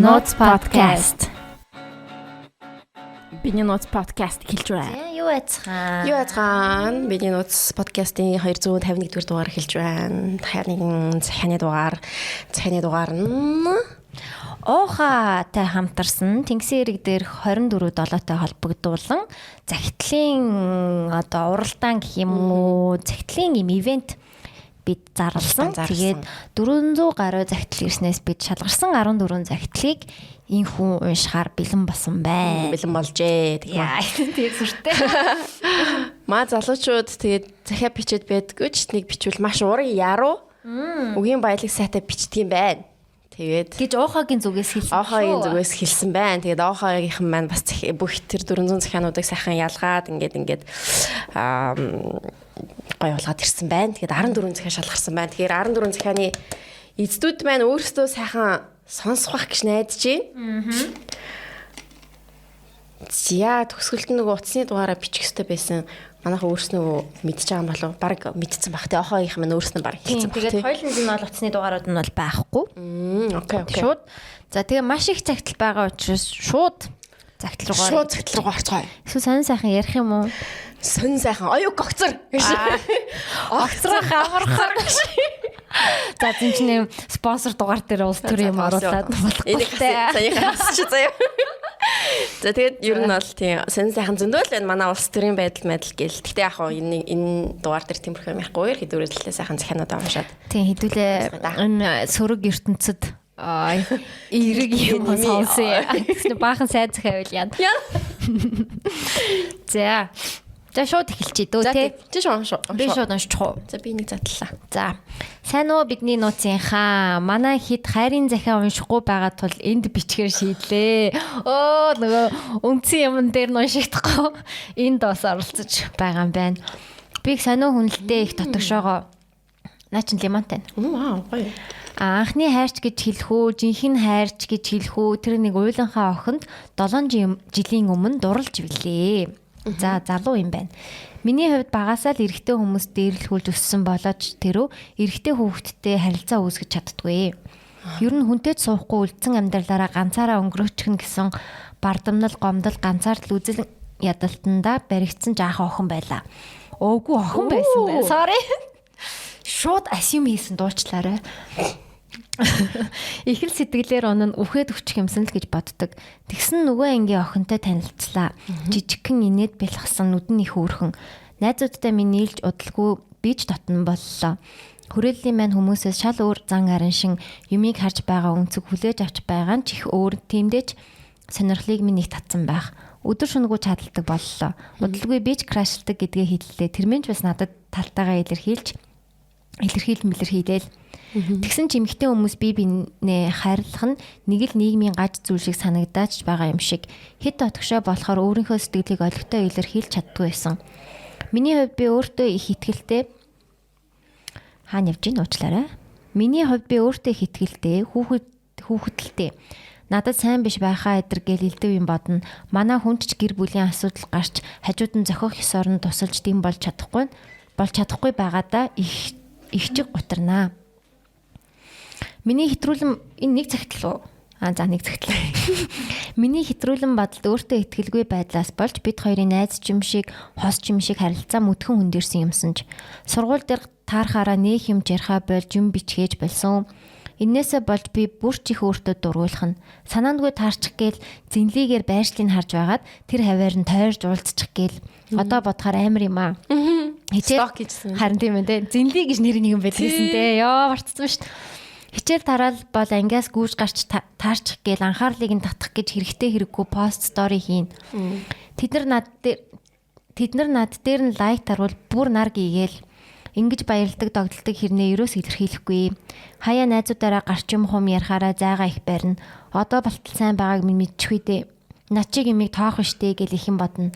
Notes podcast. Биний Notes podcast хэлж байна. Юу яцхан? Биний Notes podcast-ийн 251-р дугаар хэлж байна. Дахиад цахины дугаар нь Оохатай хамтарсан Тэнгисийн эрэг дээрх 24/7-той холбогдуулан захидлын уралдаан гэх юм уу, захидлын ивент бид зарласан. Тэгээд 400 гаруй захидал ирснээс бид шалгарсан 14 захидлыг инхүү уншихаар бэлэн болсон байна. бэлэн болжээ. Тэгээд сүртэй. Маа залуучууд тэгээд захиа бичээд байдгүй ч нэг бичвэл маш уран яруу. Үгийн баялаг сайтай бичдэг юм байна. Тэгээд гэж оохагийн зүгээс хэлсэн байна. Тэгээд оохагийнхан маань бас бүх тэр 400 захиануудыг сайхан ялгаад ингээд гоё болгоод ирсэн байна. Тэгээд 14 захиа шалгарсан байна. Тэгэхээр 14 захианы эзэдүүд маань өөрсдөө сайхан сонсох байх гэж найдаж байна. Зя төгсгөлд нөгөө утасны дугаараа бичих хэрэгтэй байсан. Манайхан өөрснөө мэдчихэж байгаа юм болов? Бараг мэдсэн баг. Тэ охоогийнх маань өөрснөө бараг хэлсэн баг. Тэгээд хоёулын нь бол утасны дугаарууд нь бол байхгүй. Окей. Шууд. За тэгээ маш их загтал байгаа учраас шууд загтал руугаа орцгоё. Эсвэл сонин сайхан ярих юм уу? Сонин сайхан оюу гогцор. Огцроо хамархаар. За зинчнээ спонсор дугаар дээр улс төр юм оруулаад болохгүй. Саяхан хасчих заяа. За тэгээд ер нь бол тийм сонин сайхан зөндөл байна. Манай улс төрийн байдал гээл. Гэхдээ яг хоо энэ дугаар дээр тиймэрхүү юм яахгүй. Ерхий дөрөвлөлтөө сайхан захианууд уншаад. Тийм хэдүүлээ энэ сөрөг ертөнцид эрэг юм сонсон. Баахан сайд захиавал яа. За шууд эхэлчихье дөө тий. Чи шууд Би шууд уншчих уу. За би нэг задлаа. За. Сайн уу бидний нууцынхаа. Манай хэд хайрын захиа уншихгүй байгаа тул энд бичгээр шийдлээ. Нөгөө үнцэн юм дээр уншигдахгүй. Энд бас оролцож байгаа юм байна. Би сонио хүнэлтэд их дотогшоогоо. Наа чин лимонтай. Вау, гоё. Анхны хайрч гэж хэлэх үү, жинхэнэ хайрч гэж хэлэх үү, тэр нэг уйланхаа охинд 7 жилийн өмнө дурлж билээ. За залуу юм байна. Миний хувьд багасаа л эрэгтэй хүмүүс дээрлэхүүлж өссөн болооч тэрөө эрэгтэй хүүхэдтэй харилцаа үүсгэж чаддгүй. Ер нь хүнтэй ч суухгүй үлдсэн амьдралаараа ганцаараа өнгөрөөчих гэсэн бардамнал гомдол ганцаардл үзэл ядалтанда баригдсан жаахан охин байлаа. Өөгүй охин байсан байна. Sorry. Шууд асюм хийсэн дуучлаарай. Их л сэтгэлээр онон үхээд өччих юмсан л гэж боддог. Тэгсэн нөгөө ангийн охинтой танилцлаа. Жижигхэн инээд бэлгсэн нүдэн их өөрхөн. Найзуудтай минь нийлж удалгүй бич дотн боллоо. Хүрээллийн маань хүмүүсээс шал өөр зан аран шин юмыг харж байгаа өнцөг хүлээж авч байгаа нь ч их өөр тиймдээч сонирхлыг минь их татсан байх. Өдөр шөнөгүй чадалдаг боллоо. Удалгүй бич крашлдаг гэдгээ хэллээ. Тэрмэнч бас надад талтайгаа илэрхийлж мэлэрхийлээл. Тэгсэн ч эмэгтэй хүмүүс бие биенээ хайрлах нь нэг л нийгмийн гаж зүйл шиг санагдаач байгаа юм шиг. Хэд отгошоо болохоор өөрийнхөө сэтгэлийг олигтой илэрхийлж чаддгүй байсан. Миний хувьд би өөртөө их итгэлтэй хаана явж ийн уучлаарай. Миний хувьд би өөртөө их итгэлтэй, хүүхэдэлтэй. Надад сайн биш байхаа эдэргээл илдэв юм бодно. Манай хүнд ч гэр бүлийн асуудал гарч хажууд нь зохиох ёс орон тусалж дэм болж чадахгүй байгаадаа их чиг гутарнаа. Миний хэтрүүлэн энэ нэг цагтлуу. За нэг цагтлаа. Миний хэтрүүлэн бодолд өөртөө итгэлгүй байдлаас болж бид хоёрын найз чим шиг, хос чим шиг харилцаа мүдхэн хөндөрсөн юмсан ч. Сургууль дээр таарахаараа нэг юм жархаа болж юм бичгээж болсон. Иннээсээ болж би бүр ч их өөртөө дургуулах нь. Санаандгүй таарчих гээл зинлигээр байршлыг харж байгаад тэр хаваар нь тойрж уулзчих гээл. Одоо бодохоор амар юм аа. Сток гэжсэн. Харин тийм ээ. Зинли гэж нэр нэг юм байлгүйсэн дээ. Йоо мартсан шүү дээ. Хичээл тараал бол ангиас гүйж гарч таарчих гээл анхаарлыг нь татах гэж хэрэгтэй хэрэггүй пост стори хийн. Тэд нар над дээр нь лайк таруул бүр нар гийгээл ингэж баярлдаг догдолдог хэрнээ ерөөс илэрхийлэхгүй. Хаяа найзуудаараа гарч юм хум ярихаараа зайгаа их барина. Одоо балтал сайн байгааг минь мэдчихвэ дээ. Над чиг юмыг тоох штэ гэл их юм бодно.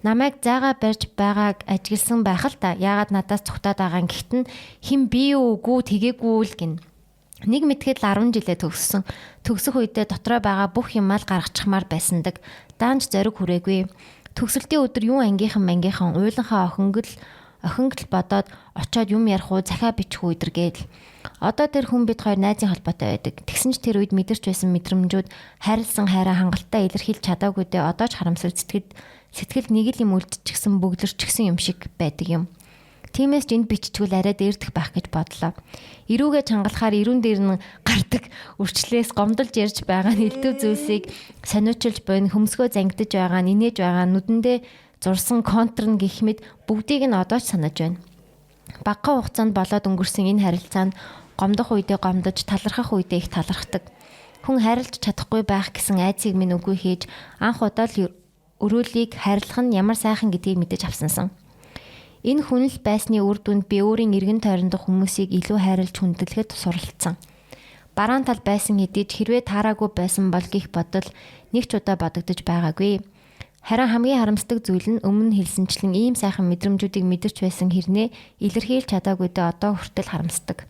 Намайг зайгаа барьж байгааг ажигласан байх л та. Яагаад надаас цухтаад байгаа юм гэхдээ хэн би үгүй тэгээгүй л гин. Нэг мэдхэд л 10 жилээ төгссөн. Төгсөх үедээ дотроо байгаа бүх юмаа л гаргачихмаар байсандаг. Даанч зориг хүрээгүй. Төгсөлтийн өдөр юу ангийнхан уйланхаа охингл бодоод очоод юм ярих уу захаа бичих үү өдр гээл. Одоо тэр хүн бид хоёр найзын холбоотой байдаг. Тэгсэн ч тэр үед мэдэрч байсан мэдрэмжүүд хайрлсан хайраа хангалттай илэрхийлж чадаагүй дээ. Одоо ч харамсал сэтгэл нэг л юм үлдчихсэн бөглөрчихсэн юм шиг байдаг юм. Тиймээс ч энд биччихвэл арай дээрдэх байх гэж бодлоо. Ирүүгээ чангалахаар ирүүн дээр нь гардаг үрчлээс гомдолж ярьж байгаа нь элдв зүйлсийг сониучилж бойн хөмсгөө зангидж байгаа нь инээж байгаа нүдэндээ зурсан контр нь гэх мэт бүгдийг нь одоо ч санаж байна. Багахан хугацаанд болоод өнгөрсөн энэ харилцаанд гомдох үедээ гомдож, талархах үедээ их талархдаг. Хүн харилж чадахгүй байх гэсэн айцыг минь үгүй хийж анх удаа л өрөөлийг хайрлах нь ямар сайхан гэдгийг мэдэж авсансан. Энэ хүнл байсны үр дүнд би өөрийн эргэн тойрондох хүмүүсийг илүү хайрлж хүндлэхэд суралцсан. Бараан тал байсан хэдий ч хэрвээ таараагүй байсан бол гих бодол нэг ч удаа бодогдож байгаагүй. Харин хамгийн харамсдаг зүйл нь өмнө хэлсэнчлэн ийм сайхан мэдрэмжүүдийг мэдэрч байсан хэрнээ илэрхийлж чадаагүйдээ одоо хүртэл харамсдаг.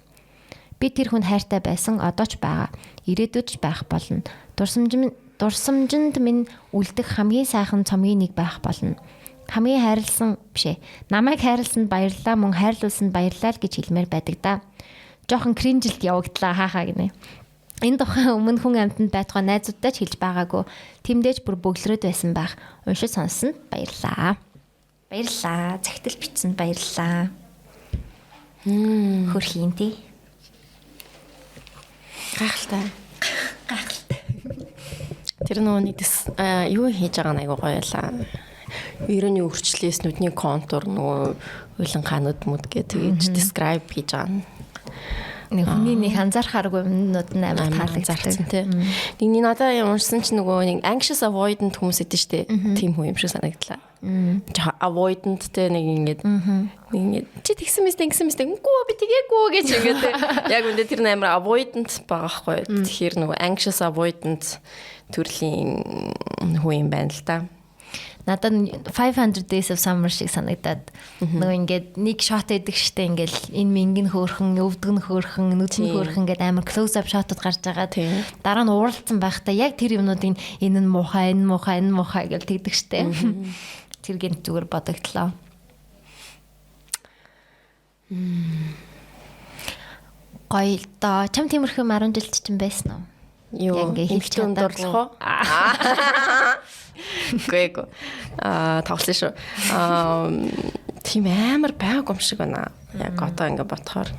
Би тэр хүнд хайртай байсан, одоо ч байгаа. Ирээдүйд ч байх болно. Дурсамжинд минь үлдэх хамгийн сайхан цомгийн нэг байх болно. Хамгийн хайрлсан бишээ. Намайг хайрлсанд баярлалаа, мөн хайрлуулсанд баярлалаа гэж хэлмээр байдаг да. Жохон кринжилт явагдлаа хаахаа гинэ. Энэ тухайн өмнө хүн амьтанд байтугай найзуудтай ч хэлж байгаагүй. Тэмдээж бүр бөглөрөд байсан байх. Уншиж сонссонд баярлалаа. Баярлалаа. Цагтл бичсэнд баярлалаа. Хөрхийн тий. Гайхалтай. Тэр нэг юу хийж байгаа нь айгуу гоё ялаа. Ерөөний өрчлөөс нүдний контур нөгөө уйлан ханууд мүд гэж describe хийж байгаа нь. Нэг хүний нэг анзаархааргүй юмнууд нь амар таалагдсан тий. Нэг надаа уншсан ч нөгөө нэг anxious avoidant хүмүүс идэв штэ. Тийм хүн юм шиг санагдлаа. Жаа avoidant тий нэг ингээд чи тэгсэн мэт үгүй би тэгээгүй гэж ингээд яг үндэ тэр амар avoidant байгаа хгүй. Тэгэхээр нөгөө anxious avoidant төрлийн хүн юм байна л да. Надад 500 Days of Summer шиг санагдаад нөгөө ингээд нэг shot эдэг штэ ингээл энэ мингэн хөөрхөн, өвдөг нь хөөрхөн, нүд нь хөөрхөн гэдэг амар close up shotууд гарч байгаа. Дараа нь ууралцсан байхдаа яг тэр юмнуудын энэ нь муухай гэж тэгдэг штэ. Тэр гэнт зүгээр бодогдлоо. Гоё доо. Чам тиймэрхүү 10 жилд чинь байсан уу? Юу хэмжээнд дурлах уу? Гэгөө. Тоглосон шүү. Тийм амар байгаагүй юм шиг байна. Яг одоо ингэ бодохоор.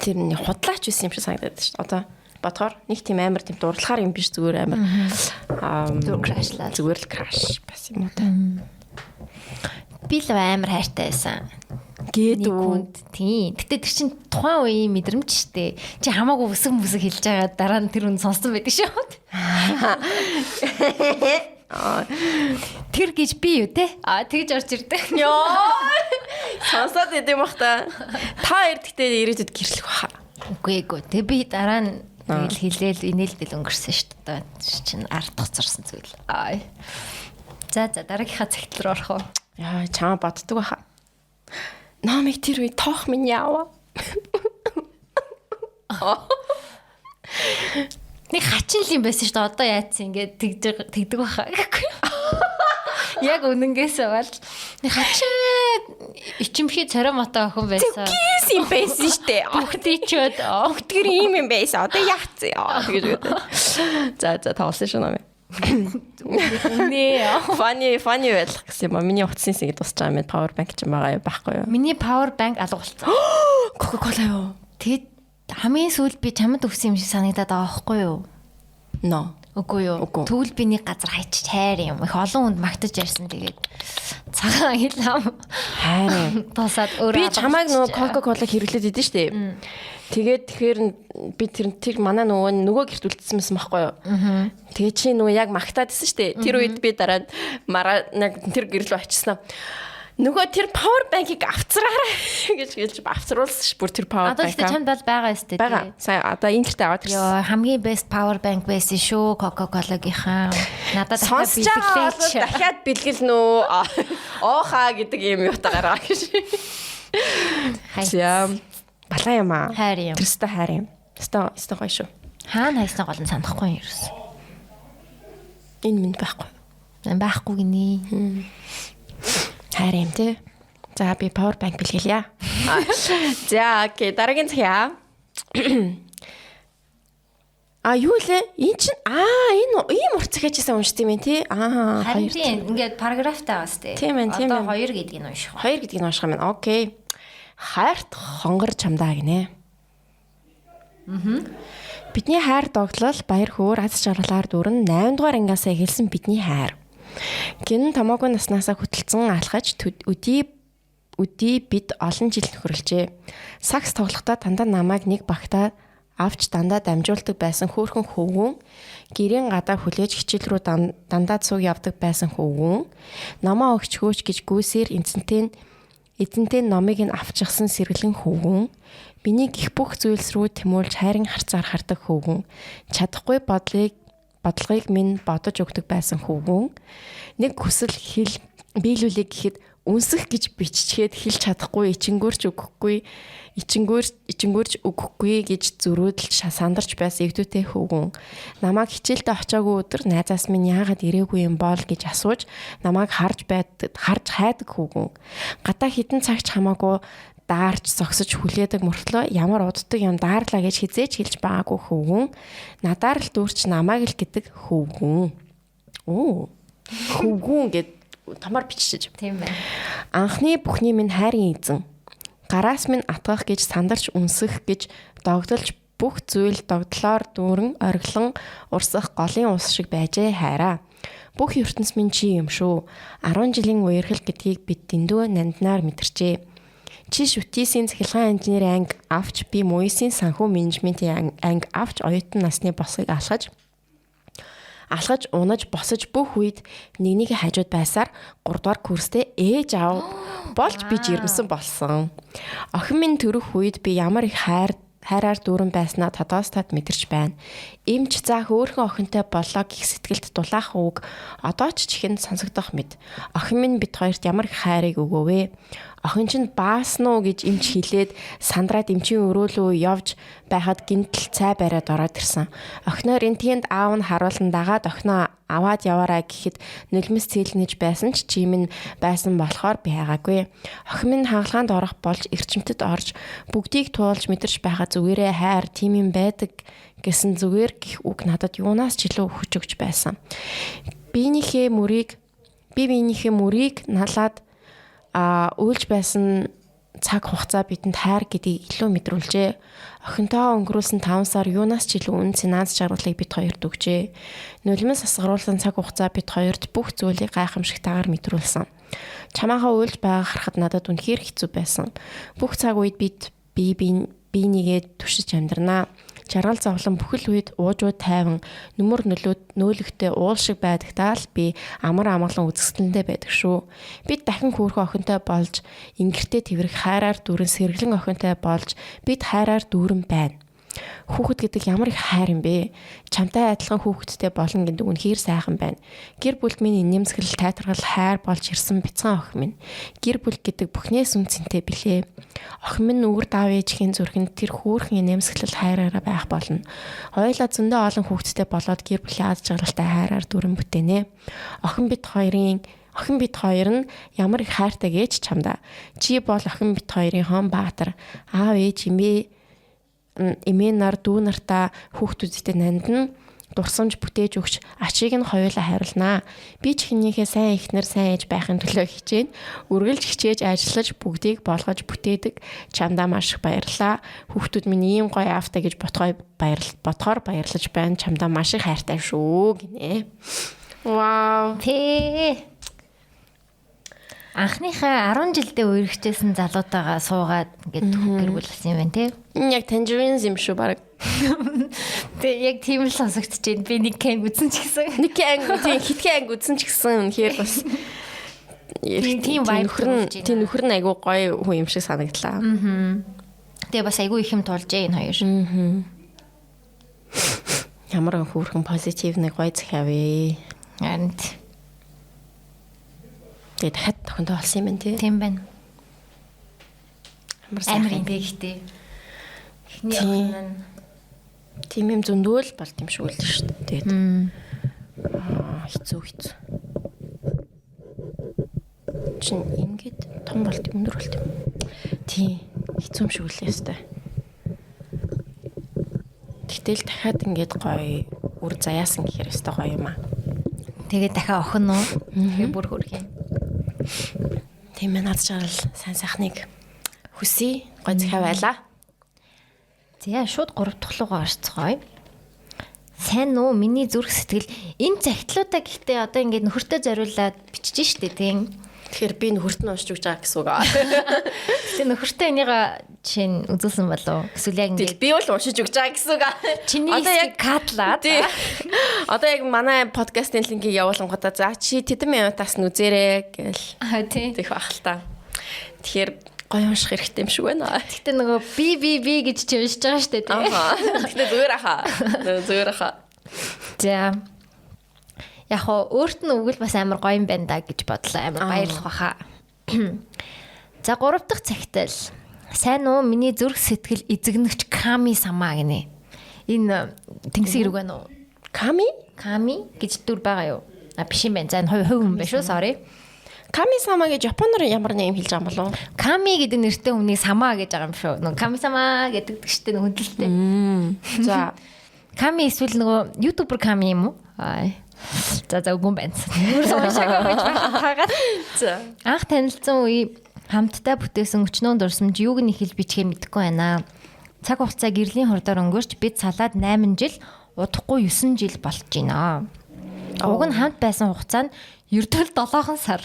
Тэр нэг худлаач байсан юм шиг санагдаад шүү. Одоо бодохоор нэг тийм амар тийм дурлахаар юм биш зүгээр амар зүгээр л краш бас юм уу та. Би л амар хайртай байсан. Гээд тийм. Гэтэ тэр чинь тухайн үеийн мэдрэмж штэ. Чи хамаагүй өсөг хэлж байгаа дараа нь тэр хүн сонссон байдаг шүү. Тэр гэж би юу те? Тэгж орж ирдэг. Йоо. Сонсоод идэм бах та. Та хоёр гэхдээ ирээдүйд гэрлэх баха. Үгүй ээ. Тэг би дараа нь тэгэл хэлээл инээлдэл өнгөрсөн шүү дээ. Чинь ард тоцорсон зүйл. За дараагийнхаа цагт руу орох уу? Яа, чамаа боддог баха. Намайг тэр үе тоох минь яава. Нэг хачин л юм байсан шүү дээ. Одоо яатсан ингээд тэгдэг баха. Яг үнэнгээсээ бол нэг хачин ичимхий цорой мотоо охин байсан. Кис юм байсан шүү дээ. Өгтөйчөөд өгтгөр ийм юм байсан. Одоо яатсан. Тэгэж үү. За тоглосон шүү намайг. Үнэ. Funny байлах гэсэн юм аа. Миний утасны хэсэг дуусч байгаа юм. Power bank ч юм байгаа байхгүй юу? Миний power bank алга болцсон. Coca-Cola юу? Тэгэд хамгийн сүүлд би чамд өгсөн юм шиг санагдаад байгаа байхгүй юу? No. Үгүй юу. Тэгвэл би нэг газар хайчиж хайр юм. Их олон хүнд магтаж ярьсан. Тэгээд цагаан хэлэм. Хайр. Тусаад өөрөө би чамайг нөгөө Coca-Cola хэрэглээд идэв штэ. Тэгээд тэгэхээр би тэр манай нөгөө гэрт үлдсэн байсан байхгүй юу? Тэгээ чи нөгөө яг магтаад исэн штэ. Тэр үед би дараа нэг тэр гэрэл очсон. Нөгөө тэр power bank-ыг авцраарай гэж хэлж авцруулсан ш. Бүр тэр power bank. Одоо чамд бол байгаа өстэй. Байгаа. Сая одоо энэ гэртээ аваад ирсэн. Йоо, хамгийн best power bank байсан шүү Coca-Cola-гийнхаа. Надад дахиад бэлгэлнэ. Оохаа гэдэг юм утгаараа гэж. Хаяа. Балаа юм аа. Хайр юм. Тэрстэ хайр юм. Тэстэ гоё шүү. Хаана хайснаа гол нь санахгүй юм ерөөс. Энэ минь байхгүй. Байхгүй гинэ. Хайр юм те. За би power bank бэлгэлье. За окей, дараагийн захиа. Юу лээ? Энэ чинь энэ ийм урт захиачсан уншд юм тий. Харин тийм ингээд параграфтай байгаас тий. Одоо 2 гэдгийг нь унших. 2 гэдгийг нь унших юм байна. Окей. Хайрт хонгор чамдаа гинэ. Бидний хайр догтлол баяр хөөр аз жаргалаар дүүрэн 8 дугаар ангиасаа эхэлсэн бидний хайр. Гин томоогүй наснаасаа хөтөлцөн алхаж өдий бид олон жил нөхөрлжээ. Сакс тоглохдоо дандаа намайг нэг багтаа авч дандаа дамжуулдаг байсан хөөрхөн хөвгүүн, гэрийн гадаа хүлээж хичээл рүү дандаа цуг явдаг байсан хөвгүүн, намаа өгчгөөч гэж гүйсээр эзэнтэй номыг нь авчихсан сэргэлэн хөвгүүн, миний гих бүх зүйлс рүү тэмүүлж хайрын харцаар хардаг хөвгүүн, чадахгүй бодлогыг минь бодож өгдөг байсан хөвгүүн, нэг хүсэл хэл биелүүлэх гэхэд үнсэх гэж биччихэд хэлж чадахгүй ичингөрч өгөхгүй гэж зөрөөдөлж сандарч байсан эгдүүтэй хөвгүүн. Намайг хичээлдээ очиагүй өдөр найзаас минь яагаад ирээгүй юм бол гэж асууж намайг харж хайдаг хөвгүүн. Гадаа хитэн цагч хамаагүй даарч зогсож хүлээдэг мөртлөө ямар уддаг юм daарлаа гэж хизээж хэлж байгаагүй хөвгүүн. Надаар л дүүрч намайг л гэдэг хөвгүүн. Хөвгүүн гэд томор бичиж. Тийм байна. Анхны бүхний минь хайрын эзэн. Гараас минь атгах гэж сандарч үнсэх гэж догдолж бүх зүйл догдлоор дүүрэн ориглон урсах голын ус шиг байжээ хайраа. Бүх ертөнц минь чи юм шүү. 10 жилийн үерхэл гэдгийг бид дэндүү нанднаар мэдэрчээ. Чи шүтээсийн цахилгаан инженерийн анги авч би Моисийн санхүү менежментийн анги авч оюутан насны босыг алхаж унаж босож бүх үед нэгнийг хажууд байсаар 3 дугаар курстэй ээж аав болж би жирэмсэн болсон. Охин минь төрөх үед би ямар их хайраар дүүрэн байснаа тодоос тад мэдэрч байна. Эмч за хөөхөн охинтой боллоо гэх сэтгэлд дулаах үг одоо ч чихэнд сонсогдох мэд. Охин минь бид хоёрт ямар их хайрыг өгөөвэ. Охин чинь баасан уу гэж эмч хэлээд сандраад эмчийн өрөөлөө явж байхад гинтл цай бариад ороод ирсэн. Охиноор энтэнд аав нь харуулсан дагаад охиноо аваад яваарай гэхэд нулимс цэлнэж байсан ч чимэн байсан болохоор байгаагүй. Охин минь хагалгаанд орох болж эрчимтэд орж бүгдийг туулж мэдэрч байгаа зүгээрээ хайр тийм юм байдаг гэсэн зүгээр гих үг надад юунаас ч илүү өгч өгч байсан. Биенийхээ мөрийг налаад үйлж байсан цаг хугацаа бидэнд хайр гэдгийг илүү мэдрүүлжээ. Охинтойгоо өнгөрүүлсэн 5 сар юунаас ч илүү үнэн цэнаас жаргалыг бид хоёрт өгчээ. Нулимс асгаруулсан цаг хугацаа бид хоёрт бүх зүйлийг гайхамшигтайгаар мэдрүүлсэн. Чамаагаа үйлж байгаа харахад надад үнэхээр хэцүү байсан. Бүх цаг үед биенийгээ түшиж амьдрнаа. Жаргал зовлон бүхэл үед уужууд тайван нүмер нөөлөгтэй уул шиг байдагтаа л би амар амгалан үзэсгэлэнтэй байдаг шүү. Бид дахин хөөрхөн охинтой болж ингэртэй тэрэг хайраар дүүрэн сэргэлэн охинтой болж бид хайраар дүүрэн байна. Хүүхэд гэдэг ямар их хайр юм бэ? Чамтай адилхан хүүхэдтэй болно гэдэг үнэхээр сайхан байна. Гэр бүл минь нэмсгэл тайтаргал хайр болж ирсэн бяцхан охин минь. Гэр бүл гэдэг бүхнээс үнцэнтэй билээ. Охин минь нүгэр даав ээжхийн зүрхэнд тэр хөөрхөн нэмсгэлэл хайраараа байх болно. Хоёулаа зөндөө олон хүүхэдтэй болоод гэр бүлийн аз жаргалтай хайраар дүрэн бүтээнэ. Охин бид хоёр нь ямар их хайртай гэж чамдаа. Чи бол охин бид хоёрын хон баатар. Аав ээж эмээ нар дүү нартаа хүүхдүүдтэй нандин дурсамж бүтээж өгч ачийг нь хоёулаа хариулнаа. Би ч хинийхээ сайн ихнэр сайн ээж байхын төлөө хичээн. Үргэлж хичээж ажиллаж бүгдийг болгож бүтээдэг. Чамдаа маш их баярлалаа. Хүүхдүүд минь ийм гоё аавтай гэж ботхоор баярлаж байна. Чамдаа маш их хайртай шүү гинэ. Вау. Анхныхаа 10 жилдээ үерхжсэн залуутайгаа суугаад ингээд гэр бүл болсон юм байна тий. Яг Tangerines юм шүү баг. Тэг яг тийм л сонсогдож байна. Би нэг кэнг үзсэн ч гэсэн. Хитгэн анги үзсэн ч гэсэн үнэхээр бас тийм нөхөр нь айгүй гоё хүн юм шиг санагдлаа. Тэгээ бас айгүй их юм тулж энэ хоёр. Ямар хөөрхөн позитив нэг гоё захиа вэ. Харин тэгээд дахиад тохиндоо болсон юм байна тий. Тийм байна. Амар юм бэ гэхдээ. Эхний охин нь тийм юм зөндөл болт юм шиг үлдэн шүү дээ. Тэгээд хэцүү. Чин ингээд том болт юм, өндөр болт юм. Тийм. Хэцүү юм шиг үлээ өстэй. Тэгтэл дахиад ингээд гоё үр заяасан гэхээр өстэй гоё юм аа. Тэгээд дахиад охин уу? Тэгээ бүр хөргий. Тийм ээ, над жаргал сайн сайхныг хүсье. Гоё захиа байлаа. За шууд 3 дахь руугаа орцгоё. Сайн уу? Миний зүрх сэтгэл энэ цагтлуудаа гэхдээ одоо ингээд нөхөртөө зориулаад бичиж штэ тийм. Тэгэхээр би нөхөрт нь уншиж өгч байгаа гэсэн үг аа. Тэгээ нөхөртөө энийг жишээ нь үзүүлсэн болов. Эсвэл яг ингээд би бол уншиж өгч байгаа гэсэн үг аа. Чиний одоо яг катлаад. Одоо яг манай подкастын линкийг явуулангуудаа за чи тэдэн минутаас нь үзээрэй гэл. Тийм. Тэгэх байх л та. Тэгэхээр гоё унших хэрэгтэй юм шиг байна. Гэтэ нөгөө би гэж чи уншиж байгаа штэ тийм. Гэтэ зүгээр ахаа. Зүгээр ахаа. За. Яг хоо өөрт нь өгөл бас амар гоё юм байна да гэж бодлоо. Амар баярлах баха. За 3 дахь цагтал. Сайн уу? Миний зүрх сэтгэл эзэгнэгч Ками самаа гинэ. Энэ тэнгисийн хэрэг байна уу? Ками гэж дүр байгаа юу? Биш юм байна. За энэ хувь хүн байна шүү. Sorry. Ками сама гэж японоор ямар нэм хэлж байгаа юм болов? Ками гэдэг нэртэй хүнийг самаа гэж байгаа юм шүү. Нөгөө Ками самаа гэдэг чигтэй хүндэлтэй. За Ками эсвэл нөгөө ютубер Ками юм уу? За үгүй байна. Өөр соншаагүй гэж байгаа. За. Анх танилцсан үе хамтдаа бүтээсэн өчнөө дурсамж юуг нь хэл бичгээ мэдэхгүй байна. Цаг хугацаа гэрлийн хурдаар өнгөрч бид салаад 8 жил, удахгүй 9 жил болж байна. Уг нь хамт байсан хугацаа нь ердөө 7 сар.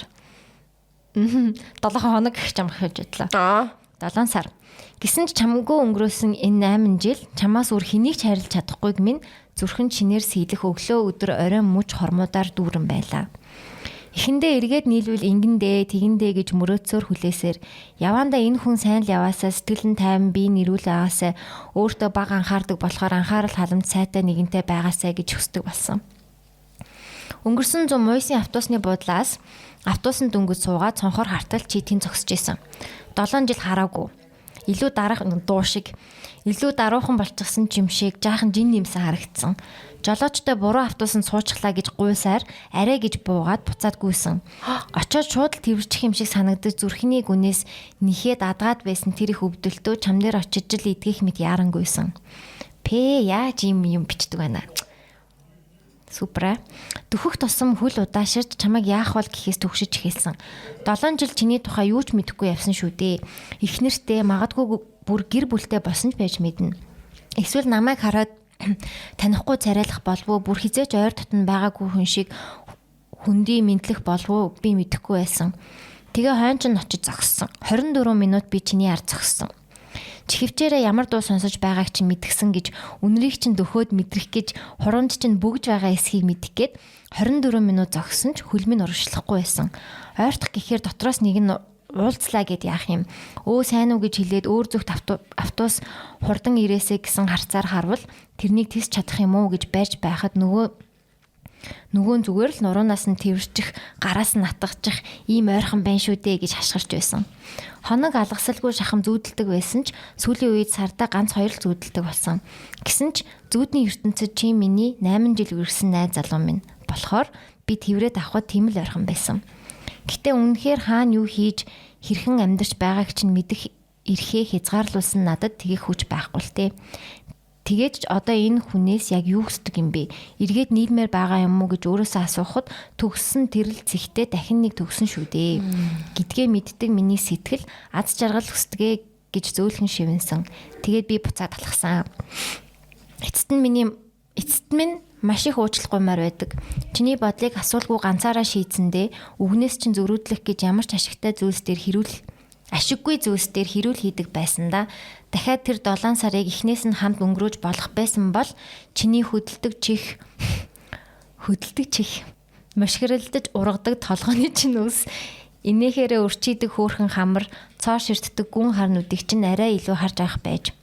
7 хоног гэх юм хэлж бодлоо. 7 сар. Гэсэн ч чамгүй өнгөрөөсөн энэ 8 жил чамаас өөр хэнийг ч харилж чадахгүйг минь зүрхэн чинээр сийлэх өглөө өдөр орой муж хормуудаар дүүрэн байлаа. Эхэндээ эргээд нийлвэл ингэндээ тэгэндээ гэж мөрөөцөөр хүлээсээр явандаа энэ хүн сайн л яваасаа сэтгэлэн тайван бие нэрүүл аваасаа өөртөө бага анхаардаг болохоор анхаарал халамж сайтай нэгэнтэй байгаасаа гэж хүсдэг болсон. Өнгөрсөн 100 Мойсийн автобусны буудлаас автобусын дөнгөж суугаад цонхоор хартал читийн зогсож исэн. 7 жил хараагүй. Илүү дарах дуу шиг, илүү даруухан болчихсон юм шиг жаахан жин нэмсэн харагдсан. Жолоочтой буруу автобусанд суучглаа гэж гуйсаар арай гэж буугаад буцаад гүйсэн. Очоод шууд л тэрвэрчих юм шиг санагдаж зүрхний гүнээс нэхэд адгаад байсан тэр их өвдөлтөө чам дээр очиж л идгийх мэт ярангүйсэн. Яаж юм бичдэг байна. Супер. Дөхөх тусам хөл удааширч чамайг яах вэ гэхээс төгшөж эхэлсэн. 7 жил чиний тухай юу ч мэдэхгүй явсан шүү дээ. Эхнэртэй магадгүй бүр гэр бүлтэй болсон ч байж мэднэ. Эсвэл намайг хараад танихгүй царайлах болов уу, бүр хизээч ойр дотн байгаагүй хүн шиг хүндий мэдлэх болов уу би мэдэхгүй байсан. Тэгээ хойно ч очиж зогссон. 24 минут би чиний ард зогссон. Чихвчээрээ ямар дуу сонсож байгааг чинь мэдгсэн гэж үнэрийг чинь дөхөөд мэдрэх гэж хуруунд чинь бүгж байгаа эсхийг мэдэх гээд 24 минут зогссон ч хөлмийн урагшлахгүй байсан. Ойртох гэхээр дотроос нэг нь уулзлаа гэд яах юм. Өө сайн уу гэж хэлээд өөр зүгт автобус хурдан ирээсэ гэсэн харцаар харвал тэрнийг тис чадах юм уу гэж барьж байхад нөгөө зүгээр л нуруунаас нь тэрвэрчих, гараас нь натгахчих ийм ойрхон байна шүү дээ гэж хашгирч байсан. Хоног алгасалгүй шахам зүүдэлдэг байсан ч сүүлийн үед сардаа ганц 2 л зүүдэлдэг болсон. Гэсэн ч зүүдний ертөнцид чи миний 8 жил үргэлжсэн найз залуу минь. Болохоор би тэрврээд авахд тийм л ойрхон байсан. Гэтэ үнэхээр хаана юу хийж хэрхэн амьдарч байгааг чинь мэдэх эрхээ хязгаарлуулсан надад тгийх хүч байхгүй л тээ. Тэгээд ч одоо энэ хүнээс яг юу хүсдэг юм бэ? Эргээд нийлмээр байгаа юм уу гэж өөрөөсөө асуухад төгссөн тэрл зихтэй дахин нэг төгсөн шүү дээ. Гэдгээ мэддэг миний сэтгэл аз жаргал хүсдэгэ гэж зөөлхөн шивэнсэн. Тэгээд би буцаад алхсан. Эцэст минь маш их уучлахгүймаар байдаг. Чиний бодлыг асуулгүй ганцаараа шийдсэндээ үгнээс чинь зөрүүдлэх гэж ямар ч ашиггүй зүйлс дээр хэрүүл хийдэг байсандаа дахиад тэр 7 сарыг эхнээс нь хамт өнгөрөөж болох байсан бол чиний хөдөлдөг чих мошгиралдаж ургадаг толгойн чинь үс инээхээрээ өрчийдэг хөөрхөн хамар цоо ширтдэг гүн харнуудыг чинь арай илүү харж авах байж.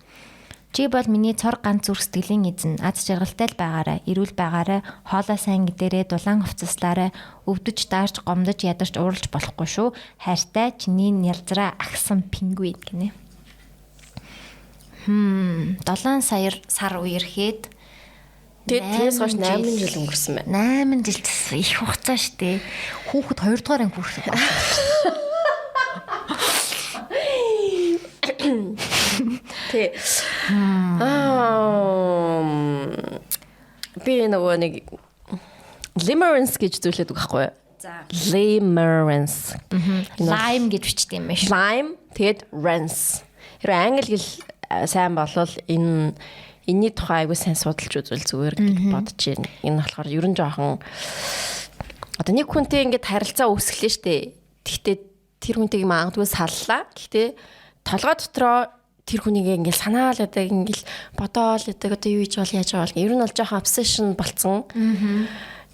Чи бол миний цор ганц зүрх сэтгэлийн эзэн, аз жаргалтай л байгаарай, эрүүл байгаарай, хоолой сайн гэдэрээ дулаан хувцаслаарай, өвдөж даарч гомдож ядарч ууралж болохгүй шүү. Хайртай чиний нялзраа агсан пингвин гинэ. 7 сар үерхэд тэгээс хойш 8 жил өнгөрсөн байна. 8 жил их хугацаа штэ. Хүүхэд 2 дугаар анги хүрсэн. Тий. Би нөгөө нэг limerence гэж зүйлээд үг байхгүй юу? За. Limerence. Lime гэж бичдэг юм байна шүү. Lime тэгээд rinse. Хэрвээ англи хэл сайн болвол энэний тухай айгуу сайн судалж үзвэл зүгээр гэж бодож байна. Энэ болохоор ерөн жоохон одоо нэг хүнтэй ингээд харилцаа үүсгэлээ штэ. Гэхдээ тэр хүнтэйг магадгүй саллаа. Гэхдээ толгой дотроо тэр хүнийг ингээд санаал одоо ингээд бодоол одоо юу хийж бол яаж байгаа бол ер нь бол жоохон obsession болцсон.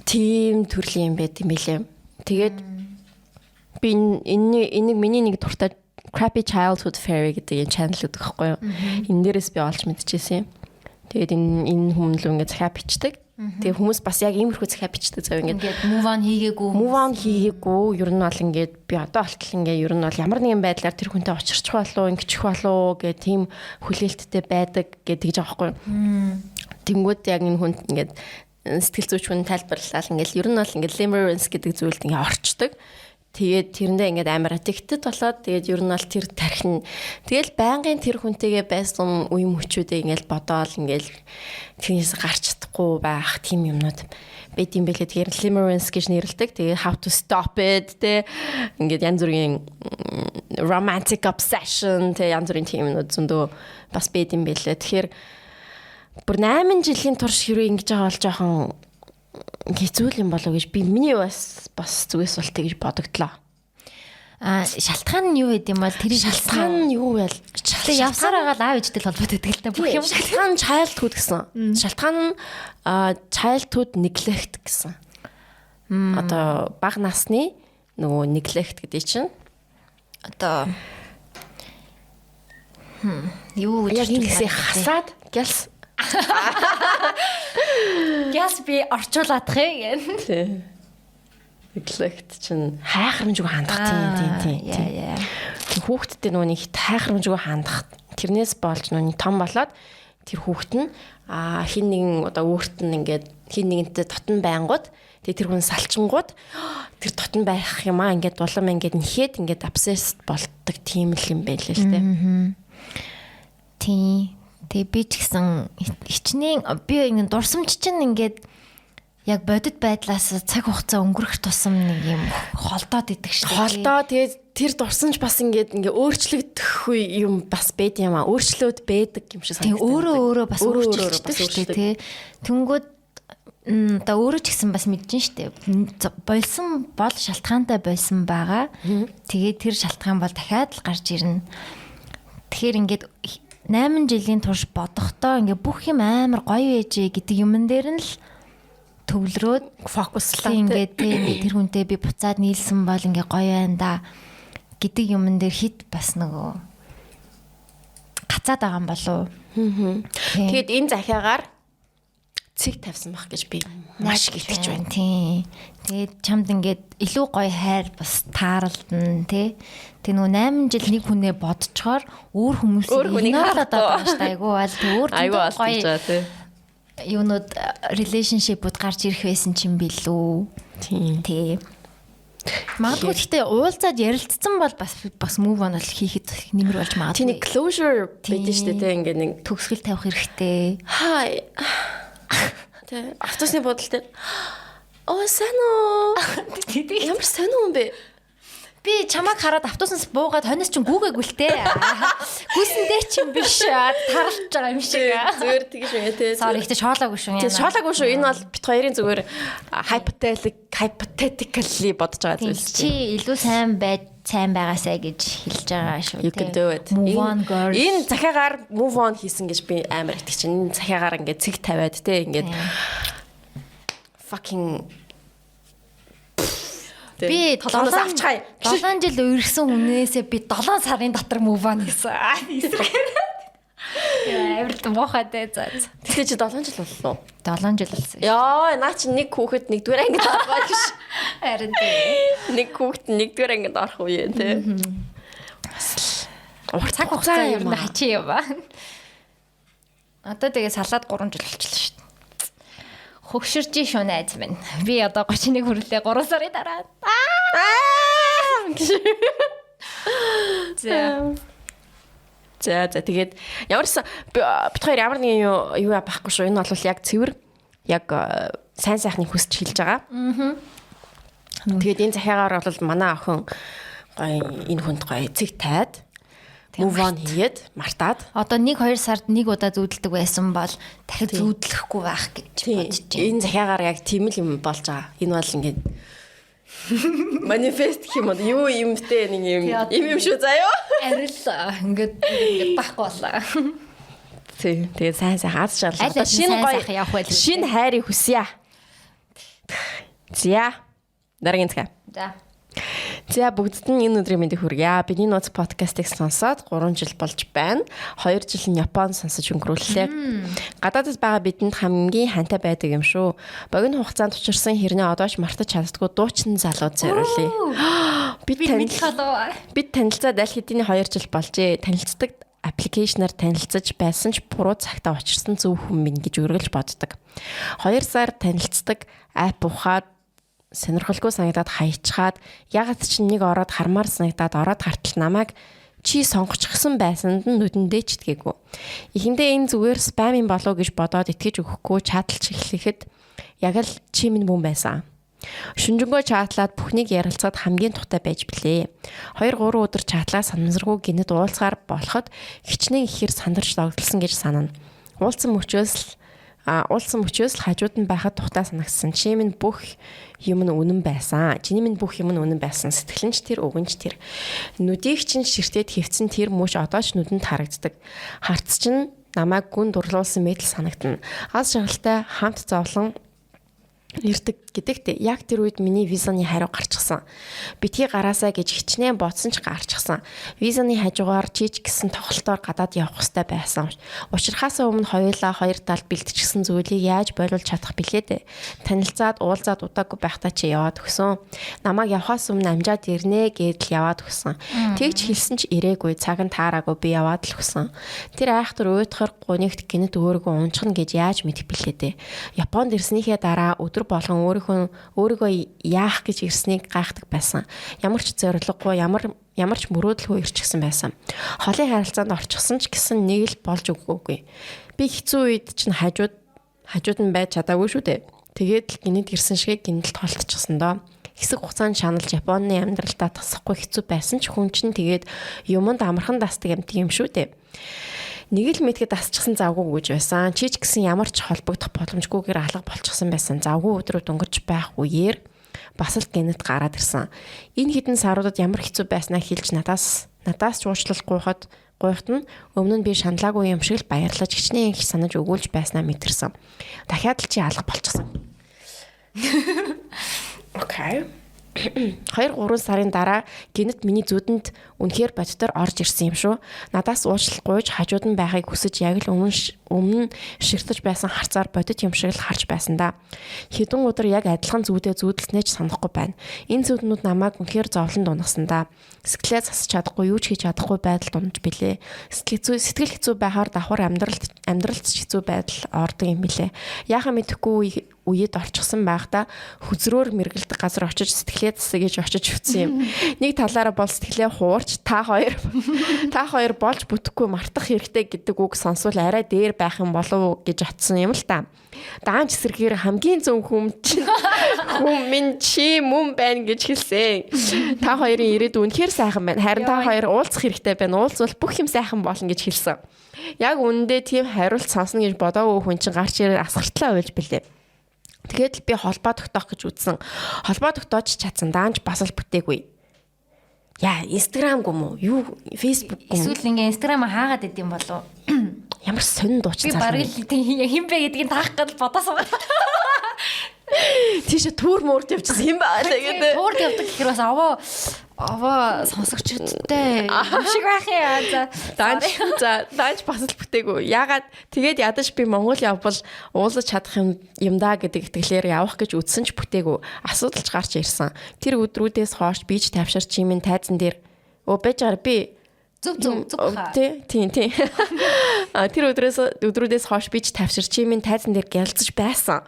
Тийм төрлийн юм байт юм билээ. Тэгээд би энийг миний нэг дуртай Crappy Childhood Fairy гэдэг энэ channel үүдэг байхгүй юу? Энэ дээрээс би олж мэдчихсэн юм. Тэгээд энэ хүмүүс л ингээд захиа бичдэг. Тэгээ хүмүүс бас яг иймэрхүү захиа бичдэг зав ингээд move on хийгээгүй. Ер нь бол ингээд би одоо болтол ингээд ер нь бол ямар нэгэн байдлаар тэр хүнтэй очирчих болов, ингэчих болов гэх тийм хүлээлттэй байдаг гэдэг байгаа байхгүй юу? Тэнгүүд яг энэ хүнд ингээд сэтгэл зүйч хүн тайлбарлалаа ингээд ер нь бол ингээд limerence гэдэг зүйлд ингээд орчдөг. Тэгээд тэрэндээ ингээд амар addicted болоод тэгээд ер нь бол тэр тархин тэгэл байнгын тэр хүнтэйгээ байсан үе мөчүүдээ ингээд бодоол ингээд тэрнээс гарч чадахгүй байх тийм юмнууд байт юм бэлээ. Тэгэхээр limerence гэж нэрлэдэг. Тэгээд how to stop it тэ ингээд янз бүрийн romantic obsession тэ янз бүрийн тийм юмнууд зөндөө бас байт юм бэлээ. Тэгэхээр бүр 8 жилийн турш хэрэг ингэж байгаа бол жоохон хэцүү юм болов гэж би миний бас зүгээс бол тэгж бодогдлоо. Шалтгаан нь юу гэдэг юм бол тэр шалтгаан нь юу вэ? Тэгээ явсаар байгаа аав ээжтэй холбоотой гэдэг л та бүх юм. Шалтгаан childhood гэсэн. Шалтгаан нь childhood neglect гэсэн. Одоо бага насны нөгөө neglect гэдэг чинь одоо юу гэж хэлсэн хасаад гялс Яс би орчуулах юм гэн. Neglect чинь хайхрамжгүй хандах тийм. Хүүхдтэй нөгөө нэг хайхрамжгүй хандах. Тэрнээс болж нөгөө том болоод тэр хүүхэд нь хин нэгэн одоо өөрт нь ингээд хин нэгэнтэй дотн байнгут тэгээ тэр хүн салчингууд тэр дотн байх юм аа ингээд улам ингээд нэхэд ингээд obsessed болдог тийм л юм байл л тээ. Тийм. Тэгээ би ч гэсэн хичнээн би ингэ дурсамж чинь ингээд яг бодит байдлаас цаг хугацаа өнгөрөх тусам нэг юм холдоод идэх шүү дээ. Холдоо тэгээд тэр дурсамж бас ингээд өөрчлөгдөх юм бас байд юм аа. Өөрчлөөд байдаг юм шиг санагдав. Тэгээ өөрөө бас өөрчлөгддөг шүү дээ, тий. Тэнгүүд одоо өөрөө ч гэсэн бас мэдэж штэ. Болсон бол шалтгаантай болсон байгаа. Тэгээд тэр шалтгаан бол дахиад л гарч ирнэ. Тэгэхээр ингээд 8 жилийн турш бодохдоо ингээ бүх юм амар гоё ээжээ гэдэг юмн дээр нь л төвлөрөөд фокуслаа ингээд тэр хүнтэй би буцаад нийлсэн бол ингээ гоё байна да гэдэг юмн дээр хит бас нөгөө гацаад байгаа юм болов. Тэгээд энэ захиагаар цэг тавьсан байх гэж би маш их итгэж байна. Тийм. Тэгээд чамд ингээд илүү гоё хайр бас тааралдана тий. Тэг нөгөө 8 жил нэг хүнээ бодцохоор өөр хүмүүсийг игнорлоод байгаа шүү дээ. Айгуу аль тэг өөр гоё тий. Юунууд relationship-ууд гарч ирэх байсан ч юм билүү. Тийм. Тий. Магадгүй гэхдээ уулзаад ярилцсан бол бас move on хийхэд нэмэр болж магадгүй. Тийм closure байдаг шүү дээ. Ингээд нэг төгсгөл тавих хэрэгтэй. Хай. Тэ автобусны бодол дээр сайн уу? Ямар сайн уу бэ? Би чамайг хараад автобуснаас буугаад хоньос чинь гүүгээгүй л те. Гүйсэндээ ч юм биш. Таралж байгаа юм шиг. Зүгээр тэгж байна те. Sorry ихтэй шоолоогүй шүү. Тэг шоолоогүй шүү. Энэ бол бит хоёрын зүгээр hypothetically бодож байгаа зүйлс чи илүү сайн байгаасаа гэж хэлж байгаа шүү. You can do it. Move on girl. Энэ захиагаар move on хийсэн гэж би амар итгэж байна. Энэ захиагаар ингээд цэг тавиад те ингээд fucking би 7 авчихаа. 7 жил үргэлжсэн хүнээсээ би 7 сарын дотор move on гэсэн. Эвэрт мохатэй заа. Тэгээ чи 7 жил боллоо. 7 жил болсон. Яа, наа чи нэг хүүхэд нэгдүгээр ангид орох гэж. Харин тийм. Нэг хүүхэд нэгдүгээр ангид орох үе те. Цаг хугацаа ер нь хачи юм ба. Одоо тэгээ салаад 3 жил болчихлоо шүү дээ. Хөгшөрж шүү найз минь. Би одоо 31 хүрлээ 3 сарын дараа. За. За тэгээд ямарсан бид хоёр ямар нэг юу байхгүй шүү. Энэ бол яг цэвэр яг сайн сайхны хүсч хэлж байгаа. Тэгээд энэ захиагаар бол манай охин гоё энэ хүнд гоё эцэг тайд move on хийгээд мартаад одоо 1-2 сард нэг удаа зүүдэлдэг байсан бол дахид зүүдлэхгүй байх гэж бодож байна. Энэ захиагаар яг тийм л юм болж байгаа. Энэ бол ингээд манифест юм уу юу юмтэй нэг юм шүү заяа. Арил ингээд байхгүй боллоо. Тэгээд сайн аз жаргал. Шинэ гоё шинэ хайрыг хүсье. За дараагийн цаг. За бүгдд нь энэ өдрийн мэндийг хүргье. Бидний нууц подкастыг сонсоод 3 жил болж байна. 2 жил нь Японд сонсож өнгөрүүллээ. Гадаадд байгаа бидэнд хамгийн хантай байдаг юм шүү. Богино хугацаанд учирсан хэрнээ одоо ч мартаж чаддгүй дуучин залууд зориулъя. Бид танилцаад аль хэдийн 2 жил болжээ. Танилцдаг аппликейшнаар танилцаж байсан ч буруу цагтаа учирсан зөв хүн минь гэж өргөлж боддог. 2 сар танилцдаг апп ухаад сонирхолгүй санагдаад хайчаад ягаад ч нэг ороод хармаар санагдаад ороод хартал намайг чи сонгочихсан байсанд нь нүдэндээ ч итгээгүй. Эхэндээ энэ зүгээр спамын болов гэж бодоод итгэж өгөхгүй чаталж эхлэхэд яг л чи минь бүм байсан. Шүнжэнгөө чатлаад бүхнийг ярилцаад хамгийн тухтай байж блээ. 2-3 өдөр чатлаа санамсаргүй гинэд уулзгаар болоход хичнээн ихээр сандарч догдолсон гэж санана. Уулзсан мөчөөс л хажууд нь байхад тухтай санагдсан. Чи минь бүх юм нь үнэн байсан. Чиний минь бүх юм нь үнэн байсан. Сэтгэлэнч тэр, өгөнч тэр. Нүдийг чинь ширтээд хөвцөн тэр мөч одоо ч нүдэнд харагддаг. Харц чинь намайг гүн дурлуулсан мэдл санагдана. Аз жаргалтай хамт зовлон ирдэг гэдэгт яг тэр үед миний визаны хариу гарчихсан. Битгий гараасаа гэж хичнээн бодсон ч гарчихсан. Визаны хажуугаар чич гэсэн тоглолтоор гадаад явах хэрэгтэй байсан. Учирхаасаа өмнө хоёулаа 2 талд бэлтчихсэн зүйлийг яаж бойлуулж чадах билээ дээ. Танилцаад уулзаад удаагүй байхдаа чи яваад өгсөн. Намайг явхаас өмнө амжаад ирнэ гэдэл яваад өгсөн. Тэгж хэлсэн ч ирээгүй, цаг нь таараагүй би яваад л өгсөн. Тэр айхтар уйтахар гунигт гинэт өөрийгөө унчихна гэж яаж мэдэх билээ дээ. Японд ирснийхээ дараа болгон өөрийгөө яах гэж ирснийг гайхдаг байсан. Ямар ч зориггүй, ямар ч мөрөөдөлгүй ирчихсэн байсан. Холын харилцаанд орчихсон ч гэсэн нэг л болж өгөөгүй. Би хэцүү үед чинь хажууд нь байж чадаагүй шүү дээ. Тэгээд л гинэд ирсэн шиг гинэлд холтчихсон доо. Хэсэг хугацаанд шаналж Японы амьдралдаа тасахгүй хэцүү байсан ч хүн чинь тэгээд юмд амархан дасдаг юм шүү дээ. Нэг л мэдхэд асчихсан завгүй гэж байсан. Чич гэсэн ямар ч холбогдох боломжгүйгээр алга болчихсон байсан. Завгүй өдрүүд өнгөрч байх үеэр бас л гинэт гараад ирсэн. Энэ хэдэн саруудад ямар хэцүү байснаа хэлж надаас ч уучлал гуйхад нь өмнө нь би шаналаагүй юм шиг л баярлаж хичнээн их санаж өгүүлж байснаа мэдэрсэн. Дахиад л чи алга болчихсон. Окей. 2-3 сарын дараа гинэт миний зүудэнд үнэхээр бодтоор орж ирсэн юм шүү. Надаас уучлал гуйж хажууд нь байхыг хүсэж яг л өмнө ширтэж байсан харцаар бодит юм шиг л харж байсан да. Хэдэн өдөр яг адилхан зүүдэлснээ ч санахгүй байна. Энэ зүуднүүд намайг үнэхээр зовлон дунагсан да. Сэтгэлээ засаж чадахгүй, юу ч хийж чадахгүй байдалд унаж билээ. Сэтгэл хэцүү байхаар давхар амьдралд хэцүү байдал ордог юм билээ. Яахаа мэдэхгүй үед орчихсан байхдаа хүзрөөр мэргэлдэг газар очиж сэтгэлээ засаг гэж очиж хүцсэн юм. Нэг талаараа бол сэтгэлээ хуурч та хоёр болж бүтэхгүй мартах хэрэгтэй гэдэг үг сонсвол арай дээр байх юм болов гэж атсан юм л та. Даанч эсрэгээр хамгийн зөв хүн минь чи мөн байна гэж хэлсэн. Та хоёрын ирээд үнэхээр сайхан байна. Харин та хоёр уулзах хэрэгтэй байна. Уулзвал бүх юм сайхан болно гэж хэлсэн. Яг үнэндээ тийм хариулт сонсно гэж бодоогүй хүн чинь гарч ирээд асгартлаа уйлж билээ. Тэгээд л би холбоо тогтоох гэж үзсэн. Холбоо тогтоож чадсан даанч бас л бүтээгүй. Яа, Instagram гүм үү? Юу, Facebook гүм үү? Эсвэл ингээ Instagram хаагаад идэм болов. Ямар сонин дууч цаасан. Би бараг л хин бэ гэдгийг таах гэж бодосон. Тийш түүр мөрд явчихсан юм байна тэгээд. Туурд явдаг гэхээр бас аваа сонсогчдтэй юм шиг байх яа. Даанч бас л бүтээгүй. Ягаад тэгээд ядаж би Монгол явбал уулзаж чадах юм даа гэдэг итгэлээр явах гэж үзсэн ч бүтээгүй. Асуудалч гарч ирсэн. Тэр өдрүүдээс хойш би ч тавшир чимийн тайзан дээр байж байгаа би Зүг хаа. Тийм. Тэр өдрүүдээс хойш би ч тавшир чимийн тайзан дээр гялцж байсан.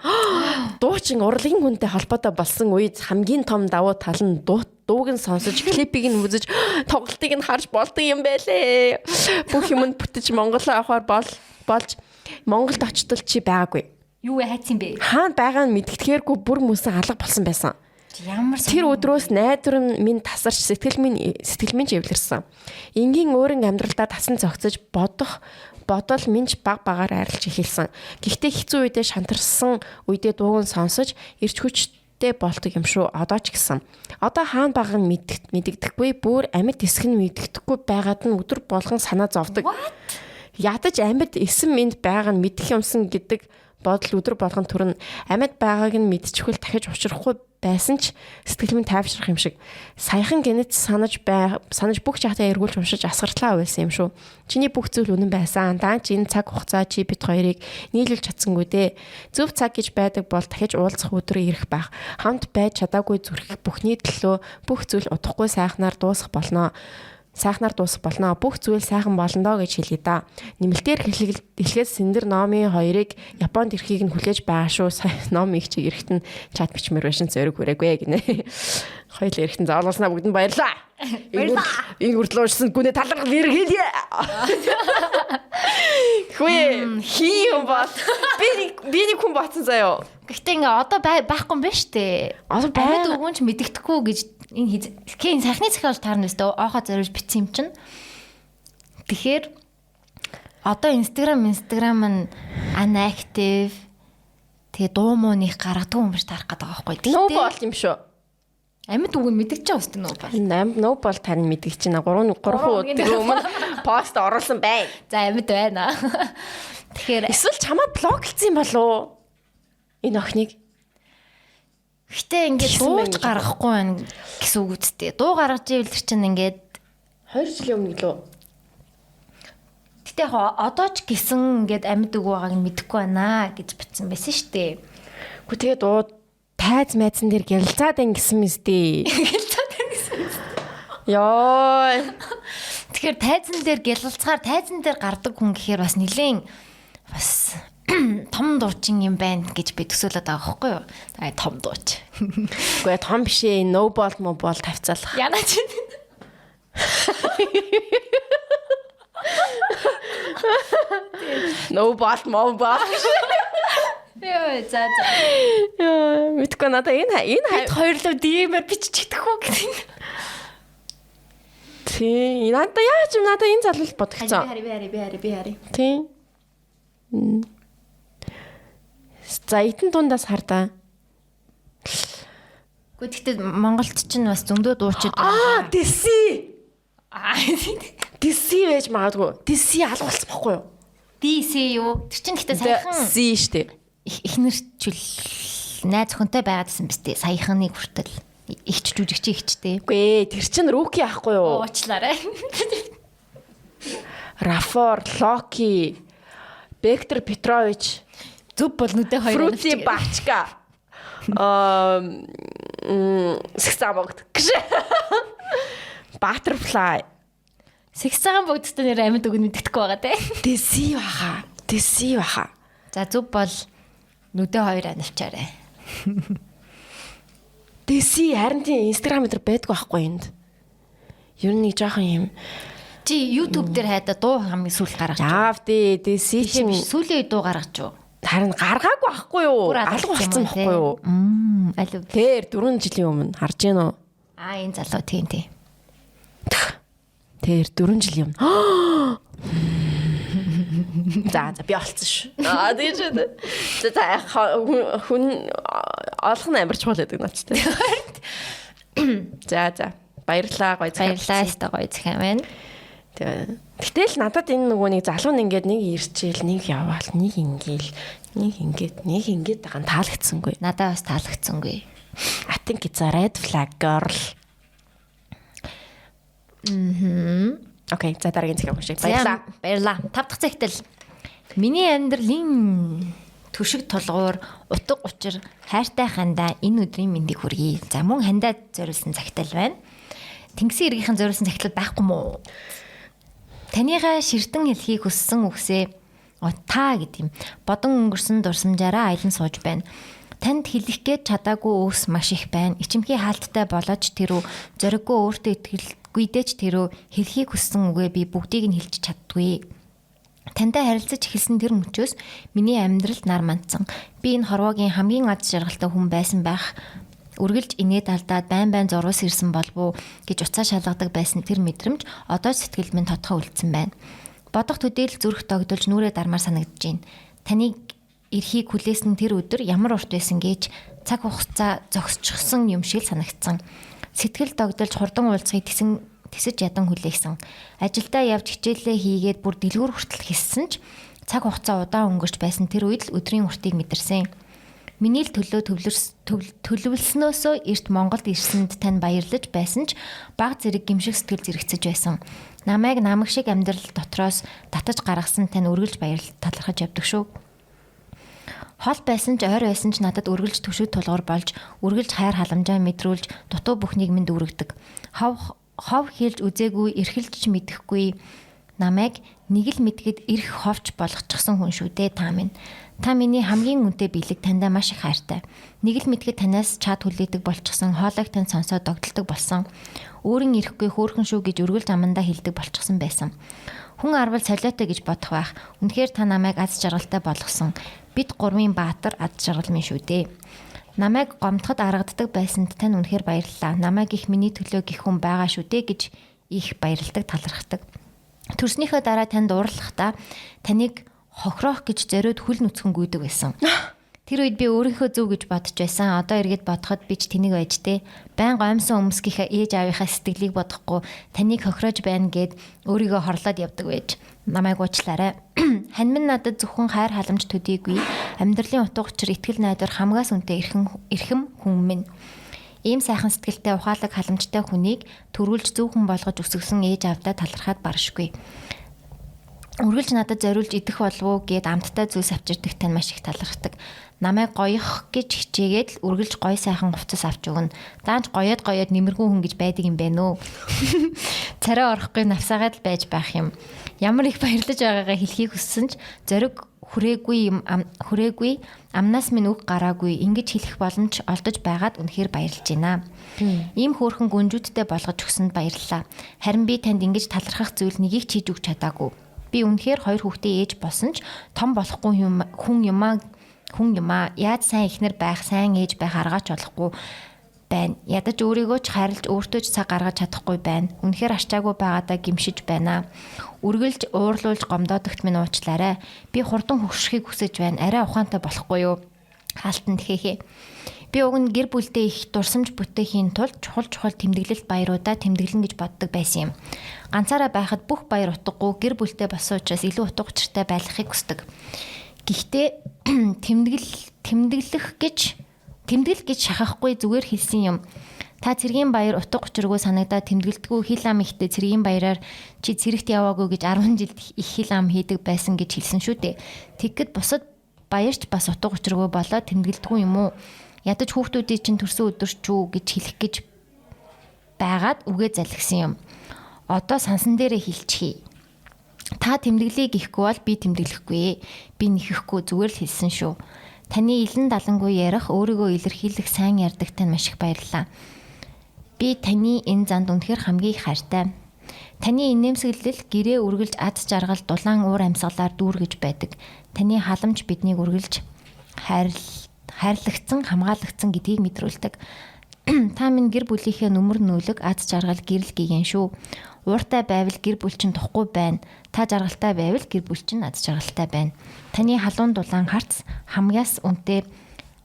Дуучин урлагийн хүнтэй холбоотой болсон үед хамгийн том давуу тал нь дууг нь сонсож, клипийг нь үзэж, тоглолтыг нь харж болдог юм байлээ. Бүх юмд бүтэж Монголоо авахаар болж Монголд очтол чи байгаагүй. Юу хайцсан бэ? Хаана байгаа нь мэддэхээргүй бүр мөсөн алга болсон байсан. Ямар тэр өдрөөс найдвар минь тасарч сэтгэл минь эвлэрсэн. Энгийн өөрийн амьдралдаа тасан зогцож бодол минь баг багаар арилж эхэлсэн. Гэхдээ хэцүү үедээ шантарсан үедээ дууг нь сонсож ирч хүчтэй болдог юм шүү. Одоо ч гэсэн. Одоо хаана байгаа нь мэддэггүй, бүр амьд эсэх нь мэддэггүй байгаад нь өдөр болгон санаа зовдөг. Ядаж амьд эсэн минь байгаа нь мэдэх юмсан гэдэг бодол өдөр болгон төрн. Амьд байгааг нь мэдчихвэл дахиж учрахгүй байсан ч сэтгэл минь тайвшрах юм шиг. Саяхан гинэт санаж бүх чахтаа эргүүлж уншиж асгартлаа байсан юм шүү. Чиний бүх зүйл үнэн байсан. Даан чи энэ цаг хугацаа чи бид хоёрыг нийлүүлж чадсангүй дээ. Зөв цаг гэж байдаг бол дахиж уулзах өдөр ирэх байх. Хамт байж чадаагүй зүрх бүхний төлөө бүх зүйл удахгүй сайхнаар дуусах болно. Бүх зүйл сайхан болно доо гэж хэлье да. Нэмэлтээр хэлэхээс Сэндэр Номи хоёрыг Японд ирэхийг нь хүлээж байгаа шүү. Номи их чи эрэхтэн чат бичмээр байшин зориг хүрээгүй гинэ. Хоёул эрэхтэн заалуулснаа бүгдэнд баярлаа. Энэ хүртэл уушсан гүнээ таларх вэрхэлье. Хөөе хий юм бат. Би нэг хүн батсан заяо. Гэхдээ ингээ одоо байхгүй юм байна штэ. Одоо амьд өгөн ч мэддэхгүй гэж энэ сайхны захиал таарна өстө оохоо зориулж бичсэн юм чинь. Тэгэхээр одоо Instagram нь unactive тэгээ дуу мууных гаргадаг юм биш тарах гэдэг байгаа байхгүй. Нөө бол юм шүү. Амьд үгүй мэдгэж байгаа өстө нөө бол. Нөө бол тань мэдгэж байна. 3 өдөр өмнө пост оруулсан бай. За амьд байна. Тэгэхээр эсвэл чамаа блоклцсан юм болов? Энэ охиныг. Гэтэ ингээд дууч гаргахгүй байна гэсэн үг үсттэй. Дуу гаргаж ивэл чинь ингээд 2 жилийн өмнө лөө. Гэтэ яг одоо ч гисэн ингээд амьд үг байгааг нь мэдэхгүй байна гэж бичсэн байсан шүү дээ. Гэхдээ тэгээ дуу тайз майзан дээр гялцаад ингэсэн мэстэй. Йоо. Тэгэхээр тайзан дээр гялалцахаар тайзан дээр гардаг хүн гэхээр бас нилээн бас том дуучин юм байна гэж би төсөөлөд байгаа байхгүй юу? Том дууч. Үгүй том биш ээ. No ball mo ball тавьцаалах. Яна чи. No ball mo ball. Яа за. Яа, мэдгүй надаа энэ хоёрлоо DM-ээр биччихдэхгүй гэдэг. Тий, надаа яаж юм надаа энэ залуул бодгцсан. Би хари. Тий. За итэн дундаас хардаа. Гэхдээ Монголд чинь бас зөндөө дуучид байна. DC. DC байж магадгүй. DC алгуулсан байхгүй юу? DC юу? Тэр чинь гэхдээ саяхан C штэ. Эхнэрчүүл найз охинтой байгаадсэн биз дээ. Саяханыг хүртэл ихч жүжигчтэй ихчтэй. Үгүй ээ, тэр чинь Руки ахгүй юу? Уучлаарай. Рафор, Локи, Бектор Петрович, Зүб бол нүдэ хоёр Фрути Бачка. Сексамогт. Butterfly. Сексаан богдтой нэр амьд үг мэддэхгүй байгаа те. DC баха. За зүб бол нүдэ хоёр анивчаарай. DC харин тийм Instagram дээр байдгүй байхгүй энд. Ер нь нэг жоохон юм. Чи YouTube дээр хайда дуу хамгийн сүүл гаргаж. Яав дээ DC чинь сүүлийн дуу гаргаж юу? Харин гаргаагүй байхгүй юу? Алга болсон байхгүй юу? Алив. Тэр 4 жилийн өмнө харж гэнэ үү? Энэ залуу тийм. Тэр 4 жилийн өмнө. За би олцсон шүү. Тийм шүү. За хүн олох нь амарч хол гэдэг наачтай. За баярлаа гоё захиа. Баярлаа өстой гоё захиа байна. Гэтэл надад энэ нөгөө нэг залуу нь ингээд нэг ирчээл нэг яваал нэг ингээд байгаа таалагдсангүй. Надад бас таалагдсангүй. I think it's a red flag girl. Окей, за дараагийн захиа уншия. Баярлаа. 5 дахь цагтл миний амьдралын төшиг толгуур утга учир хайртай хандаа энэ өдрийн мэндийг хүргэе. За мөн хандаад зориулсан цагтл байна. Тэнгисийн эргийнхэн зориулсан цагтл байхгүй мó? Таныгаа ширтэн хэлхийг хүссэн үгсээ та гэдэм. Бодон өнгөрсөн дурсамжаараа аялан сууж байна. Танд хэлэх гээд чадаагүй өөс маш их байна. Ичимхий хаалттай болооч тэрүү зориггүй өөртөө итгэлгүйдэж тэрүү хэлхийг хүссэн үгээ би бүгдийг нь хэлж чаддгүй. Тантай харилцаж эхэлсэн тэр мөчөөс миний амьдралд нар мандсан. Би энэ хорвоогийн хамгийн аз жаргалтай хүн байсан байх. Үргэлж инээд алдаад байн зурвас ирсэн болов уу гэж уцаа шалгадаг байсан тэр мэдрэмж одоо сэтгэл минь тодхоо үлдсэн байна. Бодох төдийл зүрх догдолж нүрээ дармаар санагдаж байна. Таныг эрхийг хүлээсэн тэр өдөр ямар урт байсан гэж цаг хугацаа зогсчихсон юм шиг санагдсан. Сэтгэл догдолж хурдан уулзахыг тэсэж ядан хүлээсэн. Ажилдаа явж хичээлээ хийгээд бүр дэлгүүр хүртэл хэлсэн ч цаг хугацаа удаан өнгөрч байсан тэр үед л өдрийн уртыг мэдэрсэн. Миний л төлөө төлөвлснөөсөө эрт Монголд ирсэнд тань баярлаж байсан ч баг зэрэг гимшиг сэтгэл зэрэгцэж байсан. Намайг намаг шиг амьдрал дотроос татаж гаргасан тань үргэлж талархаж явдаг шүү. Хол байсан ч ойр байсан ч надад үргэлж төвшөд тулгуур болж үргэлж хайр халамжаа мэдрүүлж дутуу бүхнийг минь дүүргдэг. Хов хэлж үзээгүй, эрхэлж мэдэхгүй намайг нэг л мэдгэд эрх ховч болгочихсон хүн шүү дээ та минь. Та миний хамгийн үнэтэй биелэг таньда маш их хайртай. Нэг л мэдгэд танаас чад хүлээдэг болчихсон, хоолойг тань сонсоод догдолдог болсон. Өөрийн ирэхгүй хөөрхөн шүү гэж үргэлж амандаа хэлдэг болчихсон байсан. Хүн арвал солиотой гэж бодох байх. Үнэхээр та намайг аз жаргалтай болгосон. Бид гурвын баатар аз жаргал минь шүү дээ. Намайг гомдоход аргаддаг байсанд тань үнэхээр баярлалаа. Намайг их миний төлөө гих хүн байгаа шүү дээ гэж их баярлдаг, талархдаг. Төрснийхөө дараа танд уурлахдаа таныг хохироох гэж зориуд хүл нүцгэн гүйдэг байсан. Тэр үед би өөрийнхөө зөв гэж бодож байсан. Одоо эргээд бодоход би ч тэнийг байж тээ. Байнга оймсон өмсгийнхаа ээж аавынхаа сэтгэлийг бодохгүй таныг хохироож байна гэд өөрийгөө хорлоод явдаг байж. Намайг уучлаарай. Хань минь надад зөвхөн хайр халамж төдийгүй амьдралын утга учир итгэл найдвар хамгаас үнэтэй эрхэм хүн минь. Ийм сайхан сэтгэлтэй ухаалаг халамжтай хүнийг төрүүлж зөв хүн болгож өсгсөн ээж аавдаа талархаад баршгүй. Үргэлж надад зориулж идэх болов уу гэд амттай зүйлс авчирдаг тань маш их талархдаг. Намайг гоёх гэж хичээгээд л үргэлж гоё сайхан хувцас авч өгнө. Даанч гоёод нэмэргүй хүн гэж байдаг юм байна уу? Царай орохгүй навсаагаад л байж байх юм. Ямар их баярлаж байгаагаа хэлхийг хүссэн ч зориг хүрээгүй амнаас минь үг гараагүй ингэж хэлэх боломж олдож байгаад үнэхээр баярлж байна. Ийм хөөрхөн гүнжүүдтэй болгож өгсөнд баярлалаа. Харин би танд ингэж талархах зүйл нэгийг ч хийж өгч чадаагүй. Би үнэхээр 2 хүүхдээ ээж болсон ч том болохгүй хүн юмаа яаж сайн ихнэр байх, сайн ээж байх аргаач олохгүй байна. Ядаж өөрийгөө ч хайрлаж өөртөө ч цаг гаргаж чадахгүй байна. Үнэхээр арчаагүй байгаадаа гимшиж байна. Үргэлж уурлуулж гомдоодогт минь уучлаарай. Би хурдан хөвшхийг хүсэж байна. Арай ухаантай болохгүй юу? Хаалтан тэхээхээ. Би уг нь гэр бүлдээ их дурсамж бүтээхийн тулд чухал тэмдэглэлт баяруудаа тэмдэглэн гэж боддог байсан юм. Ганцаараа байхад бүх баяр утгагүй гэр бүлтэй болсон учраас илүү утга учиртай байхыг хүсдэг. Гэхдээ тэмдэглэх гэж шахахгүй зүгээр хэлсэн юм. Та цэргийн баяр утга учиргүй санагдаад тэмдэглэдэггүй хил ам ихтэй цэргийн баяраар чи цэрэгт яваагүй гэж 10 жилд их хил ам хийдэг байсан гэж хэлсэн шүү дээ. Тэгэхэд бусад баярч бас утга учиргүй болоод тэмдэглэдэггүй юм уу? Ядаж хүүхдүүдийн чинь төрсөн өдөр ч үү гэж хэлэх гэж байгаад үгээ залгисан юм. Одоо сансан дээрээ хэлчихье. Та тэмдэглэе гэхгүй бол би тэмдэглэхгүй. Би нэхэхгүй зүгээр л хэлсэн шүү. Таны илэн далангүй ярих, өөрийгөө илэрхийлэх сайн ярьдаг тань маш их баярлалаа. Би таны энэ занд үнэхээр хамгийн их хайртай. Таны инээмсэглэл гэрээ үргэлж аз жаргал дулаан уур амьсгалаар дүүргэж байдаг. Таны халамж биднийг үргэлж хайрлагдсан, хамгаалагдсан гэдгийг мэдрүүлдэг. Та минь гэр бүлийнхээ нүмер нүүлэг аз жаргал гэрэл гэгэн шүү. Ууртай байвал гэр бүл чинь тухгүй байна. Та жаргалтай байвал гэр бүл чинь аз жаргалтай байна. Таны халуун дулаан харц хамгаас үнэтэй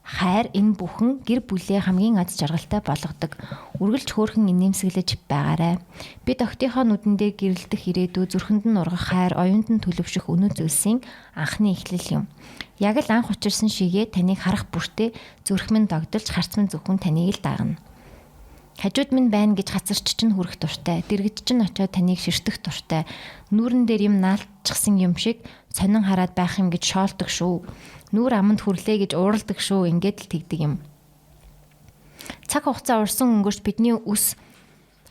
хайр энэ бүхэн гэр бүлээ хамгийн аз жаргалтай болгодог. Үргэлж хөөрхөн инээмсэглэж байгаарай. Бид октийнхоо нүдэндээ гэрэлдэх ирээдүй зүрхэнд нь ургах хайр, оюунд нь төлөвшөх өнөө зүйлсийн анхны эхлэл юм. Яг л анх учирсан шигээ таныг харах бүртээ зүрх минь догдолж харц минь зөвхөн таныг л дагна. Хажууд минь байна гэж хацарч чинь хүрэх дуртай. Дэргэж чинь очиод таныг ширтэх дуртай. Нүүрэн дээр юм наалтчихсан юм шиг сонин хараад байх юм гэж шоолдог шүү. Нүүр аманд хүрлээ гэж уурладаг шүү. Ингээд л тэгдэг юм. Цаг хугацаа урсан өнгөрч бидний үс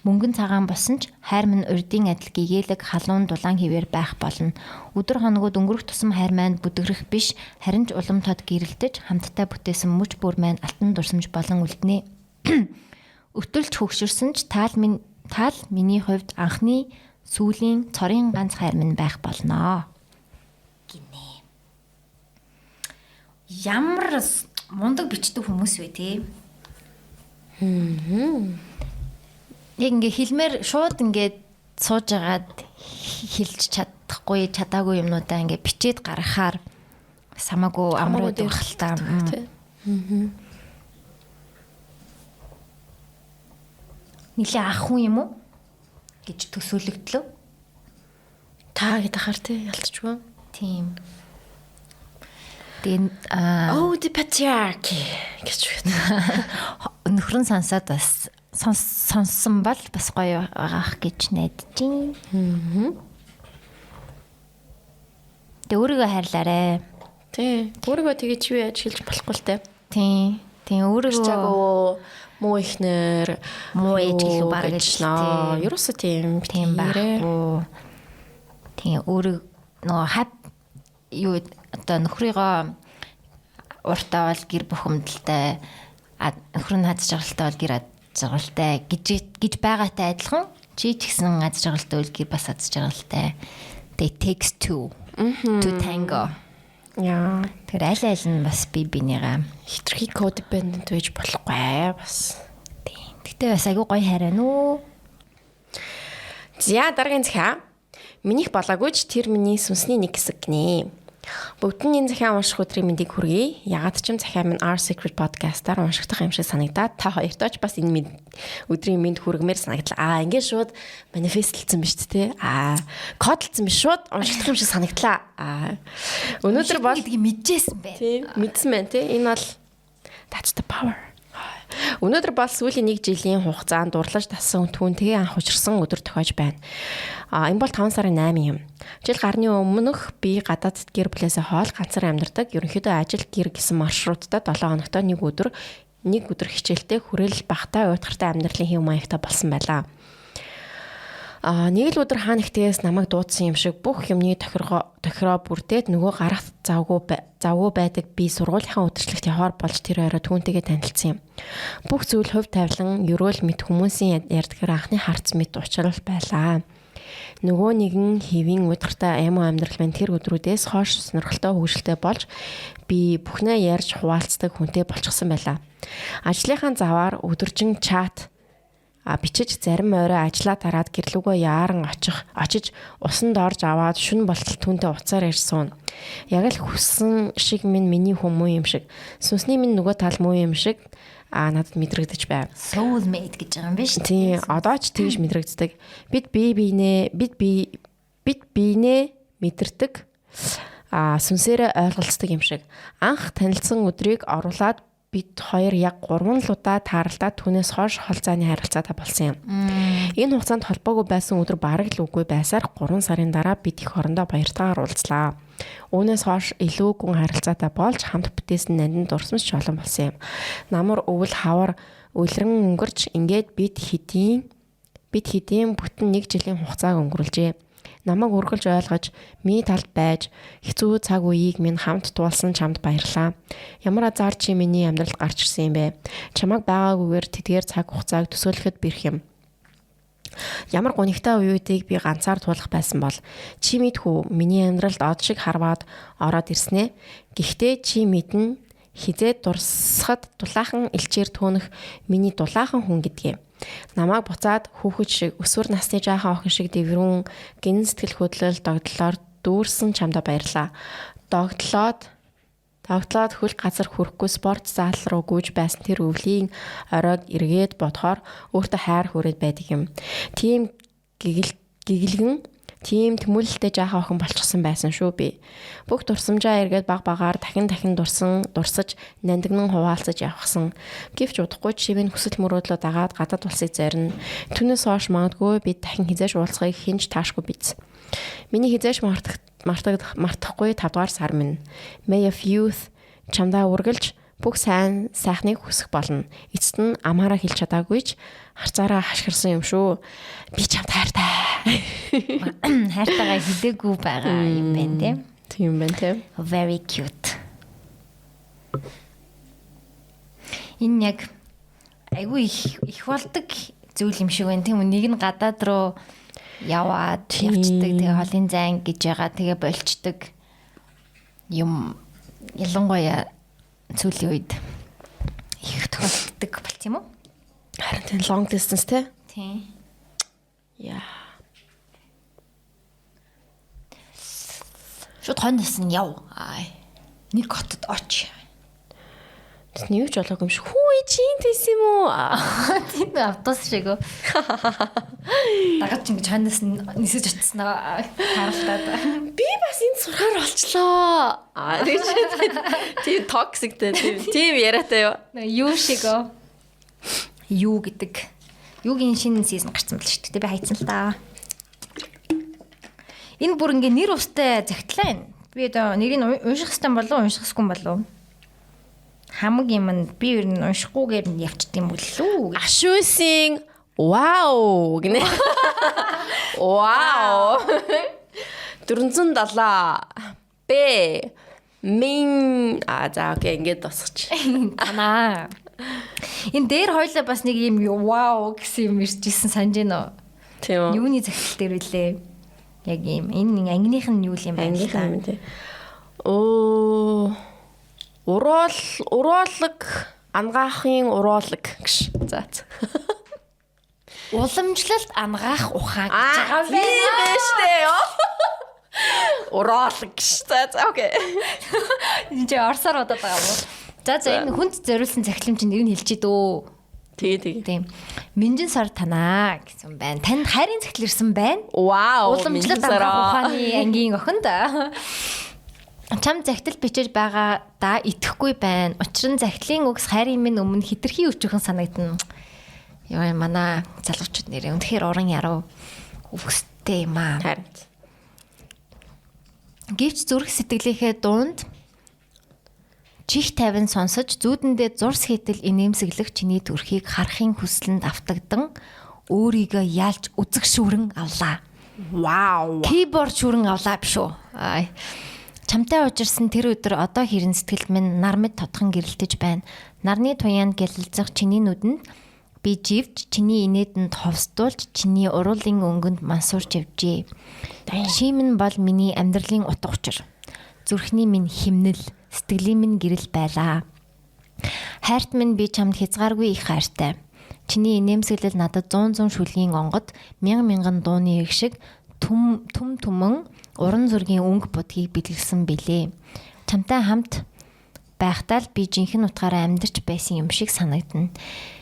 Мөнгөн цагаан босон ч хайр минь урдын адил гэгээлэг халуун дулаан хിവэр байх болно. Өдөр хоногуд өнгөрөх тусам хайр маань бүдгэрэх биш, харин ч улам тод гэрэлтэж хамтдаа бүтээсэн мөч бүр маань алтан дурсамж болон үлднэ. Өтөлж хөгшөрсөн ч таал миний хувьд анхны сүүлийн цорын ганц хайр минь байх болноо. Гинэ. Ямар мундаг бичдэг хүмүүс вэ те? Яг ингээ хэлмээр шууд ингээд сууж агаад хэлж чадаагүй юмнуудаа ингээ бичээд гаргахаар самаагүй амрууд явахалтай. Нилээ ах хүн юм уу гэж төсөөлөгдлөө. Та гэдэг хар тий ялцчихгүй. Тийм. Den the patriarchy гэж байна. Нөхрөн сонсоод бас сонссон бол бас гоё байгаах гэж найдаж байна. Тэ өөрийгөө хайрлаарэ. Тий. Өөрийгөө тэгэж юу яаж хэлж болохгүй л те. Тийм. Тийм өөрийгөө муу ихнэр муу ээж гэлөө баг гэж наа. Ерөөсөө тийм байхгүй. Тийм өөрийг нөгөө юу одоо нөхрийгөө уртаа бол гэр бухимдалтай нөхөр нь хаз жаргалтай бол гэр хаз жаргалтай гэж байгаатай адилхан чи ч гэсэн хаз жаргалтай бол гэр бас хаз жаргалтай. It takes two to tango. Яа. Тэр аль нь бас бинийгаа хитрхи codependent байж болохгүй бас. Тийм. Гэтэ бас айгүй гоё харина уу. За дараагийн захиа. Минийх болоогүй ч тэр миний сүнсний нэг хэсэг гинэ. Бүгдний захиа унших өдрийн мэндийг хүргэе. Ягаад ч юм захиа минь Our Secret podcast-аар уншигдах юм шиг санагдаад та хоёртоо ч бас энэ өдрийн мэнд хүргэмээр санагдлаа. Ингээд шууд манифестлцсан биз дээ. Кодлцсан биш шууд уншигдах юм шиг санагдлаа. Өнөөдөр бол гэдгийг мэдчихсэн бай. Тийм, мэдсэн байна тий. Энэ бол that's the power. Өнөөдөр бол сүүлийн 1 жилийн хугацаанд дурлаж тассан түүнтэйгээ анх учирсан өдөр тохиож байна. Энэ бол 5 сарын 8 юм. Жил гарны өмнөх би гадаадд гэр бүлээсээ хоол ганцаар амьдардаг. Ерөнхийдөө ажил гэр гэсэн маршрутта 7 хоногт нэг өдөр хичээлтэй хүрээлэл багтаа уйтгартай амьдралын хэв маягтай болсон байлаа. Нэг л өдөр хаа нэгтээс намайг дуудсан юм шиг бүх юмны тохироо бүрдээд нөгөө гарах завгүй байдаг би сургуулийнхаа удирдлагт яваар болж тэр орой түүнтэйгээ танилцсан юм. Бүх зүйл хувь тавилан ерөөл мэд хүмүүсийн ярьдгаар анхны харц мэд учрал байлаа. Нөгөө нэгэн хэвийн удирдлагтай аймаа амьдрал байна. Тэр өдрүүдээс хойш сонирхолтой хөгжилтэй болж би бүхнээ ярьж хуваалцдаг хүнтэй болчихсон байлаа. Ажлынхаа заваар өдөржин чат бичиж зарим орой ажлаа тараад гэрлүүгөө яаран очиж усанд орж аваад шүн болтол түүнтэй уцаар ярьж суuna. Яг л хүссэн шиг миний хүмүүс юм шиг сүнсний минь нөгөө тал муу юм шиг надад мэдрэгдэж байв. Soulmate гэж байгаа юм биш үү? Тийм, одоо ч тэгж мэдрэгддэг. Бид биенээ мэдэрдэг сүнсээрээ ойлголцдог юм шиг. Анх танилцсан өдрийг оруулаад бид хоёр яг 3 удаа тааралдаад түүнээс хойш холцааны харилцаатай болсон юм. Энэ хугацаанд холбоогүй байсан өдөр бараг л үгүй байсаар 3 сарын дараа бид их орондоо баяртайгаар уулзлаа. Үүнээс хойш илүү гүн харилцаатай болж хамт бүтээсэн нандин дурсамж чолон болсон юм. Намар өвөл хавар үлрэн өнгөрч ингээд бид хэдийн бүтэн 1 жилийн хугацааг өнгөрүүлжээ. Намайг үргэлж ойлгож, миний талд байж, хэцүү цаг үеийг минь хамт туулсан чамд баярлалаа. Ямар азар чи миний амьдралд гарч ирсэн юм бэ? Чамайг байгаагүйгээр тэдгээр цаг хугацааг төсөөлөхөд бэрх юм. Ямар гонигтай үеүүдийг би ганцаар туулах байсан бол чи мэдхүү миний амьдралд од шиг харваад ороод ирснэ. Гэхдээ чи мэднэ хизээд дурсахад дулаахан элчээр төөнөх миний дулаахан хүн гэдгээ. Намайг буцаад хүүхэд шиг өсвөр насны жаахан охин шиг дэврүүн гинэн сэтгэл хөдлөл догтлоор дүүрсэн чамда баярлаа. Догтлоод хөл газар хүрэхгүй спорт зал руу гүйж байсан тэр өвлийн оройг эргээд бодохоор өөртөө хайр хүрээд байдаг юм. Тийм гигэлгэн тийм тэмүүлэлтэй жаахан охин болчихсон байсан шүү би. Бүх дурсамжаа эргээд баг багаар дахин дурсаж нандинан хуваалцаж явахсан. Гэвч удахгүй чимийн хүсэл мөрөөдлөө дагаад гадаад улсыг зорино. Түүнээс хойш магадгүй би дахин хизээш уулзахыг хинж таашгүй биз. Миний хизээш мартахгүй 5 дугаар сар минь. May of Youth чамдаа үргэлж бүх сайхныг хүсэх болно. Эцэст нь амаараа хэлж чадаагүй ч харцаараа хашгирсан юм шүү. Би чамд хайртай. Хайртайгаа хэлээгүй байгаа юм байна те. Тийм байна те. Very cute. Энэ яг айгүй их болдог зүйл юм шиг байна тийм үү. Нэг нь гадаад руу яваад явцдаг тэгээ холын зайн гэж байгаа тэгээ болчдөг юм ялангуяа сүүлийн үед их тохиолддог болц юм уу? Харин тийм long distance те. Тийм. Яа. Шууд хоньос нь яв. Нэг хотод оч. Тэсний юу ч болоогүй юм шиг. Хүү чинь тэс юм уу? Тийм автобус шиг үү. Дагаж ингэж хоньос нь нисэж очсноо харалтаад. Би бас энд сурахаар болчлоо. Тийм toxic тийм яриатай юу? Юу шиг үү? Юу гэдэг. Юугийн шинэ сизон гарсан байл шүү дээ. Би хайцсан л да. Энэ бүр ингээ нэр устай загтлаа энэ. Би одоо нэрийг унших хэвтан болов уншихсгүй болов. Хамаг юм нь би ер нь уншихгүйгээр нь явчихдаг юм болов. Ашуусын вау гинэ. Вау. 470 Б Мин за окей ингээд тосгоч. Танаа. Энэ дээр хоёлаа бас нэг юм вау гэсэн юм иржсэн санаж байна уу? Тийм үү. Юуны загтал дээр үлээ. Яг юм. Энэ ангиных нь юу юм байна л. Оо. Уруулаг ангаахын уруулаг гэж. За. Уламжлалт ангаах ухаан гэж байгаа юм байна штэ. Уруулаг гэж. За окей. Энд чи орсоор бодоод байгаа юм. За энэ хүнд зориулсан захилам чинь нэр нь хэлчихэд өө. Тийм. Минжин сар танаа гэсэн байна. Танд хайрын захил ирсэн байна. Вау. Уламжлалт ангаах ухааны ангийн охин да. Чам захидал бичиж байгаа да итгэхгүй байна. Учир нь захидлын үгс хайрын минь өмнө хитрхи өчөөхөн санагдана. Яа манай залуучууд нэрээ үнэхээр уран яруу үгстэй юм аа. Харин. Гэвч зүрх сэтгэлийнхээ дунд чих тавин сонсож зүүдэндээ зурс хийтэл инээмсэглэх чиний төрхийг харахын хүслэнд автагдан өөрийгөө яалж үзэх шүрэн авлаа. Вау. Keyboard шүрэн авлаа биш үү? Чамтай ужирсан тэр өдөр одоо хэрэн сэтгэлд минь нар мэд тодхон гэрэлтэж байна. Нарны туяанд гэлэлцэх чиний нүдэнд би живж чиний инээдэнд ховсдуулж чиний уруулын өнгөнд мансуурч явжээ. Чи минь бол миний амьдралын утга учир. Зүрхний минь химнэл, сэтгэлийн минь гэрэл байлаа. Хайрт минь би чамд хязгааргүй их хайртай. Чиний инээмсэглэл надад 100 шүлгийн онгод, мянган дууны эг шиг түмэн уран зургийн өнгө будгийг бэлгэлсэн билээ. Чамтай хамт байхдаа л би жинхэнэ утгаараа амьдарч байсан юм шиг санагдана.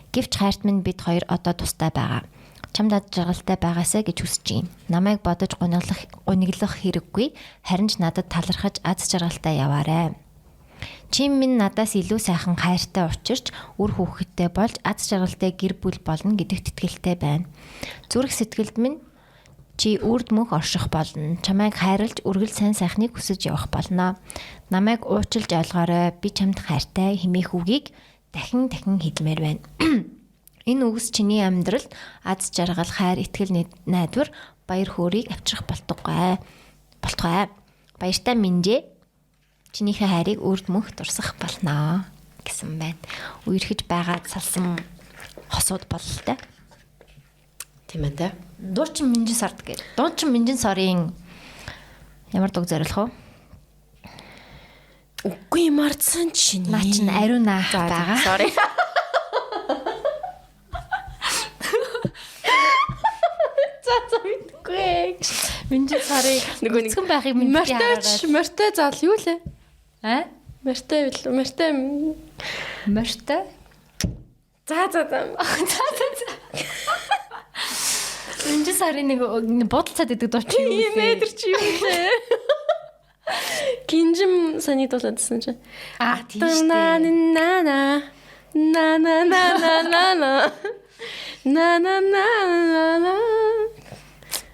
Гэвч хайрт минь бид хоёр одоо тустай байгаа. Чамд ад жаргалтай байгаасаа гэж хүсэж байна. Намайг бодож гуниглах хэрэггүй, харин ч надад талархаж аз жаргалтай яваарай. Чи минь надаас илүү сайхан хайртай учирч үр хүүхэдтэй болж аз жаргалтай гэр бүл болно гэдэгт итгэлтэй байна. Зүрх сэтгэлд минь чи үрд мөнх орших болно. Чамайг хайрлж үргэлж сайн сайхныг хүсэж явах болно. Намайг уучлж ойлгоорой. Би чамд хайртай хэмээх үгийг дахин хэлмээр байна. Энэ үгс чиний амьдралд аз жаргал, хайр, итгэл найдвар, баяр хөөргийг авчрах болтугай. Баяртай минжээ. Чинийхээ хайрыг үрд мөнх дурсах болно гэсэн байна. Үерхэж байгаад салсан хосууд бололтой. Тийм ээ. Дуучин минжин сард гэдэг. Дуучин минжин сарын ямар дуг зориулах вэ? Үгүй мартсан чинь. Наа чин ариун наах байгаа. Sorry. За мэдгүй. Минжин сарын нөгөө нэг байхыг мэдээ мортой зал юу лээ? Мортой. За. Минжин сарын нэг бодолцоод идэг дуучин юу вэ? Метр чи юу лээ? Кинжим санийдуулаадсан чинь. Тийм шүү дээ. На.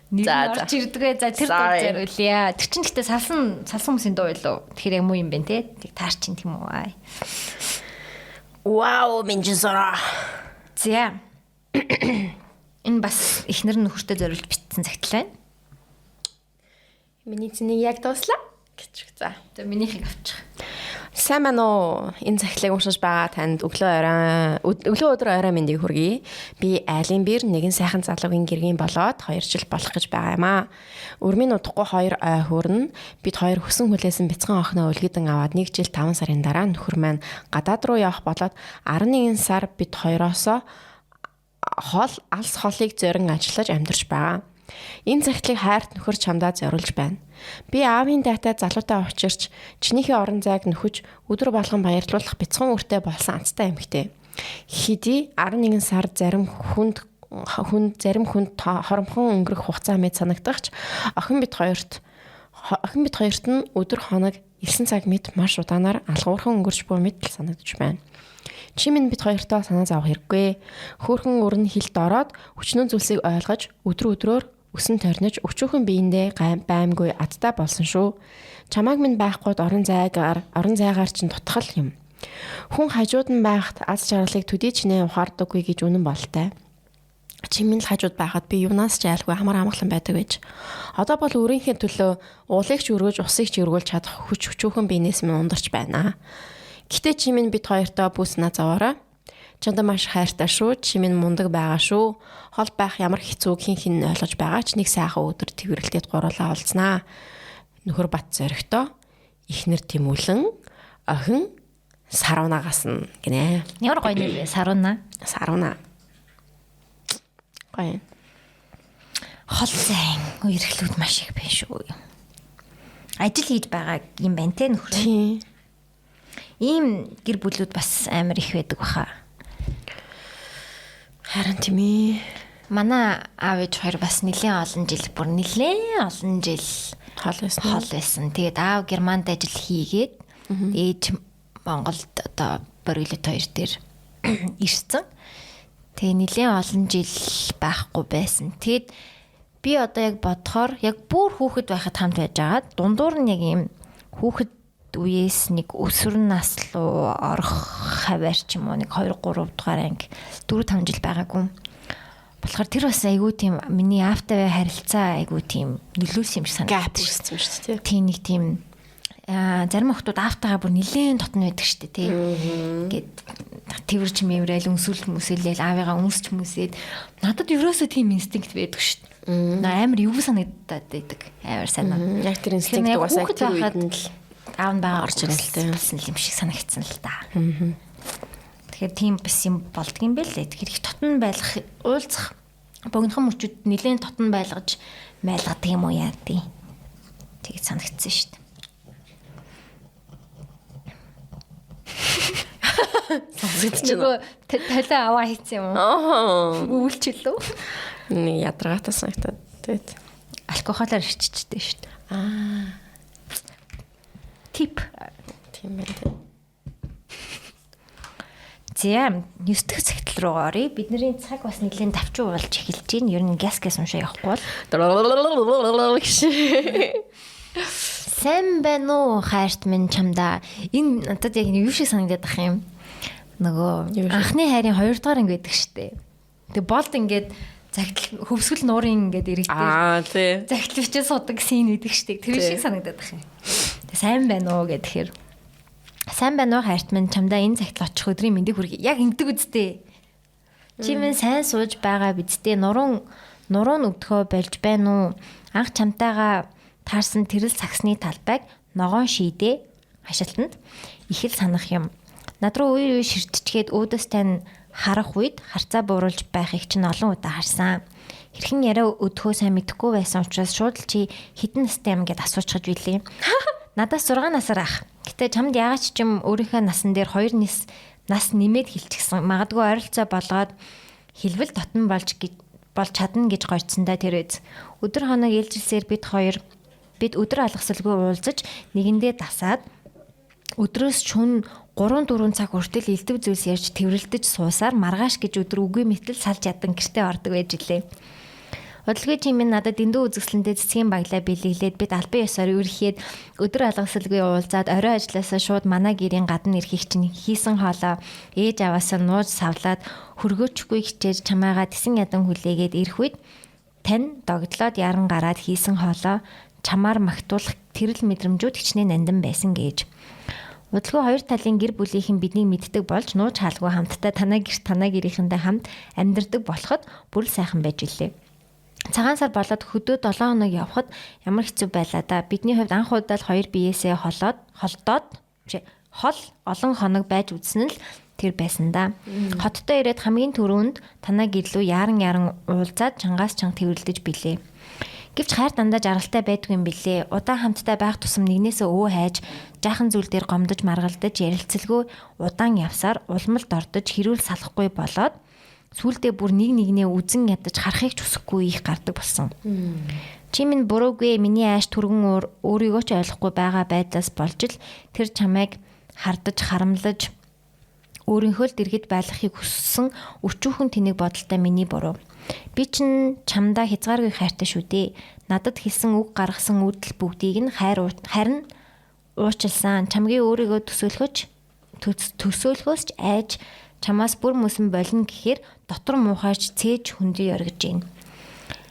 За орч ирдгээ. За тэр дуу зориулъя. Тэр чинь гэхдээ салсан хүмүүсийн дуу байлоо. Тэгэхээр яг муу юм бэ те. Тиг таар чинь тийм үү. Вау, минжисора. За. Энэ бас эхнэр нөхөртөө зориулж бичсэн цагтлаа. Миний зэнийг яг дууслаа гэж. За. За минийхийг авчих. Сайн байна уу? Энэ цагтлыг уншиж байгаа танд өглөө өдөр орой мэндийг хүргэе. Би айлын бэр нэгэн сайхан залуугийн гэргийн болоод 2 жил болох гэж байгаа юм аа. Өрмийн удахгүй 2 ой хүрнэ. Бид 2 хөсөн хүлээсэн бяцхан охиноо үлгэдэн аваад 1 жил 5 сарын дараа нөхөр маань гадаад руу явах болоод 11 сар бид хоёроосоо алс холыг зорин ажиллаж амьдарч байгаа. Энэ цагтлыг хайрт нөхөр чамдаа зориулж байна. Би аавын дайтай залуутай учирч чинийхээ орон зайг нөхөж өдөр болгон баярлуулах бяцхан үртэй болсон анцтай эмэгтэй. Хэдий 11 сар зарим хүнд хоромхон өнгөрөх хугацаа мэд санагдагч охин бид хоёрт нь өдөр хоног 9 цаг мэд маш удаанаар алгуурхан өнгөрч буй мэт санагдаж байна. Чи минь бид хоёртоо санаа зовох хэрэггүй. Хөөхөн өрн хилд ороод хүчнэн зүйлсийг ойлгож өдрөөр өсөн торнож өчүүхэн биендээ баймгүй адтай болсон шүү. Чамааг минь байхгүйд орон зайгаар чинь тутгал юм. Хүн хажууд нь байхад аз жаргалыг төдий чинээ ухаардаггүй гэж үнэн болтой. Чи минь л хажууд байхад би юунаас ч айлгүй амар амгалан байдаг гэж. Одоо бол өөрийнхөө төлөө уулыг ч өргөж усыг ч өргүүлж чадах хүчүүхэн биенээс минь ундарч байна. Гэтэ чи минь бид хоёртоо бүс назаваараа. Чамд маш хайртай шүү. Чи минь мундаг байгаа шүү. Хол байх ямар хэцүүг хин ойлгож байгаа ч нэг сайхан өдөр тэрвэрлтэд гурлаа олцнаа. Нөхөр бат зоригтой. Эхнэр Тэмүүлэн, охин Саруунагаас нь гинэ. Ямар гоё нэр вэ? Саруунаа. Гоё. Хол зайн үерхлүүд маш их байна шүү. Ажил хийж байгаа юм байна те нөхөр. Тийм. Ийм гэр бүлүүд бас амар их байдаг баха. Харин тийм ээ. Манай аав ээж хоёр бас нэлээд олон жил хол байсан. Тэгээд аав Германд ажил хийгээд ээж Монголд одоо Борилот хоёр дээр ирсэн. Тэгээ нэлээд олон жил байхгүй байсан. Тэгээд би одоо яг бодохоор яг бүр хүүхэд байхад хамт байж байгаа. Дундуур нь яг ийм хүүхэд үеэс нэг өсвөр наслуу орох хавар ч юм уу нэг 2 3 дугаар анги 4 5 жил байгаагүй. Болохоор тэр бас айгүй тийм миний аавтай харилцаа айгүй тийм нөлөөлсөн юм шиг санагдав шүү дээ. Тийм нэг тийм зарим охтууд аавтайгаа бүр нилээн дотн байдаг шүү дээ тий. Ингээд тэрч мэмрээл өмсөлмөсөлөл аавыгаа өмсчмөсээд надад ерөөсөө тийм инстинкт байдаг шүү дээ. Амар юу санагдаад байдаг. Амар сайн. Яг тэр инстинкт угаасаа тэр үед нь л аав нь байгаа орж ирэлтэй болсон юм шиг санагдсан л та. Тэгэхээр тийм бас юм болдго юм бэ лээ. Тэгэхээр их тотон байлгах уулзах богинохон мөчүүд нэлээд тотон байлгаж майлгадаг юм уу яа тий. Тэгж санагдсан шүү дээ. Сонсогдчихно. Талаа аваа хийсэн юм уу? Үүлчлээ. Нэг ядаргаатай санагдаад тэгээд алкохолоор ирччихтэй шүү дээ. Тип. Тийм байна. Зэм 9 дахь цагтл руу оръё. Бидний цаг бас нэлээд давчуу болж эхэлж байна. Ер нь газ уншаа явахгүй бол. Сайн байна уу хайрт минь чамдаа. Энэ надад яг юу шиг санагдаад ах юм. Нөгөө анхны хайрын 2 дугаар анги байдаг штэ. Тэг болд ингээд загтал хөвсгөл нуурын ингээд иргэдэг. Тий. Загтал бичээ судаг син байдаг штэ. Тэр шиг санагдаад ах юм. Сайн байна уу гэхээр сайн байна уу хайрт минь чамдаа энэ цагт очих өдрийн мэндийг хүргэе. Яг ингэдэг үсттэй. Чи минь сайн сууж байгаа бидтэй нуруунд өвдөхөө болж байна уу? Анх чамтайгаа таарсан тэрэл саксны талбайг ногоон шийдээ хашаалтанд их л санах юм. Над руу үе ширтчгээд өөдөөс тань харах үед харцаа бууруулж байхыг чинь олон удаа харсан. Хэрхэн яриа өдөхөө сайн мэдэхгүй байсан учраас шууд л чи хэдэн настай юм гэд асуучихж билээ. Надаас 6 насаар ах. Гэтэ чамд яагаад ч юм өөрийнхөө насан дээр 2 нас нэмээд хэлчихсэн. Магадгүй ойролцоо болгоод хэлбэл дотн болж чадна гэж гойцсондоо тэр үз. Өдөр хоног ээлжилсээр бид өдөр алгасалгүй уулзаж нэгэндээ дасаад өдрөөс шөнө 3-4 цаг хүртэл элдв зүйлс ярьж тэрвэрлдэж суусаар маргааш гэж өдөр үгүй мэтэл салж ядан гэртээ ордог байж илээ. Удалгүй чимээ надад дэндүү үзэсгэлэнтэй цэцгийн баглаа бэлэглээд бид албан ёсоор үргэхэд өдөр алгасалгүй уулзаад орой ажилласаа шууд манай гэрийн гадна ирэхийг чинь хийсэн хоолоо ээж аваасаа нууж савлаад хөргөөчгүй хичээж чамаагаа тесэн ядан хүлээгээд ирэх үед тань догдлоод яран гараад хийсэн хоолоо чамаар магтуулах тэрэл мэдрэмжүүд хичнээн нандин байсан гэж. Удалгүй хоёр талын гэр бүлийнхэн биднийг мэддэг болж нууж хаалгүй хамтдаа танаа гэрийнхэндээ хамт амьдардаг болоход бүр сайхан байж илээ. Цагаан сар болоод хөдөө 7 хоног явхад ямар хэцүү байлаа да. Бидний хувьд анх удаа л хоёр биеэсээ хол олон хоног байж үзсэн л тэр байсан да. Хоттой ирээд хамгийн түрүүнд танаа гэрлүү яаран уулзаад чангаас чанга тэрвэрлдэж билээ. Гэвч хайр дандаа жаргалтай байдгүй юм билээ. Удаан хамтдаа байх тусам нэгнээсээ өө хайж, жаахан зүйл дээр гомдож маргалдаж, ярилцэлгүй удаан явсаар улмалд ордож, хэрүүл салахгүй болоод сүүлдээ бүр нэгнээ үзэн ядаж харахыг ч хүсэхгүй их гардаг болсон. Чи минь буруугүй, миний ааш түргэн өөрийгөө ч ойлгохгүй байгаа байдлаас болж л тэр чамайг хардаж, харамлаж, өөрийнхөө л дэргэд байлгахыг хүссэн өчүүхэн тэнэг бодолтой миний буруу. Би чинь чамдаа хязгааргүй хайртай шүү дээ. Надад хэлсэн үг гаргасан үдэл бүгдийг нь харин уучлсан. Чамгийн өөрийгөө төсөөлөхөөс ч айж чамаас бүр мөсөн болно гэхээр дотор муухайч цээж хүндий оргиж гин.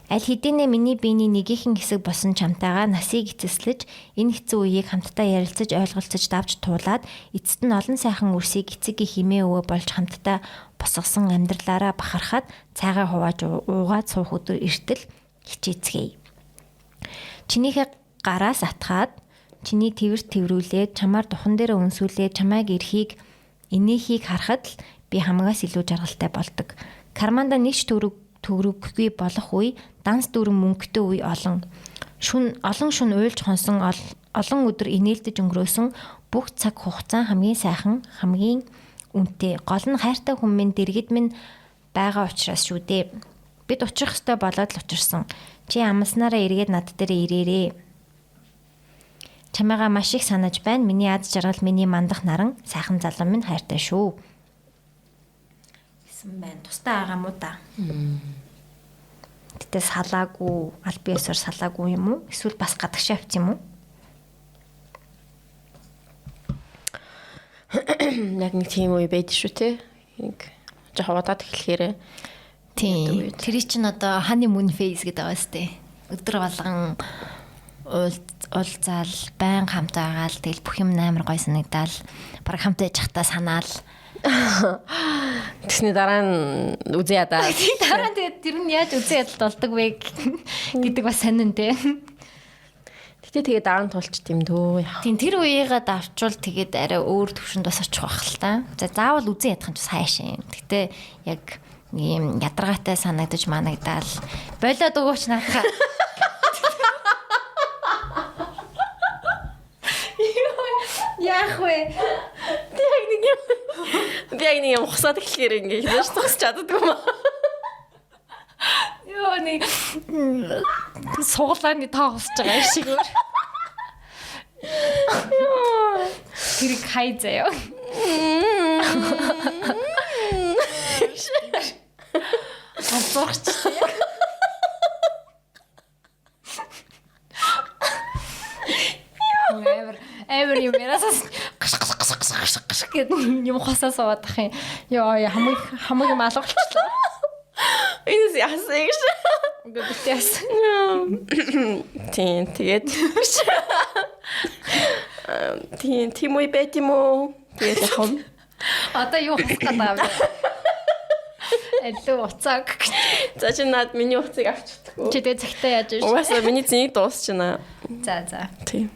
Аль хэдийнэ миний биений нэгийнхэн хэсэг болсон чамтайгаа насыг эцэслэж энэ хэцүү үеийг хамтдаа ярилцаж ойлголцож давж туулаад эцэст нь олон сайхан үрсийг эцэг химээ өвөө болж хамтдаа босгосон амьдралаараа бахархаад цайгаа хувааж уугаад суух өдөр эртэл хичээцгээе. Чинийхээ гараас атгаад чиний твэрт тврүүлээд чамаар духан дээр өнсүүлээд чамайг эрхийг инээхийг харахад л би хамгаас илүү жаргалтай болдог. Карманда нэг төгрөггүй болох үе, данс дүрэн мөнгөтэй үе олон шүн уйлж хонсон олон өдөр инээлдэж өнгөрөөсөн бүх цаг хугацаа хамгийн сайхан, хамгийн үнэтэй. Гол нь хайртай хүн минь дэргэд минь байгаа учраас шүү дээ. Бид учрах ёстой болоод л учирсан. Чи амласнараа эргээд над дээр ирээрээ. Чамайгаа маш их санаж байна. Миний аз жаргал, миний мандах наран, сайхан залуу минь хайртай шүү. Гэсэн байна. Тустай байгаа мó да. Тэгтээ салаагүй, аль биесээр салаагүй юм уу? Эсвэл бас гадагшаа авчих юм уу? Яг нэг тийм үе байдаг шүү те. Нэг жоохон удаад эхлэхээр тийм. Тэр чинь одоо honeymoon phase гэдэг байгаа сте. Өдөр болгон уулзаал, байн хамт байгаал, тэгэл бүх юм амар гой санагдал. Бараг хамт байж захтаа санаал. Тэсний дараа нь үзье ядаа. Дараа нь тэгээд тэр нь яаж үзье ядалт болдог вэ гэдэг бас сонин те. Гэтэ тэгээд дараа нь тулч тийм дөө. Тийм тэр үеийгээ давчвал тэгээд арай өөр төвшөнд бас очих байх л та. За заавал үзье ядах юм ч хайшин. Гэтэ яг ийм ядаргаатай санагдаж манагдаал. Болоод өгөөч наахаа. Яах вэ? Би яг нэг юм хусаад эхлэхээр ингээ хинаш тусч чаддгүй юм аа. Йоо нэг суглааны тоо хусж байгаа шиг өөр. Тэр хай заяа. Амцорч. Эвэр юм ярасаас гаш гэдэг юм хосоо суугаад ах юм. Йоо хамаг юм алгалчлаа. Энэс яасан гэж. Гэхдээ тэгээд тийм үе байт юм уу? Тэгээд хам. Одоо юу хасах гээд байгаа вэ? Элүү уцаг. За чи над миний уцыг авчихдаг. Чи тэгээ цагтаа яаж вэ? Угаасаа миний зэнийг дуусчихна. За. Тийм.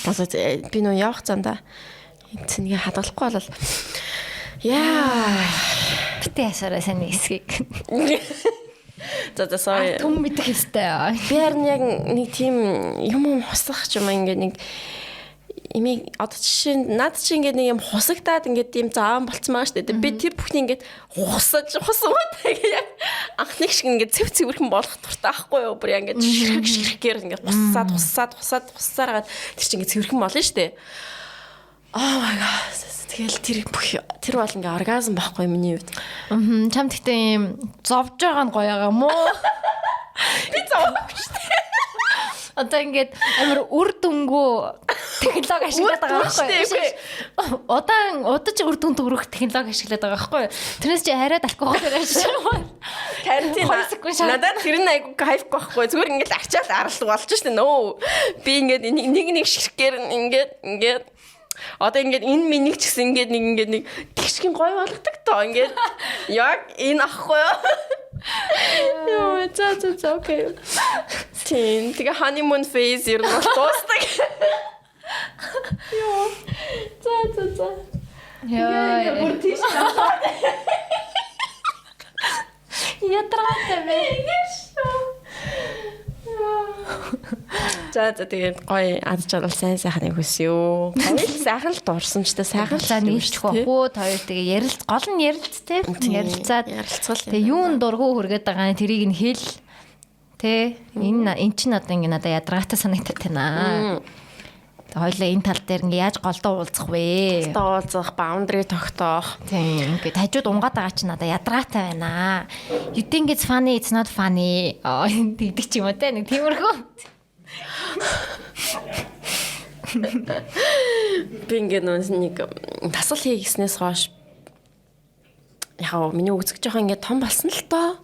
Асаа би нөө явах зандаа цэнийг хадгалахгүй болол. Яа. Битээ ясараа сайн эсгийг. За sorry. Түм мэдэх ёстой. Би харин яг нэг тийм юм хуслах ч юм ингээ нэг имийг одоо жишээ над чи ингээ нэг юм хусагдаад ингээ тийм зааван болцсон байгаа шүү дээ. Би тэр бүхний ингээ хусаад яг анхны шиг ингээ цэвэрхэн болох туртай аахгүй юу? Бүр ингээ ширхгээр ингээ хусаараад тэр чи ингээ цэвэрхэн болно шүү дээ. Oh my god. Тэгэл тэр бол ингээ оргазм байхгүй миний хувьд. Чам тэгтээ юм зовж байгаа нь гоё юм уу? Би зовоогүй шүү дээ. Одоо ингээд амар үр дүнгөө технологи ашиглаад байгаа байхгүй. Удаж үр дүн төрөх технологи ашиглаад байгаа байхгүй. Тэрнээс чи хараад алкогол ашиглаж. Карантин надад тэр нь айгу кайф байхгүй. Зүгээр ингээд арчаал аралдаг болж штэ нөө. Би ингээд нэг ширхгээр ингээд одоо ингээд энэ миний ч гэсэн ингээд нэг тэгшгийн гой болгодог тоо ингээд яг энэ ахгүй юу. Яа, за окей. Тэгээ honeymoon phase ер нь дуустдаг. Яа. За. Яа, бүр тийш таа. ядраатай бэ. За тэгээд гоё ад жаргал сайхан хөсөө. Гоё сайхан л дуурсан ч та сайхан за нийлчих واخуу хоёр тэгээ гол нь ярилцтэй. Ярилцаад тэгээ юун дургу хүргээд байгаа тэрийг нь хэл. Тэ энэ чинь одоо ингэ надаа ядраатай санагдаад байна. Тэгээ хоёлаа энэ тал дээр ингээ яаж голдоо уулзах вэ? Голдоо уулзах, boundary тогтоох. Тийм ингээд хажууд унгаад байгаа чинь надаа ядраатай байна. You think it's funny, it's not funny. Тэгдэг ч юм уу те нэг тиймэрхүү. Би ингээ нэг тасал хийгснээс хойш яхаа миний үзэг жоохон ингээ том болсон л доо.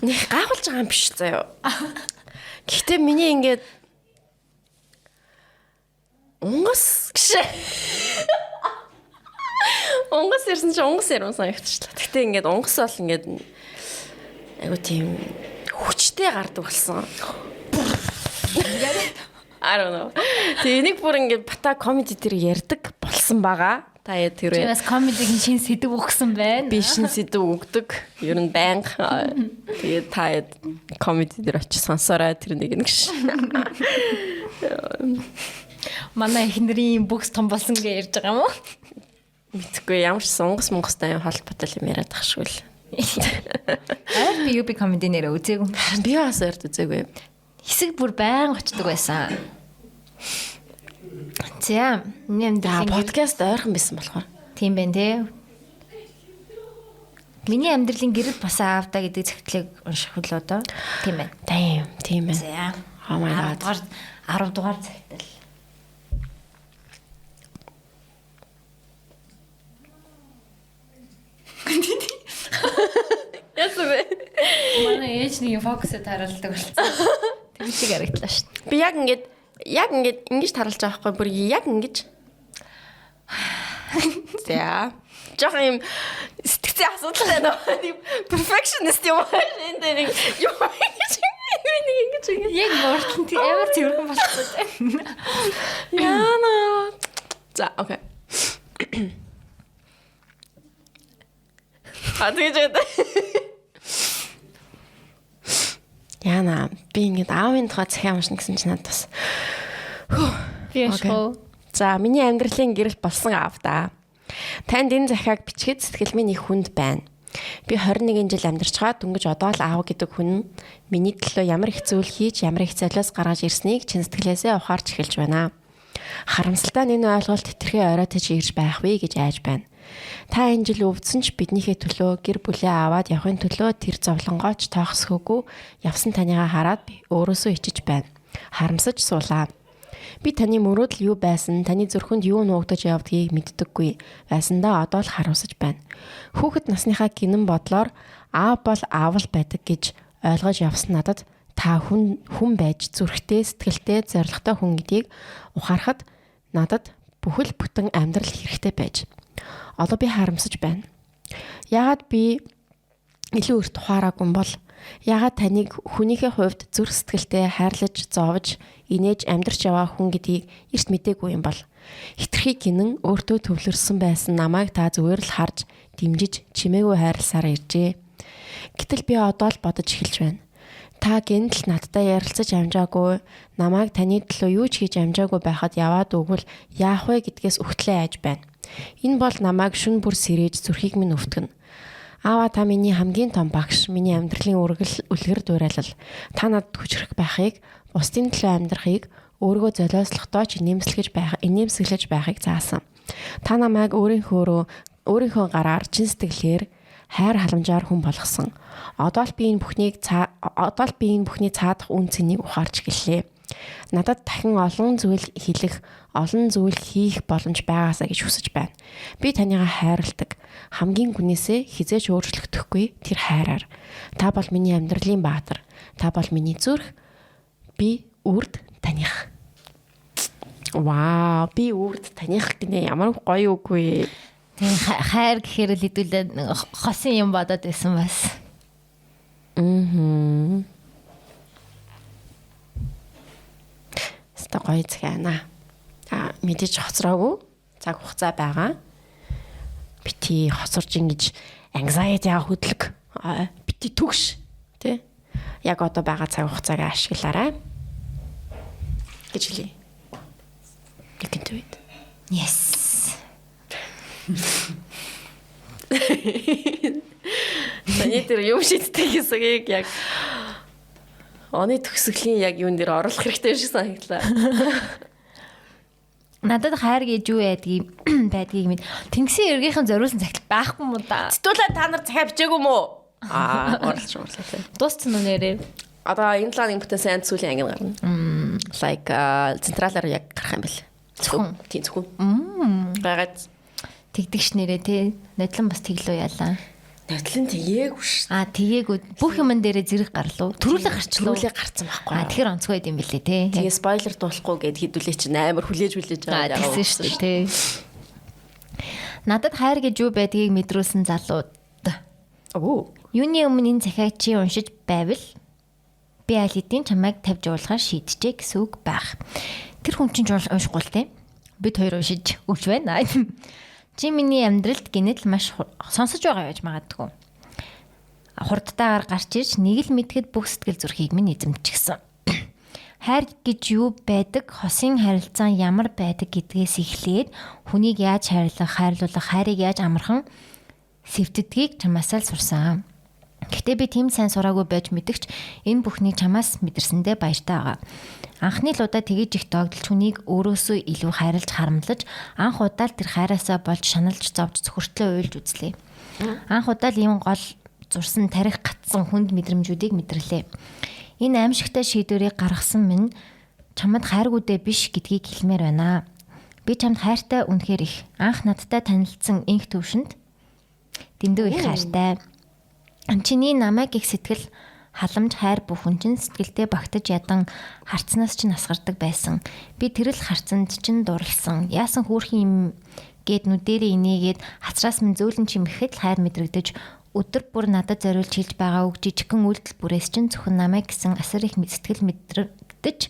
Нэг гайхуулж байгаа юм биш заяа. Гэхдээ миний ингээ унгас гэж. Унгас ирсэн чи унгас ирсэн санагдчихлаа. Гэхдээ ингээд унгас бол ингээд айгу тийм хүчтэй гардаг болсон. I don't know. Тэгээ нэг бүр ингээд бата комеди дээр ярьдаг болсон байгаа. Та яа тэр вэ? Бас комедигийн шин сэдв өгсөн байна. Би шин сэдв өгдөг. Ер нь байнга. Тэгээ та яа комеди дээр очиж сонсороо тэр нэг гэж. Манай эхнэрийн бүкс том болсон гэж ярьж байгаа юм уу? Мэдгүй ямар ч сунгас монгостай холбоотой юм яриад ах шүү л. Би UB комеди нэрээ үзээгүй. Би бас ярд үзээгүй. Хэсэг бүр байн очдөг байсан. За, нэмдээ подкаст ойрхон байсан болохоор. Тийм байна те. Миний амьдралын гэрэл бас аавда гэдэг зэгтлийг унших хөл одоо. Тийм байна. Тийм байна. За. Oh my god. 10 дугаар цагтал. Ясвэ. Манай ээж нэг фокусд харуулдаг болсон. Тэгвчиг харагдлаа шүү. Би яг ингээд ингэж таруулж байгаа байхгүй бүр яг ингэж. За. Жохон юм сэтгцийн асуудал байна. Perfectionist юм байна. Энд нэг юу ингэж яг мөртөнд амар цэвэрхэн болсон. Яна. За, окей. Тэгэж. Яна, би ингээд аавын тухай захиа уншна гэсэн чинь надад бас. Би яшгүй. За, миний амьдралын гэрэл болсон аав да. Танд энэ захиаг бичгээд сэтгэл минь их хүнд байна. Би 21 жил амьдарч байгаа дөнгөж одоо л аав гэдэг хүн миний төлөө ямар их зүйл хийж, ямар их золиос гаргаж ирснийг чин сэтгэлээсээ ухаарч эхэлж байна. Харамсалтай нь энэ ойлголт хэтэрхий оройтож ирж байх вэ гэж айж байна. Та энэ жил өвдсөн ч биднийхээ төлөө гэр бүлээ аваад явахын төлөө тэр зовлонгооч тоохсгөөгүй явсан таныгаа хараад би өөрөөсөө ичиж байна. Харамсаж суулаа. Би таны мөрөөдөл юу байсан, таны зүрхэнд юу нуугдаж явдгийг мэддэггүй. Байсандаа одоо л харуулсаж байна. Хүүхэд насныхаа гинэн бодлоор аав бол аавал байдаг гэж ойлгож явсан надад та хүн байж зүрхтэй, сэтгэлтэй, зоригтой хүн гэдгийг ухаарахад надад бүхэл бүтэн амьдрал хэрэгтэй байж. Одоо би харамсаж байна. Яагаад би илүү өрт ухаараагүй юм бол яагаад таныг хүнийхээ хувьд зүрх сэтгэлтэй хайрлаж, зовж, инээж амьдрч яваа хүн гэдгийг эрт мэдээгүй юм бол хитрхи гинэн өөртөө төвлөрсөн байсан намайг та зүгээр л харж, дэмжиж, чимээгүй хайрласаар иржээ. Гэтэл би одоо л бодож эхэлж байна. Та гэнэт надтай ярилцаж амжаагүй, намайг таны төлөө юу ч хийж амжаагүй байхад яваад өгвөл яах вэ гэдгээс өгтлээ айж байна. Энэ бол намайг шүн бүр сэрээж зүрхийг минь өвтгөн. Аава та миний хамгийн том багш, миний амьдралын үлгэр дуурайлал. Та надад хүчрэх байхыг, бусдын төлөө амьдрахыг, өөрийгөө золиослохдоо ч инээмсэглэж байхыг заасан. Та намайг өөрийнхөө гараар чин сэтгэлээр хайр халамжаар хүн болгосон. Одоо л би энэ бүхний цаадах үн цэнийг ухаарч гэлээ. Надад дахин олон зүйл хэлэх, олон зүйл хийх боломж байгаасаа гэж хүсэж байна. Би танийгаа хайрладаг. Хамгийн гүнээсээ хизээж өөрчлөгдөхгүй тэр хайраар. Та бол миний амьдралын баатар. Та бол миний зүрх. Би үрд таних. Вау, би үрд таних гинэ ямар гоё үг вэ? Тийм хайр гэхээр л хэдүүлээ хосын юм бодоод байсан бас. Ста гоё цагаана. Мэдээж хоцроогүй. Цаг хугацаа байгаа. Бити хоцорж ингэж anxiety-аа хөдлөг. Бити түгш. Тэ? Яг одоо байгаа цаг хугацааг ашиглаарай. Гэж хэлье. You can do it. Yes. Таны тэр юм шийддэг хэсгийг яг оны төгсгөлийн яг юун дээр оруулах хэрэгтэй шиг санагдлаа. Надад хайр гэж юу байдгийг мэд. Тэнгисийн эргийнхэн зориулсан цагт байхгүй юм да. Сэтгүүлээ та нар захиа бичээгүй мүү? Орлоо тий. Дууссан уу нэрээ? Одоо энэ талын бүтэн сайн сүүлийн анги гарна. Like централаар яг гарах юм бэл. Зөвхөн. Тийм зөвхөн. Гараад Тэгдэгш нэрээ тий. Нодлон бас тэглөө яалаа. нотлон тэгээгүй ш. Тэгээгүй. Бүх юмн дээрээ зэрэг гарлуу. Төрүүлээ гарчлаа. Төрүүлээ гарцсан байхгүй. Тэгэхээр онцгой юм бэлээ тий. Тэгээ спойлер дуулахгүй гэд хідүүлээ чинь амар хүлээж байгаа яагаад гэсэн шүү дээ тий. Надад хайр гэж юу байдгийг мэдрүүлсэн залууд. Юуны өмнө энэ захиаг чи уншиж байвал би аль хэдийн чамайг тавьж уулахаар шийдэжээ гэсэн үг байх. Тэр хүн чинь уншихгүй л тий. Бид хоёр уншиж өгч байна. Чи миний амьдралд гинэт маш сонсож байгаа байж магадгүй. Хурдтайгаар гарч ирж нэг л мэдгэд бүх сэтгэл зүрхийг минь эзэмчихсэн. Хайр гэж юу байдаг, хосын харилцаа ямар байдаг гэдгээс эхлээд хүнийг яаж хайрлуулах, хайрыг яаж амархан сэвтдгийг чамаас л сурсан. Гэхдээ би тийм сайн сураагүй байж мэдэгч энэ бүхнийг чамаас мэдэрсэндээ баяртай байгаа. Анхны л удаа тэгэж их догдолж хүнийг өөрөөсөө илүү хайрлаж харамлаж анх удаа л тэр хайраасаа болж шаналж зовж зөвхөртлөө уйлж үзлээ. Анх удаа л ийм гол зурсан тарих гатсан хүнд мэдрэмжүүдийг мэдэрлээ. Энэ аимшигтай шийдвэрийг гаргасан минь чамд хайргуудээ биш гэдгийг хэлмээр байна. Би чамд хайртай үнэхээр их. Анх надтай танилцсан инх төвшөнд дэндүү их хайртай. Чиний намайг их сэтгэл халамж хайр бүхэн чинь сэтгэлдээ багтаж ядан харцнаас чинь асгардаг байсан. Би тэрэл харцанд чинь дурлсан. Яасан хөөрхөн юм гэд нүдэрээ инээгээд хацраас минь зөөлөн чимэхэд л хайр мэдрэгдэж өдөр бүр надад зориулж хэлж байгаа үг жижигхэн үйлдэл бүрээс чинь зөвхөн намайг гэсэн асар их сэтгэл мэдрэгдэж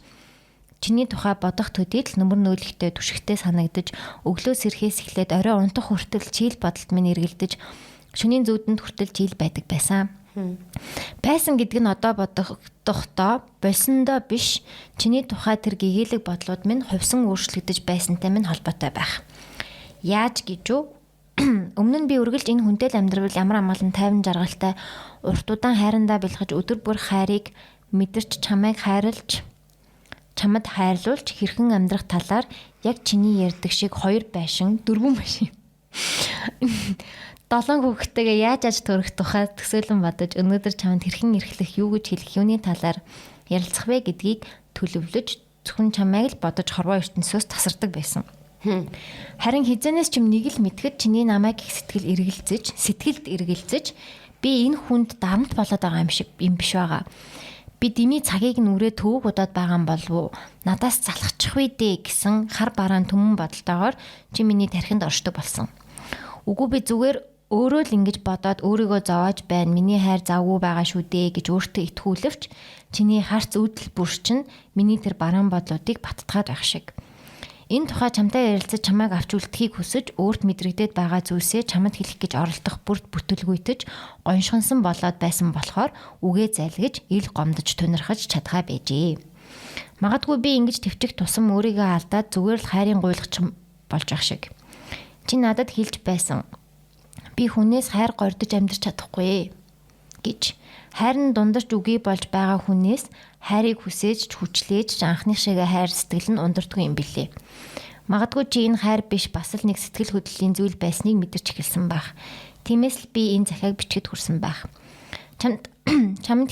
чиний тухай бодох төдийд л нүмер нөөлөгтэй түшигтэй санагдаж өглөө сэрхээс эхлээд орой унтах хүртэл чийл бодолд минь эргэлдэж шөнийн зүүдэнд хүртэл чийл байдаг байсан. Байсан гэдэг нь одоо бодохдоо болсондоо биш чиний тухай тэр гэгээлэг бодлууд минь хувьсан өөрчлөгдөж байсантай минь холбоотой байх. Яаж гэж юу? Өмнө нь би үргэлж энэ хүнтэй л амьдрал ямар амгалан тайван жаргалтай урт удаан хайрандаа бэлгэж өдөр бүр хайрыг мэдэрч чамайг чамд хайрлуулж хэрхэн амьдрах талаар яг чиний ярьдаг шиг 2 байшин 4 байшин 7 хүүхэдтэйгээ яаж аж төрөх тухай төсөөлөн бодож өнөөдөр чамд хэрхэн эрхлэх юу гэж хэлэх юуны талаар ярилцах вэ гэдгийг төлөвлөж зөвхөн чамайг л бодож хорвоо ертөнцөөс тасардаг байсан. Харин хизэнээс ч нэг л мэдгэд чиний намайг их сэтгэлд эргэлзэж би энэ хүнд дарамт болоод байгаа юм биш байгаа. Би дими цагийг нүрээ төвөг удаад байгаа юм болов уу? Надаас залхачих вэ дээ гэсэн хар бараан түмэн бодолтойгоор чи миний тархинд оршдог болсон. Үгүй би зүгээр өөрөө л ингэж бодоод өөрийгөө зовоож байна. Миний хайр завгүй байгаа шүү дээ гэж өөртөө итгүүлвч чиний харц үүдэл бүр чинь миний тэр бараан бодлуудыг баттгаад байх шиг. Энэ тухай чамтай ярилцаж чамайг авч үлдэхийг хүсэж өөрт мэдрэгдээд байгаа зүйлсээ чамд хэлэх гэж оролдох бүрт бүтэлгүйтэж гоншгонсон болоод байсан болохоор үгээ зайлгаж ил гомдож тунирхаж чадгаа байжээ. Магадгүй би ингэж төвчих тусам өөрийгөө алдаад зүгээр л хайрын гуйлгач болж ах шиг. Чи надад хэлж байсан. Би хүнээс хайр гордож амьдрч чадахгүй гэж. Хайр нь дундарч үгүй болж байгаа хүнээс хайрыг хүсээж хүчлээж анхных шиг хайр сэтгэл нь ундардгүй юм билээ. Магадгүй чи энэ хайр биш бас л нэг сэтгэл хөдлөлийн зүйл байсныг мэдэрч эхэлсэн байх. Тиймээс л би энэ захиаг бичгэд хүрсэн байх. Чамд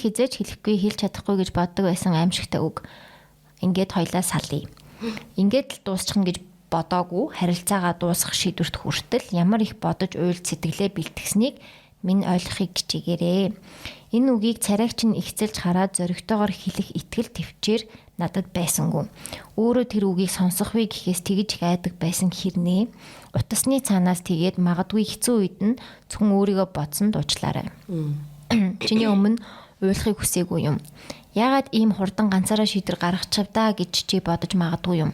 хизээч хэлэхгүй хэлж чадахгүй гэж боддог байсан аимшигтай үг. Ингээд хоёлаа салъя. Ингээд л дуусчихна гэж бодоогүй харилцаагаа дуусгах шийдвэрт хүртэл ямар их бодож уйлд сэтгэлээ бэлтгэснийг минь ойлгохыг хичээгээрэй. Энэ үгийг царайгч нь ихцэлж хараад зоригтойгоор хэлэх итгэл төвчээр надад байсангүй. Өөрөө тэр үгийг сонсох вэ гэхээс тэгж их айдаг байсан хэрнээ. Утасны цаанаас тэгээд магадгүй хэцүү үед нь зөвхөн өөрийгөө бодсон дуучлаарай. Чиний өмнө уйлахыг хүсээгүй юм. Яагаад ийм хурдан ганцаараа шийдвэр гаргачихвдаа гэж чи бодож магадгүй юм.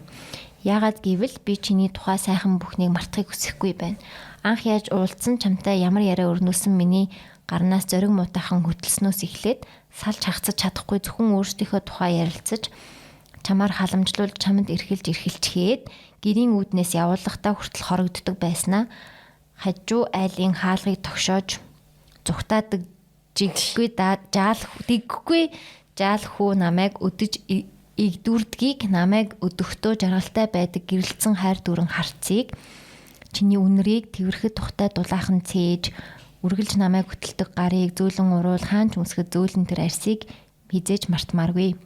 Яагаад гэвэл би чиний тухай сайхан бүхнийг мартахыг хүсэхгүй байна. Анх яаж уулзсан чамтай ямар яриа өрнүүлсэн миний гарнаас зориг муутайхан хөтлснөөс эхлээд салж хагцаж чадахгүй зөвхөн өөрсдийнхөө тухай ярилцаж чамаар халамжлуулж чамд эрхэлжгээд гэрийн үүднээс явуулахдаа хүртэл хорогддог байснаа хажуу айлын хаалгыг тогшоож зүхтаадаг дэггүй жаалхүү намайг өдөж игдүрдгийг намайг өдөхтөө жаргалтай байдаг гэрэлцэн хайр дүрэн харцыг чиний үнэрийг тэрхэд тухтай дулаахан цээж үргэлж намайг хөтэлдэг гарыг зөөлөн уруул хаанч өмсгөд зөөлөн тэр арсыг хизээж мартмааргүй.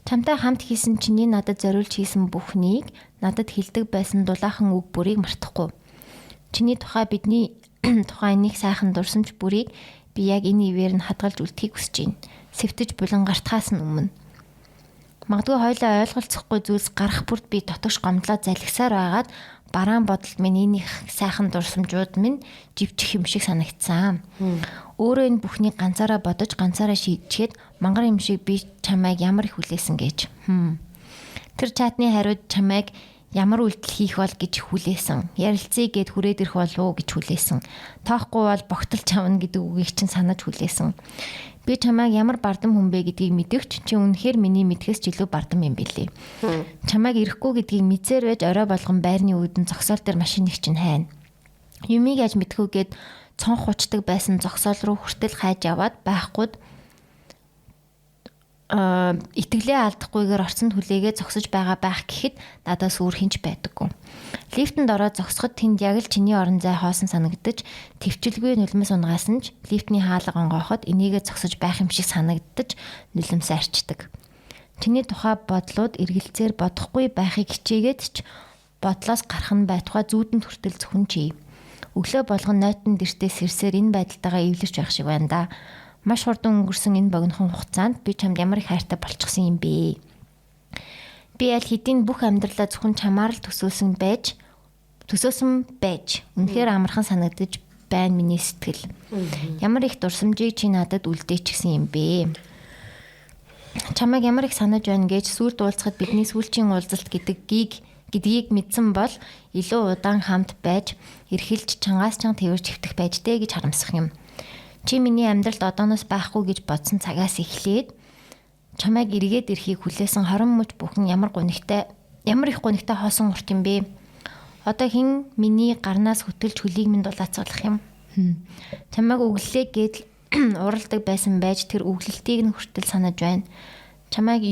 Чамтай хамт хийсэн чиний надад зориулж хийсэн бүхнийг надад хэлдэг байсан дулаахан үг бүрийг мартахгүй. Чиний тухай бидний тухайн нэг сайхан дурсамж бүрийг би яг энэ ивээр нь хадгалж үлдэхийг хүсэж байна. Сэвтэж булан гартахаас нь өмнө. Магадгүй хоёлаа ойлголцохгүй зүйлс гарах бүрт би дотогш гомдлоо залгисаар байгаад бараан бодолд минь энэ их сайхан дурсамжууд минь живчих юм шиг санагдсан. Өөрөө энэ бүхнийг ганцаараа бодож ганцаараа шийдчихэд мангар юм шиг би чамайг ямар их хүлээсэн гэж. Тэр чатны хариуд чамайг ямар үйлдэл хийх бол гэж хүлээсэн. Ярилцъя гэд хүрээд ирэх болов уу гэж хүлээсэн. Тоохгүй бол богтолж авна гэдэг үгийг чинь санаж хүлээсэн. Би чамайг ямар бардам хүн бэ гэдгийг мэдэгч чи үнэхээр миний мэдхээс ч илүү бардам юм билий. Чамайг ирэхгүй гэдгийг мэдсээр байж орой болгон байрны үүдэн зогсоол дээр машиныг чинь хайна. Юмыг яаж мэдхүүгээд цонх хучдаг байсан зогсоол руу хүртэл хайж яваад байхгүйд итгэлээ алдахгүйгээр орцонд хүлээгээ зогсож байгаа байх гэхэд надад сүр хинч байдаггүй. Лифтэнд ороод зогсоход тэнд яг л чиний орон зай хоосон санагдаж төвчлгүй нулимс унгаасан ч лифтний хаалга онгооход энийгээ зогсож байх юм шиг санагдаж нулимсаа арчдаг. Чиний тухай бодлууд эргэлзээр бодохгүй байхыг хичээгээд ч бодлоос гарах нь байтугай зүүдэн хүртэл зөвхөн чи. Өглөө болгон нойтон дэртээ сэрсээр энэ байдалтайгаа эвлэрч байх шиг байна да. Маш хурдан өнгөрсөн энэ богинохон хугацаанд би чамд ямар их хайртай болчихсон юм бэ? Би аль хэдийн бүх амьдралаа зөвхөн чамаар л төсөөсөн байж үнэхээр амархан санагдаж байна миний сэтгэл. Ямар их дурсамжийг чи надад үлдээчихсэн юм бэ? Чамайг ямар их санаж байна гэж сүрд уулзахад бидний сүүлчийн уулзалт гэдгийг мэдсэн бол илүү удаан хамт байж эрхэлж чангаас чанга тэрвэрч хөвтөх байж дээ гэж харамсах юм. Чи миний амьдралд одооноос байхгүй гэж бодсон цагаас эхлээд чамайг эргээд ирэхийг хүлээсэн 20 мөч бүхэн ямар их гонигтай хоосон урт юм бэ? Одоо хэн миний гарнаас хөтөлж хөлийг минь дулаацуулах юм? Чамайг өглөө гээд уралдаг байсан байж тэр өглөлтийг нь хүртэл санаж байна. Чамайг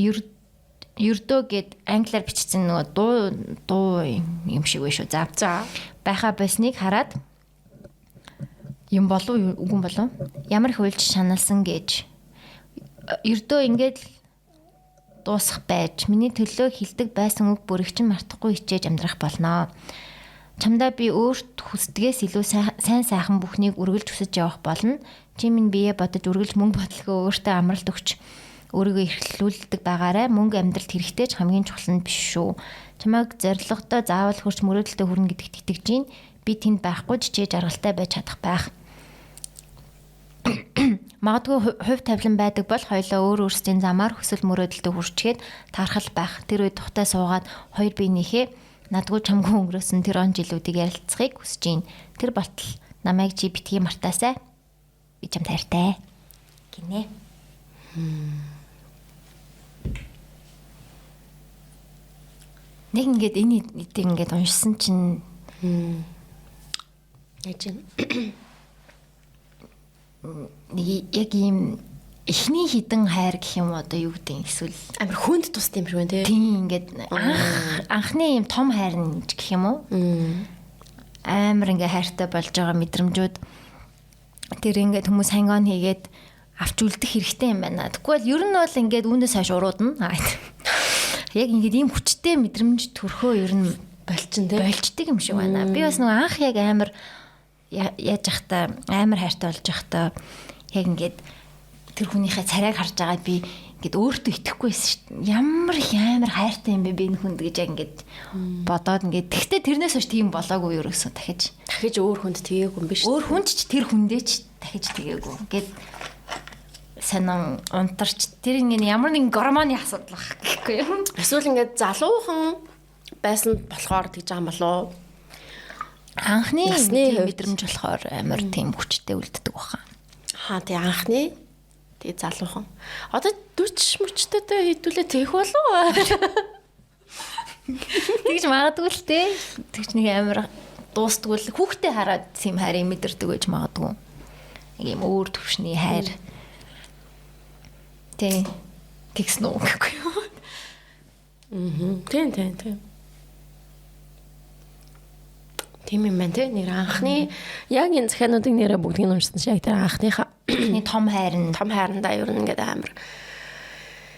ердөө гээд англиар бичсэн нөгөө дуу юм шиг вэ шүү. За. Байха болсныг хараад юм болов үгүй болов ямар их уйлж шаналсан гэж ердөө ингээд дуусах байж миний төлөө хилдэг байсан үг бүрийг чинь мартахгүй хичээж амьдрах болноо. Чамдаа би өөрт хүсдгээс илүү сайн сайхан бүхнийг үргэлж хүсэж явах болно. Чи минь бие бодож үргэлж мөнгө бодлого өөртөө амралт өгч өөрийгөө эрхлүүлдэг байгаарай. Мөнгө амьдралд хэрэгтэй ч хамгийн чухал нь биш шүү. Чамайг зорилготой заавал хүрч мөрөөдөлтөд хүрнэ гэдэгт итгэж гин. Би тэнд байхгүй ч чи жаргалтай байж чадах байх. Магадгүй хувь тавилан байдаг бол хоёлоо өөр өөрсдийн замаар хүсэл мөрөөдөлтөд хүрчгээд таархал байх. Тэр үед тухтай суугаад хоёр биенийхээ надгүй чамгүй өнгөрөөсөн тэр он жилүүдийг ярилцахыг хүсэж гин. Тэр болтол намайг чи битгий мартаасай. Би чамд хайртай гинэ. Нэг ингээд энэ эдийг ингээд уншсан чинь яаж юм яг ийм эхний хідэн хайр гэх юм одоо юу гэдэг эсвэл амар хүнд тусд юм шиг байна тий. Тийм ингээд анхны ийм том хайр нь гэх юм уу? амар ингээ хайртай болж байгаа мэдрэмжүүд тэр ингээ хүмүүс хангон хийгээд авч үлдэх хэрэгтэй юм байна. Тэгвэл ер нь бол ингээд үүнээс хойш уруудна. Яг ингээд ийм хүчтэй мэдрэмж төрхөө ер нь болчдөг юм шиг байна. Би бас нэг анх яг амар яаж захта амар хайртай болж захта яг ингээд тэр хүнийхээ царайг харж байгаа би ингээд өөртөө итгэхгүй байсан шүү дээ. Ямар их амар хайртай юм бэ би энэ хүнд гэж яг ингээд бодоод ингээд тэгтээ тэрнээс хойш тийм болоогүй ерөөсөө дахиж өөр хүнд тэгээгүй юм биш. Өөр хүнд ч тэр хүндээ ч дахиж тэгээгүй. Ингээд санаа унтарч тэр ингээд ямар нэгэн гормоны асуудал баг гэхгүй юм. Эсвэл ингээд залуухан байсан болохоор тэгж байгаа юм болоо. Анхны мэдрэмж болохоор амар тийм хүчтэй үлддэг баха. Тий анхны тий залуухан. Одоо 40 мөчтөдөө хэдүүлээ тээх болов. Тэгж магадгүй л те. Тэгж нэг амар дуустгүй л хүүхдээ хараад тийм хайрыг мэдэрдэг гэж магадгүй. Нэг юм өөр төвшний хайр. Тэ тэгсэн үү гэхгүй юу? Тийм. Тийм юм байна те. Нэр анхны яг энэ захиануудын нэрээ бүгдийг нь уншсан шиг тэр анхныхаа том хайрандаа ер нь ингээд амар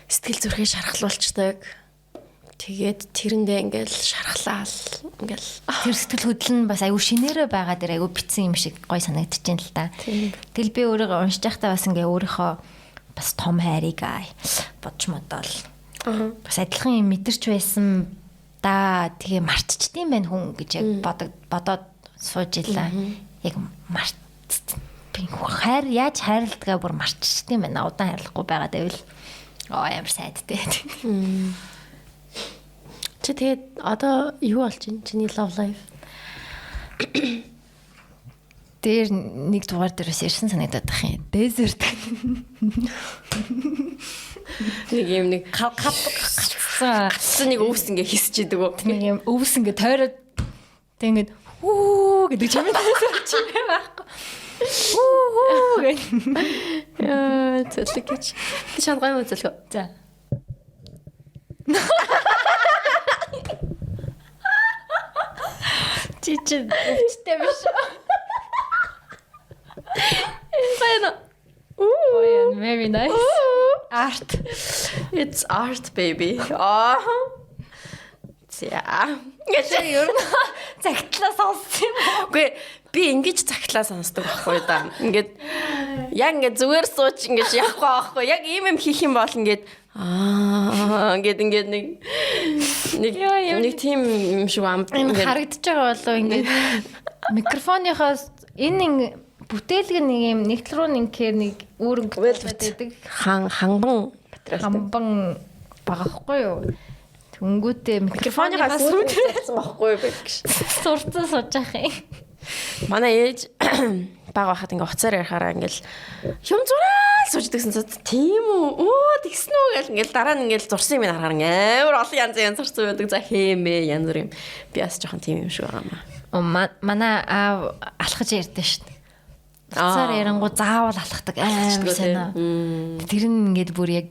сэтгэл зүрхээ шархлуулцдаг. Тэгээд тэрэндээ ингээл шархлаал ингээл тэр сэтгэл хөдлөл нь бас аюу шинээрээ байгаа дээр аюу битсэн юм шиг гой санагдчихээн л та. Тэгэл би өөрийгөө уншиж байхдаа бас ингээ өөрийнхөө бас том хайрыг бодж модол. Бас адилхан юм мэдэрч байсан да тэгээ мартчихдээ байна хүн гэж яг бодоод сууж илаа. Яг би хайр яаж хайрладгаа бүр марччихсан юм байна. Удаан хайрлахгүй байгаа дэвэл ямар сайдтэй. Чи тэгээд одоо юу болж байна? Чиний love life. Тэр нэг дугаар дээрээс ярьсан санагдаад байх юм. Desert. Нэг юм нэг гацсан нэг өвс ингээ хисэж идэг үү? Нэг юм өвс ингээ тойроод тэг ингээ хүү гэдэг ч юм байхгүй. Хүү гэх. Яа, цэцлэг гэж. Ти шангай юм цэцлэг. За. Чичээ өвчтэй биш. Файна. Oh, very nice. Art. It's art, baby. За. Гэвч ер нь цагтлаа сонссон юм. Үгүй би ингэж цагтлаа сонсдог байхгүй да. Ингээд яг ингээд зүгээр сууч ингэж явахгүй байхгүй. Яг ийм хийх юм бол ингээд ингээд нэг тийм юм шиг амт ингээд харагдаж байгаа болов ингээд микрофоныхоос энэ бүтээлг нэг юм нэгтэл рүү нэгхээр нэг үүрэг байдаг. Ханбан багахгүй юу? Тэнгүүтээ микрофоныхаас сурцсан байхгүй юу гэж. Сурцсан сууж ах юм. Манай ээж баг байхад ингээ уцаар ярихаараа ингээл юм зураал сууждагсан. Тийм үү? Тэгсэн үү гэл ингээл дараа нь ингээл зурсан юм харахаар амар олон янз зурсан байдаг. За хэмээ янз бүр юм. Би бас жоохон тийм юм шиг байгаа маа. Манай аав алхаж ярьдаа шүү дээ. Уцаар ярангуу заавал алхахдаг амар сайн. Тэр нь ингээд бүр яг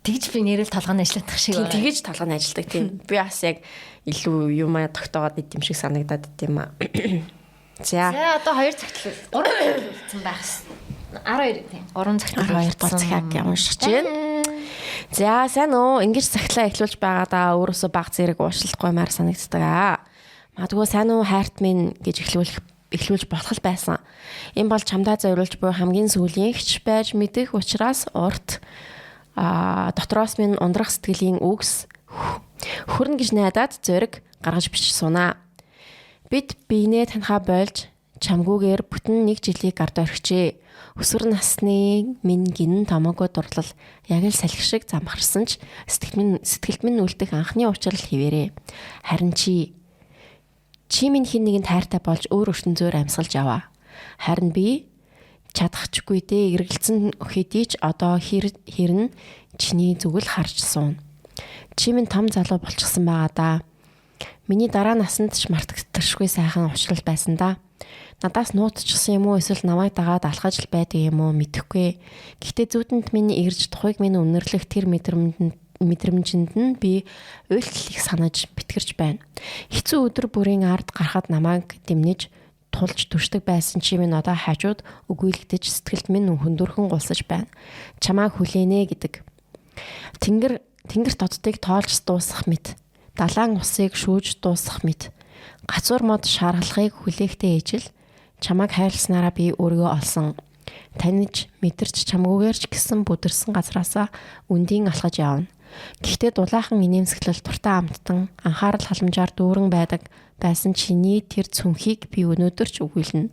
тэгж би нэрэл толгойн ажилладаг шиг байна. Тэгж толгойн ажилладаг тийм. Би бас яг илүү юмаа тогтоогоод идэм шиг санагдаад идэм аа. За одоо 2 цагт 3 цагтсан байхс. 12 тийм. 3 цагт 12 дугаар цагааг уншиж байна. За сайн уу. Ингэж цагтлаа эхлүүлж байгаадаа өөрөөсөө баг зэрэг уушлахгүй маар санагддаг аа. Магадгүй сайн уу хайрт минь гэж эхлүүлж болох л байсан. Энэ бол чамдаа зориулж буй хамгийн сүүлийн хч байж мэдэх учраас урт дотроос минь ундрах сэтгэлийн үгс хүрнэ гэж найдаад зориг гаргаж бичиж сунаа. Бид биенээ таньхаа болж чамгүйгээр бүтэн 1 жилийг гард орхижээ. Өсвөр насны минь гинэн томоогүй дурлал яг л салхи шиг замхарсан ч сэтгэлд минь үлдэх анхны уучрал хിവэрээ. Харин чи минь хин нэгэнд хайртай болж өөр ертөнцөөр амьсгалж яваа. Харин би чадахчгүй дээ эргэлзэн хэдий ч одоо хэрн чиний зүгэл харж суун. Чи минь том залуу болчихсон байгаа да. Миний дараа насанд ч мартагдчихгүй сайхан уучрал байсан да. Надаас нуутчихсан юм уу эсвэл намайг дагаад алхаж л байдаг юм уу мэдэхгүй. Гэхдээ зүудэнд миний ирж тухайг минь үнэрлэх тэр мэдрэмжинд нь би уйлтлыг санаж битгэрч байна. Хэцүү өдөр бүрийн ард гарахад намайг дэмнэж тулж түшдэг байсан чи минь одоо хажууд өгөөлөгдөж сэтгэлд минь хөндөрхөн гулсаж байна. Чамайг хүлээнэ гэдэг. Тэнгэрт оддыг тоолж дуусах мэт. Далайн усыг шүүж дуусах мэт. Гацуур мод шааргалахыг хүлээхтэй ээжил чамайг хайрласнараа би өөрийгөө олсон. Таньж мэдэрч чамгүйгээр ч гэсэн бүдэрсэн газраасаа үндийн алхаж явна. Гэхдээ дулаахан инээмсэглэл дуртай амттан анхаарал халамжаар дүүрэн байсан чиний тэр цүнхийг би өнөөдөр ч үгүйлнэ.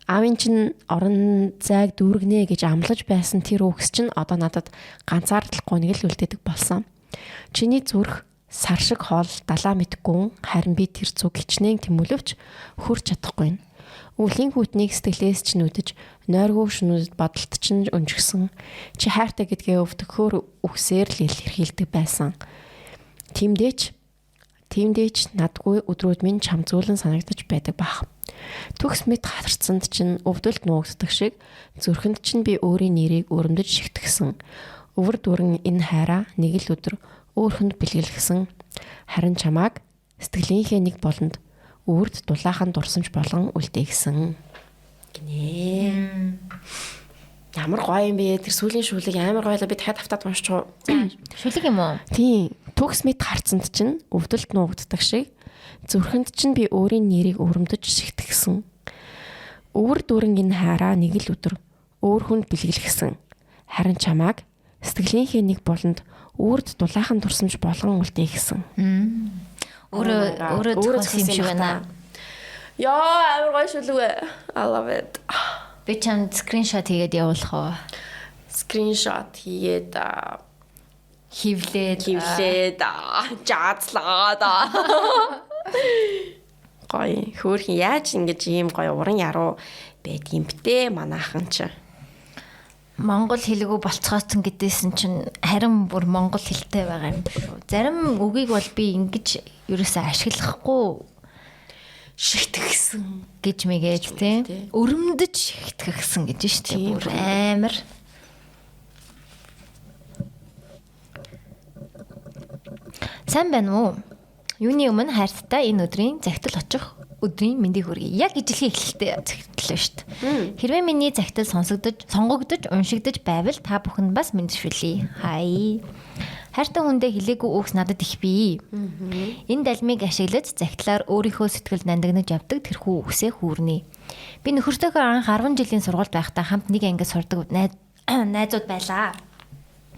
Аавын чинь орон зайг дүүргэнэ гэж амлаж байсан тэр үгс чинь одоо надад ганцаардлахгүй нэг л үлдээдэг болсон. Чиний зүрх сар шиг хоол далаа мэдгүй харин би тэр зүг хичнээн тэмүүлвч хүрч чадахгүй. Өвлийн хүтнийг сэтгэлээс чинь үдэж нойргүй шүнүүдэд бодолт чинь өнжгсөн. Чи хайртай гэдгээ өвдөхөөр үгсээр л илэрхийлдэг байсан. Тиймдээч надгүй өдрүүд минь чамзуулан санагдаж байдаг бах. Төгс мэд хатарцсанд чинь өвдөлт нуугддаг шиг зүрхэнд чинь би өөрийн нэрийг өрөмдөж шигтгэсэн. Өвөр дүүрэн энэ хайраа нэг л өдөр өөрхөнд бэлгэлгсэн. Харин чамааг сэтгэлийнхээ нэг болонд үрд дулаахан дурсамж болон үлдээгсэн. Гинэ. Ямар гоё юм бэ? Тэр сүүлийн шүлэг амар гоёлаа би дахиад автаад уншиж уу. Шүлэг юм уу? Тийм. Төгс мэд харцанд чинь өвдөлт нуугддаг шиг зүрхэнд чинь би өөрийн нэрийг өрөмдөж шигтгэсэн. Өвөр дүүрэн энэ хайраа нэг л өдөр өөр хүнд бэлгэлгсэн. Харин чамааг сэтгэлийнхээ нэг болонд үрд дулаахан дурсамж болгон үлдээгсэн. Өөрөө зохиосон юм шиг байна. Яа, амар гоё шүлэг. I love it. Би чамд скриншот хийгээд явуулах уу? Скриншот хийгээд хивлээд жаацлаад. Гоё. Хөөрхөн яаж ингэж ийм гоё уран яруу байдгийм бтэ манайхан ч. Монгол хэлгүй болцгооцсон гэдээсэн чинь харин бүр монгол хэлтэй байгаа юм шүү. Зарим үгийг бол би ингэж ерөөсөө ашиглахгүй шигтгэсэн гэж мэгээд тийм өрөмдөж шигтгэсэн гэж шүү дээ. Бүр амар. Сайн байна уу? Юуны өмнө хайрцтай энэ өдрийн загтал очих өдрийн мэндийг хүргэе. Яг ижилхэн эхлэлтэй загтал шүү дээ. Хэрвээ миний загтал сонгогдож, уншигдаж байвал та бүхэнд бас мэндшүүлье. Хай. Хайртай хүндээ хэлээгүй үгс надад их бий. Энэ далмиг ашиглаж загтлаар өөрийнхөө сэтгэл нандинаж явдаг тэрхүү үгсээ хүүрнэ. Би нөхөртөөгөө анх 10 жилийн сургуульд байхдаа хамт нэг ангид сурдаг найзууд байлаа.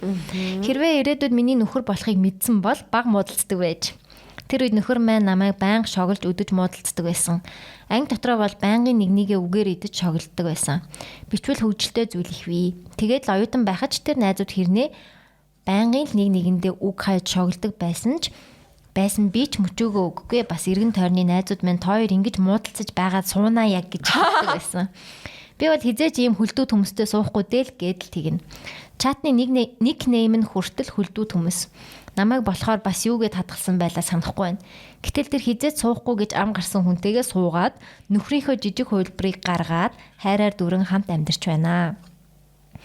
Хэрвээ ирээдүйд миний нөхөр болохыг мэдсэн бол баг муудалцдаг байж. Тэр үед нөхөр маань намайг байнга шоглож өдөж муудалцдаг байсан. Анги дотроо бол байнгын нэгнийгээ үгээр идэж шоглодог байсан. Бичвэл хөвгөлтэй зүйл их бий. Тэгээд л оюутан байхад ч тэр найзууд хэрнээ байнгын нэг нэгэндээ үг хайж шоглодог байсан би ч мөчөөгөө өгөхгүй бас эргэн тойрны найзууд минь тоор ингэж муудалцаж байгаад суунаа яг гэж хэлдэг байсан. Би бол хизээч ийм хөлдүүд хүмүүстэй суухгүй дээ л гэдэл тэгнэ. Чатны никнейм нь хүртэл хөлдүүд хүмүүс. Намайг болохоор бас юугээд хадгалсан байлаа санахгүй байна. Гэтэл тэр хизээд суухгүй гэж ам гарсан хүнтэйгээ суугаад нөхрийнхөө жижиг хувилбарыг гаргаад хайраар дүрэн хамт амьдарч байна.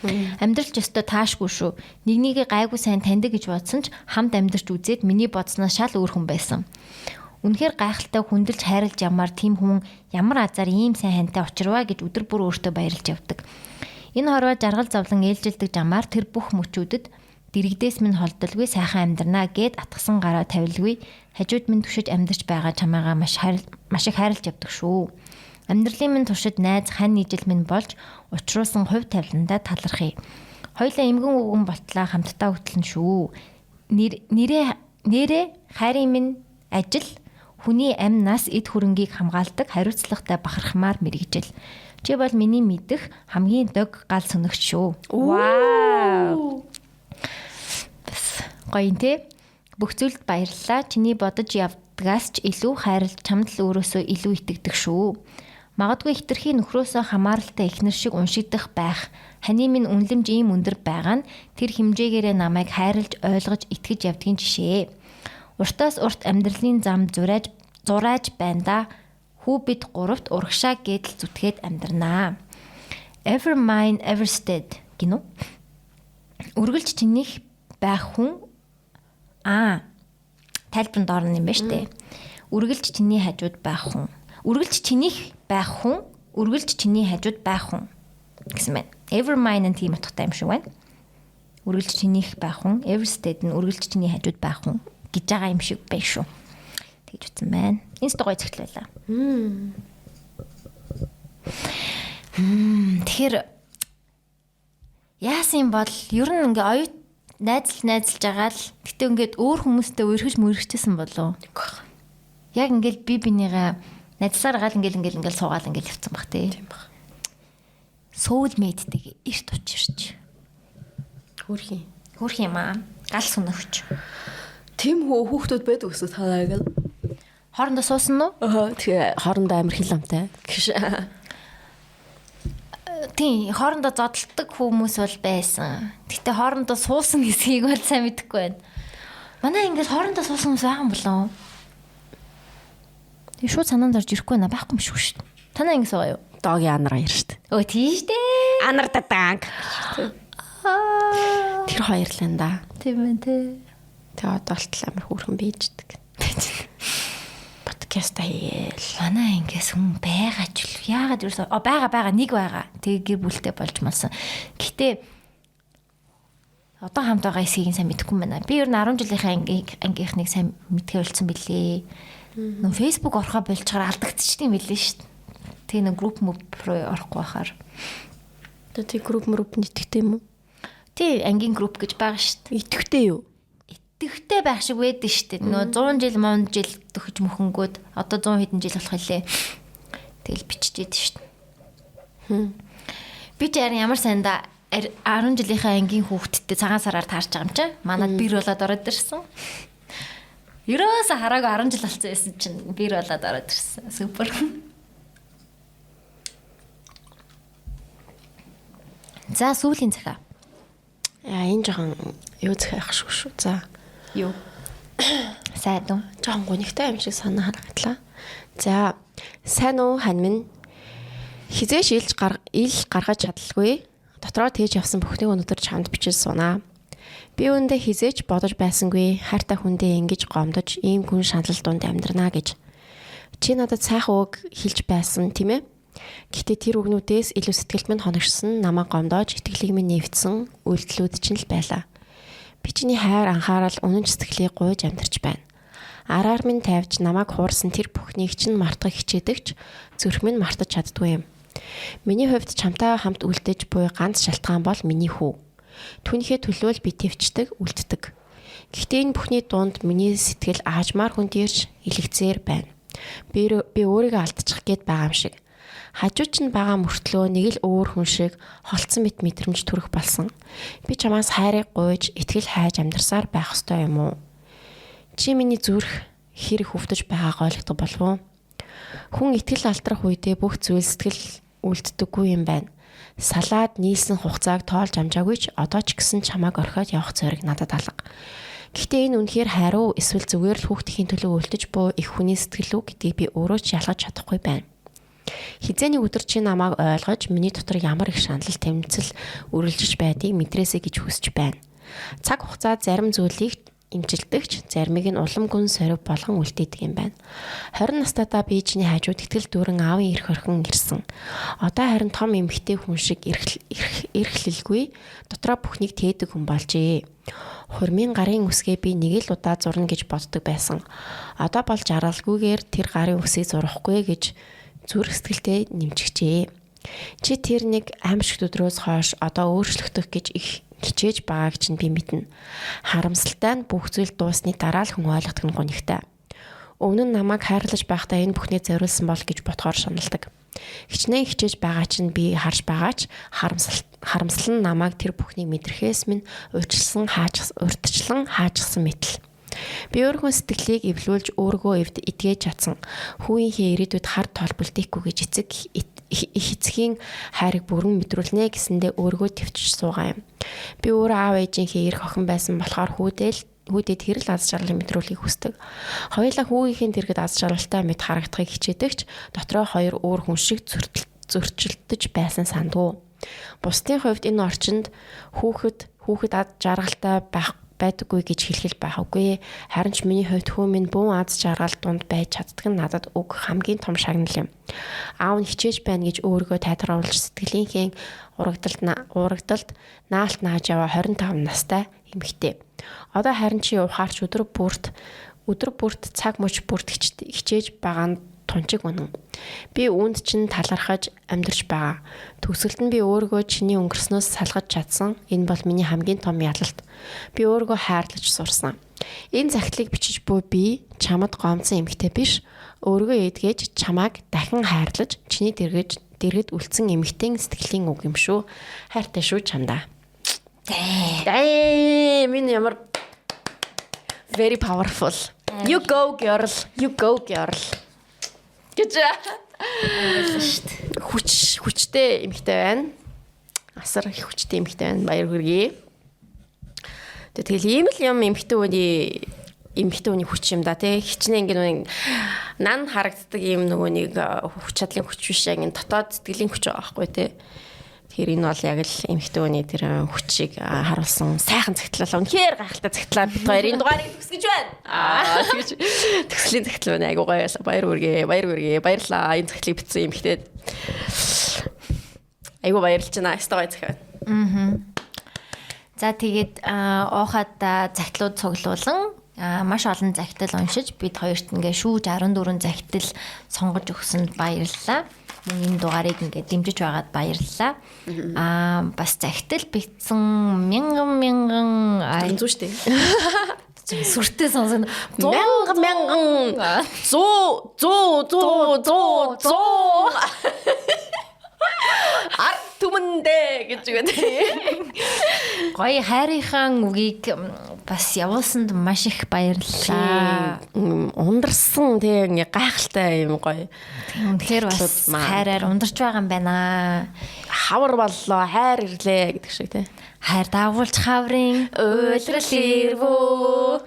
Амьдралч өстө таашгүй шүү. Нэгнийгээ гайгүй сайн таньдаг гэж бодсон ч хамт амьдарч үзээд миний бодсноос шал өөр хүн байсан. Үнэхээр гайхалтай хүндэлж хайрлаж ямар тийм хүн ямар азар ийм сайн хантай учирваа гэж өдөр бүр өөртөө баярлж явдаг. Энэ хорвоо жаргал зовлон ээлжилдэг жамаар тэр бүх мөчүүдэд дэрэгдээс минь холдолгүй сайхан амьдрнаа гэд атгсан гараа тавилгүй хажууд минь түшиж амьдарч байгаа чамаагаа маш их хайрлаж явдаг шүү. Амьдралын минь туршид найз хань нийжил минь болж учруулсан хувь тавиландаа талархъя. Хоёлаа эмгэн үгэн болтлоо хамтдаа хөтлөн шүү. Нэрээ хайрын минь ажил хүний амь нас эд хөрөнгийг хамгаалдаг хариуцлагатай бахархмаар мэрэгжил. Чи бол миний мэдэх хамгийн дог гал сөнөгч шүү. Вау. Гоё нэ. Бүх зүйлд баярлалаа. Чиний бодож явдгаас ч илүү хайрлж чамд л өөрөөсөө илүү итгэдэг шүү. Магадгүй хитрхи нөхрөөсөө хамааралтай эхнэр шиг уншигдах байх. Хани минь үнлэмж ийм өндөр байгаа нь тэр хэмжээгээрээ намайг хайрлж ойлгож итгэж явдгийн жишээ. Уртаас урт амьдралын зам зурааж байна да. Хүү бид гуравт урагшаа гэдэл зүтгээд амьдрнаа. Ever mine ever stead гинөө. Үргэлж чинийх байх хүн Тайлбар доор нь юм байна шүү дээ. Үргэлж чиний хажууд байх хүн. Үргэлж чинийх байх хүн. Үргэлж чиний хажууд байх хүн гэсэн байна. Ever mine and тийм утгатай юм шиг байна. Үргэлж чинийх байх хүн. Ever stead нь үргэлж чиний хажууд байх хүн гэж байгаа юм шиг байна шүү. Тэгж утсан байна. Инста гоё зэгтлээ. Тэгэхээр яасан бол ер нь ингээ оюут найзалж байгаа л гэтээ ингээд өөр хүмүүстэй үерхэж мөрөгчсэн болов. Яг ингээд би бинийгаа найзсаар гал ингээл суугаал ингээл явцсан баг тий. Тийм баг. Soulmate-тэйг эрт учирч. Хөрх юм аа. Гал сүнөгч. Тийм хүүхдүүд байдаг өсөд хаадаг л. Хоорондоо суусан уу? Тэгээ хоорондоо амар хил амтай. Тийм, хоорондоо зодтолдог хүмүүс бол байсан. Гэтэ хоорондоо суусан хэсгийг бол сайн мэдэхгүй байна. Манай ингээд хоорондоо суусан хүмүүс байгаа юм болоо. Тэг шууд санаанд орж ирэхгүй байна. Байхгүй юм шүү шүү. Танаа ингэ суугаа юу? Догийн анар хоёр шүү дээ. Өө тийш дээ. Анар даданг. Тэр хоёр л энэ да. Тийм ээ тий. Тэгээ одоо болтол амар хүүхэн бийждэг. Подкаст хийгээл. Манай ингээс хүн байгаа ч үл. Яагаад юу байгаа нэг байгаа. Тэгээ гэр бүлтэй болж малсан. Гэтэ одоо хамт байгаа эсгийг сайн мэдэхгүй юм байна. Би ер нь 10 жилийнхаа ангийнхныг сайн мэдгээ болцсон билээ. Нөө Facebook орохоо болчоор алдагдчихсан юм билээ шүү дээ. Тэгээ нэг групп руу орохгүй байхаар. Одоо тий групп нэтгэдэг юм уу? Тий ангийн групп гэж байгаа шүү дээ. Итгэвтэй юу? Итгэвтэй байх шиг байдаг шүү дээ. Нөө 100 жил мөн жил төгөж мөхөнгүүд одоо 100 хэдэн жил болох хэлээ. Тэгэл биччихэд шүү дээ. Би ч ямар сайндаа 10 жилийнхаа ангийн хүүхдтэй цагаан сараар таарч байгаа юм чи. Манад бэр болоод ороод ирсэн. Ерөөсө хараагүй 10 жил болсон байсан чинь бэр болоод ороод ирсэн. Супер. За сүүлийн захаа. Энэ жоохон юу захиах шүү. За. Юу? Сайн уу? Жоохон гонигтай юм шиг санаа харагдлаа. За, сайн уу хань минь? Хизээш ил гаргаж чадалгүй. Дотроо тээж явсан бүхнийг өнөдөр чамд бичиж сунаа. Би үүндээ хизээч бодож байсангүй. Хайртай хүндээ ингэж гомдож ийм хүн шанал дунд амьдрнаа гэж. Чи надад сайхан үг хэлж байсан тийм ээ? Гэхдээ тэр үгнүүдээс илүү сэтгэлд минь хоногшсон, намайг гомдоож, итгэлийг минь нэвтсэн үйлдэлүүд чинь л байлаа. Би чиний хайр анхаарал үнэн сэтгэлийг гуйж амьдарч байна. Араар минь тавьж намайг хуурсан тэр бүхнийг чинь мартах хичээдэгч зүрх минь мартаж чаддгүй юм. Миний хувьд чамтай хамт үлдэж буй ганц шалтгаан бол миний хүү. Түүнийхээ төлөө л би твчдэг, үлддэг. Гэхдээ энэ бүхний дунд миний сэтгэл аажмаар хүн дээрч илэгцээр байна. Би өөрийгөө алдчих гээд байгаа юм шиг. Хажууд чинь байгаа мөртлөө нэг л өөр хүн шиг холцсон мэт мэдрэмж төрөх болсон. Би чамаас хайрыг гуйж, итгэл хайж амьдарсаар байх ёстой юм уу? Чи миний зүрх хэрэг хөвтөж байгааг ойлгодог болов уу? Хүн итгэл алтрах үедээ бүх зүйл сэтгэл үлддэггүй юм байна. Салаад нийлсэн хугацааг тоолж амжаагүй ч одоо ч гэсэн чамааг орхиод явах зориг надад алга. Гэхдээ энэ үнэхээр хариу эсвэл зүгээр л хүүхдийн төлөө үлдэж буй их хүний сэтгэл үү гэдгийг би өөрөө ч ялгаж чадахгүй байна. Хизээний өдөр чи намайг ойлгож миний дотор ямар их шанал тэмцэл үргэлжиж байдгийг мэдрээсэй гэж хүсэж байна. Цаг хугацаа зарим зүйлийг имжилдэгч, заримыг нь улам гүн сорив болгон үлдээдэг юм байна. 20 настайдаа би чиний хажууд итгэл дүүрэн аавын эрх орхин ирсэн. Одоо харин том эмэгтэй хүн шиг эрхлэлгүй дотроо бүхнийг тээдэг хүн болжээ. Хурмын гарын үсгээ би нэг л удаа зурна гэж боддог байсан. Одоо бол жаргалгүйгээр тэр гарын үсгийг зурахгүй гэж зүрх сэтгэлдээ нэмчихжээ. Чи тэр нэг аимшигт өдрөөс хойш одоо өөрчлөгдөх гэж их хичээж байгааг чинь би мэднэ. Харамсалтай нь бүх зүйл дуусны дараа л хүн ойлгох нь гонигтай. Өмнө нь намайг хайрлаж байхдаа энэ бүхнээ зориулсан бол гэж ботхоор шаналдаг. Хичнээн хичээж байгаа чинь би харж байгаач харамсал нь намайг тэр бүхнийг мэдрэхээс минь урьдчилан хаажсан мэтэл. Би өөрийнхөө сэтгэлийг эвлүүлж өөргөө эдгэж чадсан. Хүүийнхээ ирээдүйд хар тоол бүлдэхгүй гэж эцгийн хайрыг бүрэн мэдрүүлнэ гэсэндээ өөргөө төвчж суугаа юм. Би өөрөө аав ээжийнхээ эрх охин байсан болохоор хүүдээд хэрэл аз жаргалыг мэдрүүлэхийг хүсдэг. Хоёулаа хүүгийнхээ дэргэд аз жаргалтай мэд харагдахыг хичээдэгч дотроо хоёр өөр хүн шиг зөрчилдөж байсан сандгүй. Бусдын хувьд энэ орчинд хүүхэд аз жаргалтай байдаггүй гэж хэлхэл байгаагүй. Харин ч миний хувьд хүү минь бүүн аз жаргал дунд байж чаддаг нь надад уг хамгийн том шагнал юм. Аав нь хичээж байна гэж өөрийгөө тайлгаруулж сэтгэлийнхээ урагдалд наалт нааж яваа 25 настай эмэгтэй. Одоо харин чи ухаарч өдөр бүрт цаг мөч бүрт хичээж байгаа нь тунчиг үнэн. Би үүнд чинь талархаж амьдарч байгаа. Төгсгөлд нь би өөрийгөө чиний өнгөрснөөс салгаж чадсан. Энэ бол миний хамгийн том ялалт. Би өөрийгөө хайрлаж сурсан. Энэ захидлыг бичиж буй би чамд гомцсон эмэгтэй биш. Өөрийгөө эдгэж чамааг дахин хайрлаж чиний дэргэд үлдсэн эмэгтэйн сэтгэлийн үг юм шүү. Хайртай шүү чамдаа. Дай минь ямар very powerful. You go girl. You go girl. Гэж хүчтэй эмэгтэй байна. Асар их хүчтэй эмэгтэй байна. Баяр хүргэе. Тэгэл ийм л юм эмэгтэй хүний хүч юм да тий. Хичнээн ингэ нан харагддаг ийм нөгөө нэг хүч чадлын хүч биш яг энэ дотоод сэтгэлийн хүч байгаа байхгүй тий. Тэгэхээр энэ бол яг л эмэгтэй хүний тэр хүчийг харуулсан сайхан цагтлаа. Үнэхээр гайхалтай цагтлаа. Бид хоёр энэ дугаарыг төгсгөж байна. Тэгэж төгслийн цагтл байна. Айгуу гоёлаа. Баяр хүргэе. Баярлаа. Энэ цагтлыг бичсэн эмэгтэй. Айгуу баярлж байна. Стогой захиа. За тэгээд уухад загтлууд цуглуулan маш олон загтал уншиж бид хоёрт ингээ шүүж 14 загтал сонгож өгсөнд баярлалаа. Энэ дугаарыг ингээд дэмжиж байгаад баярлалаа. Бас загтал битсэн мянган зүү штэ. Сүртэй сонсон мянган зөө арт түмэндэ гэж үгээд. Гоё хайрынхан үгийг бас явуулсанд маш их баярлалаа. Ундарсан тийм гайхалтай юм гоё. Үнэхээр бас хайраар ундарч байгаа юм байна. Хавар боллоо, хайр ирлээ гэдэг шиг тийм. Хайр дагуулж хаврын уйлрал ирвөө.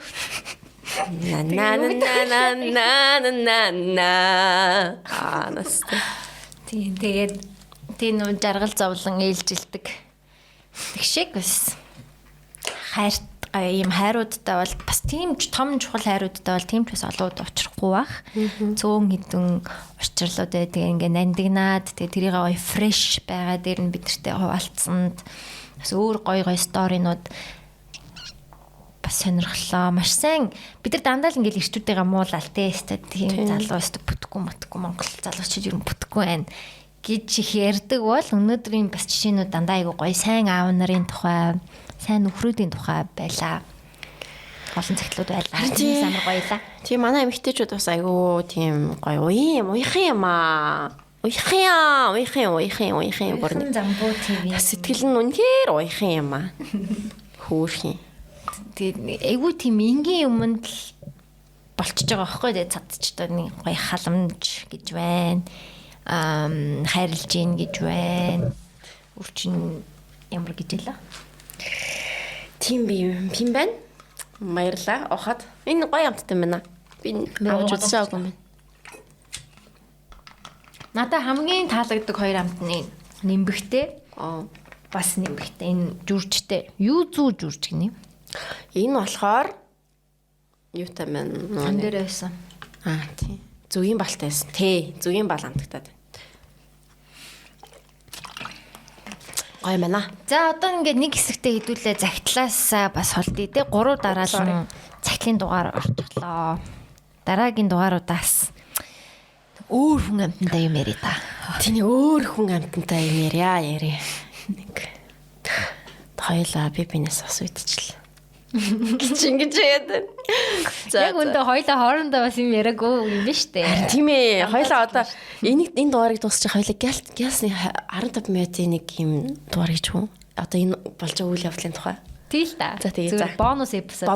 Настай. Тэгээд тийм нөө жаргал зовлон ээлжилдэг. Тэг шиг бас хайрт ийм хайруудтай бол бас тийм том чухал хайруудтай бол тийм ч бас олоод учрахгүй бах. Цөөн хідэн учрлууд тэгээ ингээ нандинаад тэгээ тэрийг гоё фреш байгаа дээр нь бидэртэй хуваалцсанд бас өөр гоё сторинууд бас сонирхлоо. Маш сайн бид нар дандаа л ингээл ирчүүдтэйгээ муулал тесттэй тийм залуус бүтэхгүй Монгол залуучууд юу бүтэхгүй байна гэж их ярьдаг бол өнөөдрийн бас жишээнүүд дандаа айгу гоё сайн аав нарын тухай, сайн нөхрүүдийн тухай байлаа. Олон цагтлууд байлаа. Тийм амар гоёлаа. Тийм манай эмэгтэйчүүд бас айгу тийм гоё уйхан юм аа. Уйхан бүрний замбуу ТV. Сэтгэл нь үнэхээр уйхан юм аа. Хөөрхин. Тэгээд айгу тийм энгийн өмнө л болчихж байгаа байхгүй тэгээд цадчтай нэг гоё халамж гэж байна. Хайрлж гин гэж байна. Үрчин ямар гэж хэлээ? Тийм байна. Баярлаа. Ухаад. Энэ гоё амттай байна. Би авч үзсээг юм байна. Надад хамгийн таалагддаг хоёр амт нь нэмбэгтэй. Бас нэмбэгтэй. Энэ жүрчтэй. Юу зүү жүрч гинэ? Энэ болохоор юутай байна? Ан дээр байсан. Тийм. Зүгийн балтайсэн. Зүгийн бал амттай. Гоё мана. За одоо ингээд нэг хэсэгтээ хэдүүлээ загтлаас бас холдъё те 3 дараалан цагтлын дугаар орчихлоо. Дараагийн дугааруудаас өөр хүн амттай юм яриа та. Тэний өөр хүн амттай юм яриа. Нэг хоёлаа бинээс асуйдчихлаа. Ингэж яадаг. Яг үндэ хоёлаа хоорондоо бас юм яриаггүй юм биш үү? Тийм ээ. Хоёлаа одоо энэ дугаарыг дуусчих хоёлаа гялсны 15 минутын нэг юм дугаар гэж хүн. Одоо энэ болж байгаа үйл явдлын тухай. Тэгэл та. За тэгээ. Бонус эпизод.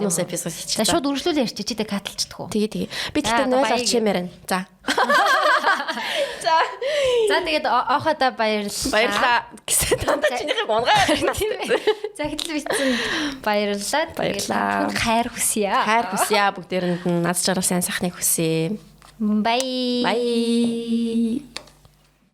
хийчих. За шууд үргэлжлүүлээ ярьчих. Чи тэ каталцдаг уу? Тэгээ. Би тэгтээ 0 орчимээр байна. За. За тэгээд оохоодоо баярлалаа. Гэсэн дандаа чинийхээ гонгаа. Захидл бичсэн баярлалаа. Баярлалаа. Хайр хүсье. Бүгдээрэнд нь наз жаргал сайн сайхныг хүсье. Bye.